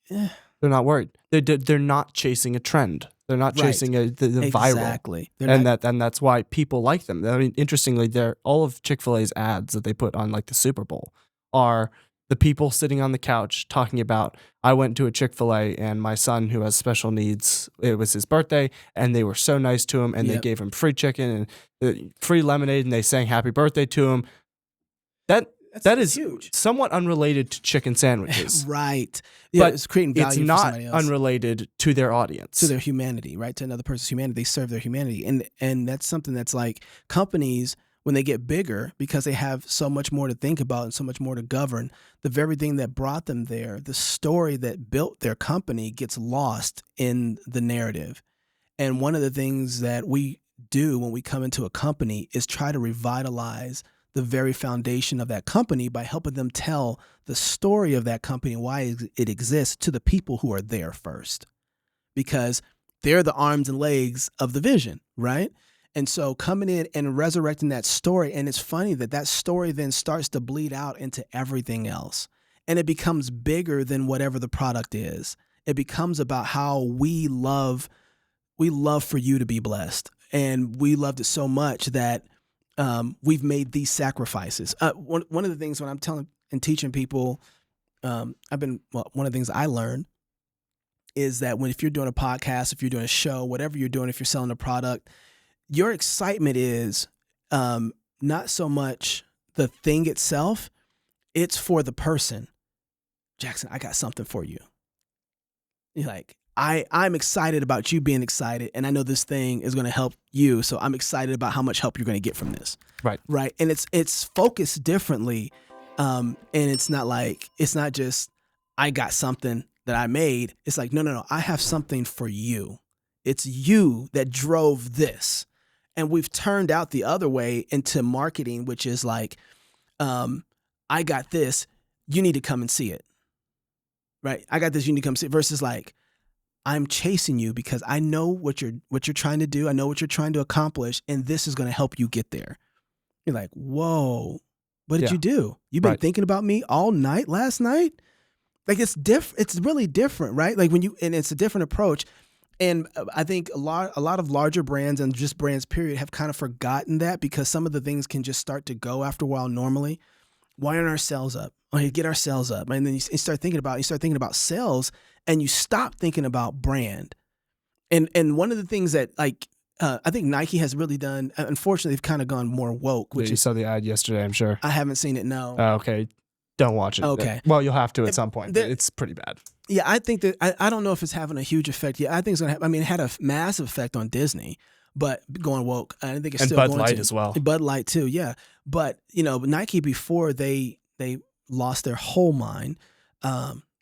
they're not worried. They're not chasing a trend. They're not chasing the viral. Exactly. And that's why people like them. I mean, interestingly, all of Chick-fil-A's ads that they put on like the Super Bowl are the people sitting on the couch talking about, I went to a Chick-fil-A and my son who has special needs, it was his birthday, and they were so nice to him, and they gave him free chicken and free lemonade, and they sang happy birthday to him. That is huge. Somewhat unrelated to chicken sandwiches. Right. Yeah, but it's creating value for somebody else. It's not unrelated to their audience. To their humanity, right? To another person's humanity. They serve their humanity. And that's something that's like companies, when they get bigger, because they have so much more to think about and so much more to govern, the very thing that brought them there, the story that built their company gets lost in the narrative. And one of the things that we do when we come into a company is try to revitalize the very foundation of that company by helping them tell the story of that company and why it exists to the people who are there first, because they're the arms and legs of the vision, right? And so coming in and resurrecting that story, and it's funny that story then starts to bleed out into everything else, and it becomes bigger than whatever the product is. It becomes about how we love for you to be blessed, and we loved it so much that we've made these sacrifices. One of the things when I'm telling and teaching people, one of the things I learned is that if you're doing a podcast, if you're doing a show, whatever you're doing, if you're selling a product, your excitement is not so much the thing itself, it's for the person. Jackson, I got something for you. You're like, I'm excited about you being excited, and I know this thing is going to help you, so I'm excited about how much help you're going to get from this. Right. And it's focused differently, and it's not just I got something that I made. It's like, no, I have something for you. It's you that drove this. And we've turned out the other way into marketing, which is like, I got this, you need to come and see it. Right? I got this, you need to come see it, versus like, I'm chasing you because I know what you're trying to do. I know what you're trying to accomplish, and this is going to help you get there. You're like, whoa, what did you do? You've been thinking about me all night last night? Like, it's really different, right? Like and it's a different approach. And I think a lot of larger brands and just brands period have kind of forgotten that, because some of the things can just start to go after a while normally. Why aren't our sales up? Oh, get our sales up. And then you start thinking about sales, and you stop thinking about brand. And one of the things that I think Nike has really done, unfortunately, they've kind of gone more woke. You saw the ad yesterday, I'm sure. I haven't seen it, no. Oh, okay. Don't watch it. Okay. Well, you'll have to at some point. It's pretty bad. Yeah, I think that I don't know if it's having a huge effect. Yeah, I think it's going to have, it had a massive effect on Disney, but going woke. I think it's still going to. And Bud Light as well. Bud Light too, yeah. But, Nike, before they lost their whole mind,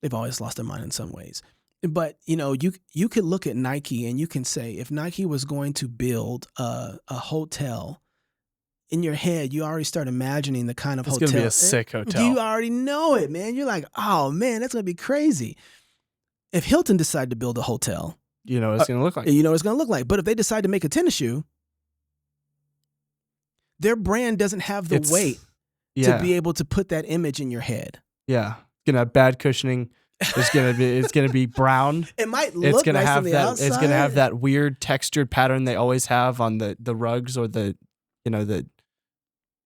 they've always lost their mind in some ways. But, you could look at Nike and you can say, if Nike was going to build a hotel, in your head, you already start imagining the kind of hotel. It's going to be a sick hotel. You already know it, man. You're like, oh, man, that's going to be crazy. If Hilton decided to build a hotel. You know what it's going to look like. You know what it's going to look like. But if they decide to make a tennis shoe, their brand doesn't have the weight to be able to put that image in your head. Yeah. It's going to have bad cushioning. It's gonna be brown. It might look nice on the outside. It's gonna have that weird textured pattern they always have on the rugs or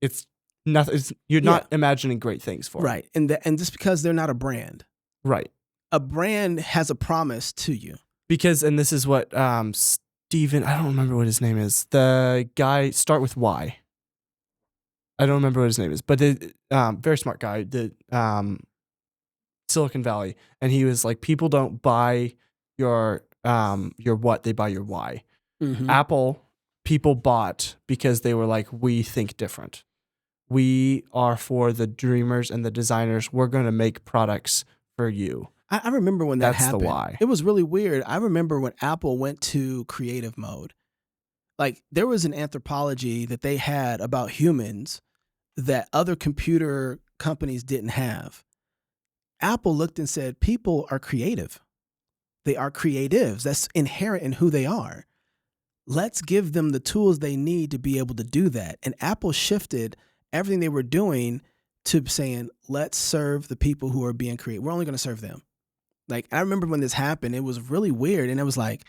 it's nothing. You're not imagining great things for right, and just because they're not a brand, right? A brand has a promise to you and this is what Steven, I don't remember what his name is. The guy start with Y. I don't remember what his name is, but the very smart guy. The Silicon Valley, and he was like, people don't buy your what, they buy your why. Mm-hmm. Apple, people bought because they were like, we think different. We are for the dreamers and the designers. We're going to make products for you. I remember when that happened. That's the why. It was really weird. I remember when Apple went to creative mode. Like, there was an anthropology that they had about humans that other computer companies didn't have. Apple looked and said, people are creative. They are creatives. That's inherent in who they are. Let's give them the tools they need to be able to do that. And Apple shifted everything they were doing to saying, let's serve the people who are being creative. We're only going to serve them. Like, I remember when this happened, it was really weird. And it was like,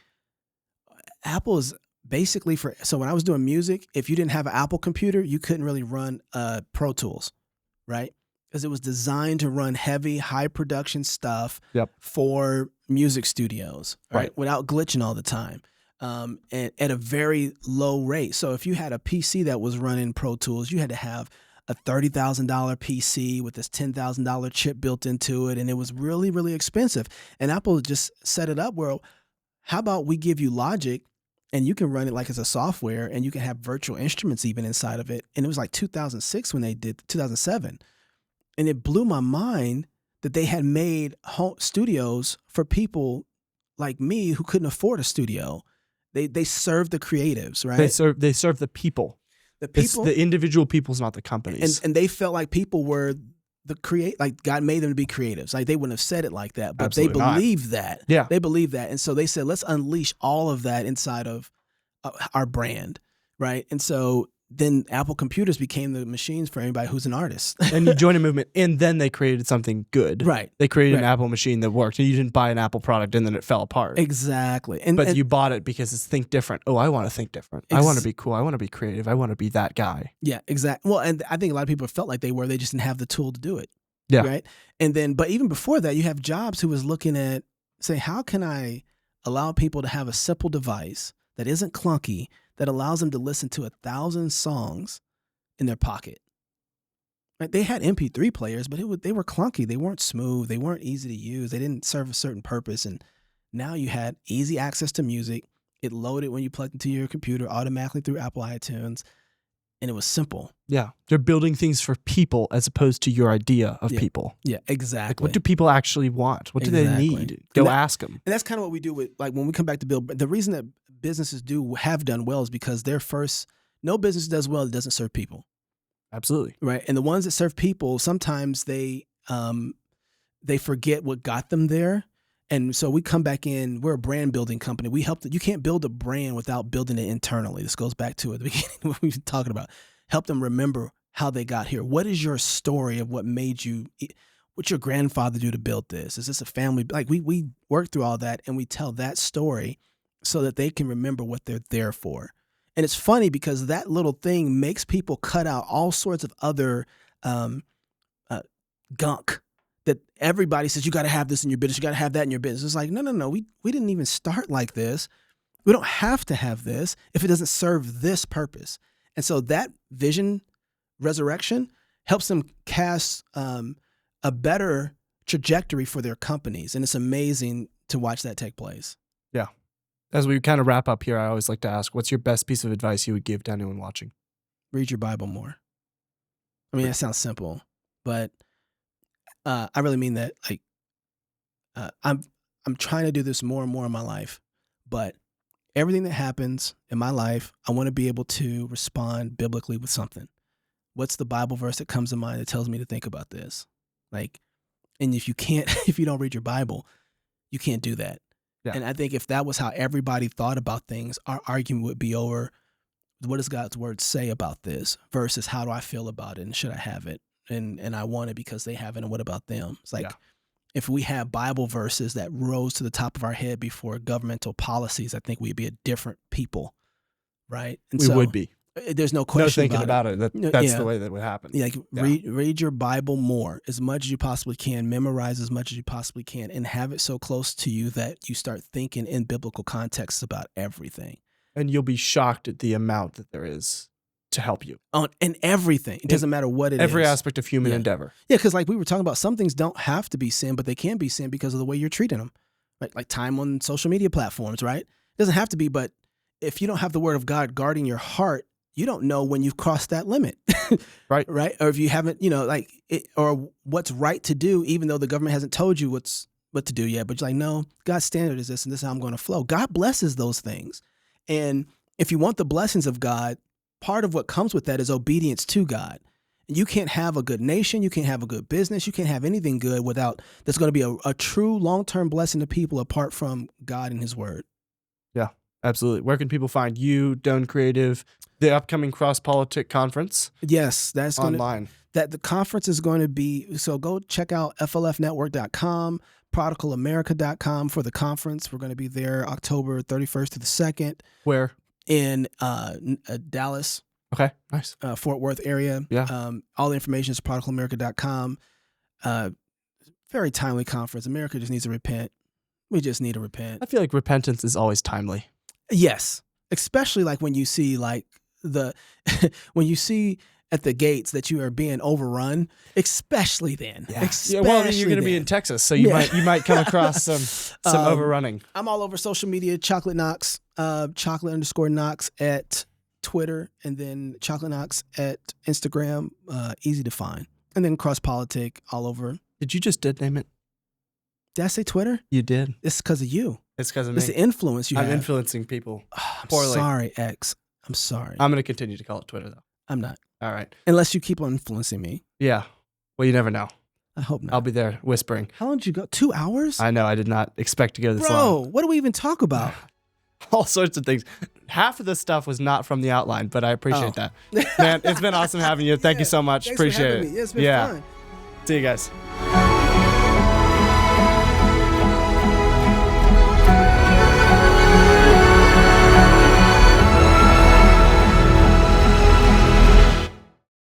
Apple is basically so when I was doing music, if you didn't have an Apple computer, you couldn't really run Pro Tools, right? Because it was designed to run heavy, high production stuff for music studios, right? Without glitching all the time, and at a very low rate. So if you had a PC that was running Pro Tools, you had to have a $30,000 PC with this $10,000 chip built into it, and it was really, really expensive. And Apple just set it up where, how about we give you Logic, and you can run it like as a software, and you can have virtual instruments even inside of it. And it was like 2006 when they did 2007. And it blew my mind that they had made home studios for people like me who couldn't afford a studio. They served the creatives, right? They serve the people. It's the individual people's, not the companies. And they felt like people were like God made them to be creatives. Like they wouldn't have said it like that, but Absolutely they believed that. Yeah. They believed that. And so they said, let's unleash all of that inside of our brand, right? And so then Apple computers became the machines for anybody who's an artist. And you joined a movement, and then they created something good. Right. They created an Apple machine that worked. And you didn't buy an Apple product and then it fell apart. Exactly. But you bought it because it's think different. Oh, I want to think different. I want to be cool. I want to be creative. I want to be that guy. Yeah, exactly. Well, and I think a lot of people felt like they just didn't have the tool to do it. Yeah. Right. And then, but even before that, you have Jobs who was looking at, say, how can I allow people to have a simple device that isn't clunky, that allows them to listen to 1,000 songs in their pocket? Right? They had MP3 players, but they were clunky. They weren't smooth. They weren't easy to use. They didn't serve a certain purpose. And now you had easy access to music. It loaded when you plugged into your computer automatically through Apple iTunes. And it was simple. Yeah. They're building things for people as opposed to your idea of people. Yeah, exactly. Like, what do people actually want? What do they need? Go ask them. And that's kind of what we do with, like, when we come back to build. The reason that businesses have done well is because no business does well that doesn't serve people. Absolutely. Right. And the ones that serve people, sometimes they forget what got them there. And so we come back in, we're a brand building company. We help you can't build a brand without building it internally. This goes back to at the beginning what we were talking about. Help them remember how they got here. What is your story of what made you, what's your grandfather do to build this? Is this a family? Like we work through all that and we tell that story so that they can remember what they're there for. And it's funny because that little thing makes people cut out all sorts of other gunk that everybody says, you got to have this in your business. You got to have that in your business. It's like, no. We didn't even start like this. We don't have to have this if it doesn't serve this purpose. And so that vision resurrection helps them cast a better trajectory for their companies. And it's amazing to watch that take place. Yeah. As we kind of wrap up here, I always like to ask, what's your best piece of advice you would give to anyone watching? Read your Bible more. I mean, that sounds simple, but I really mean that. Like, I'm trying to do this more and more in my life, but everything that happens in my life, I want to be able to respond biblically with something. What's the Bible verse that comes to mind that tells me to think about this? Like, and if you don't read your Bible, you can't do that. Yeah. And I think if that was how everybody thought about things, our argument would be over what does God's word say about this versus how do I feel about it and should I have it? And I want it because they have it, and what about them? It's like, if we had Bible verses that rose to the top of our head before governmental policies, I think we'd be a different people, right? And we would be. There's no question thinking about it. That's the way that would happen. Yeah, read your Bible more, as much as you possibly can, memorize as much as you possibly can, and have it so close to you that you start thinking in biblical contexts about everything. And you'll be shocked at the amount that there is to help you. And everything. It doesn't matter what it is. Every aspect of human endeavor. Yeah, because like we were talking about, some things don't have to be sin, but they can be sin because of the way you're treating them. Like time on social media platforms, right? It doesn't have to be, but if you don't have the word of God guarding your heart, you don't know when you've crossed that limit. Right. Right. Or if you haven't, or what's right to do, even though the government hasn't told you what to do yet. But you're like, no, God's standard is this, and this is how I'm going to flow. God blesses those things. And if you want the blessings of God, part of what comes with that is obedience to God. And you can't have a good nation. You can't have a good business. You can't have anything good without that's going to be a true long-term blessing to people apart from God and his word. Yeah, absolutely. Where can people find you, Doane Creative, the upcoming Cross-Politic Conference? Yes, that's online. The conference is going to be, so go check out flfnetwork.com, prodigalamerica.com for the conference. We're going to be there October 31st to the 2nd. Where? In Dallas. Okay, nice. Fort Worth area. Yeah. All the information is prodigalamerica.com. Very timely conference. America just needs to repent. We just need to repent. I feel like repentance is always timely. Yes. Especially like when you see when you see at the gates that you are being overrun, especially then. Yeah. Well, you're going to be in Texas, so you might come across some overrunning. I'm all over social media, Chocolate Knox, chocolate_Knox at Twitter, and then Chocolate Knox at Instagram, easy to find. And then Cross-Politic all over. Did you just dead name it? Did I say Twitter? You did. It's because of you. It's because of me. It's the influence you have. I'm influencing people I'm poorly. sorry, X. I'm sorry. I'm going to continue to call it Twitter, though. I'm not. All right. Unless you keep on influencing me. Yeah. Well, you never know. I hope not. I'll be there whispering. How long did you go? 2 hours? I know. I did not expect to go this long. Bro, what do we even talk about? All sorts of things. Half of this stuff was not from the outline, but I appreciate that. Man, it's been awesome having you. Thank you so much. Thanks Appreciate for it. having me. Yeah, it's been fun. See you guys.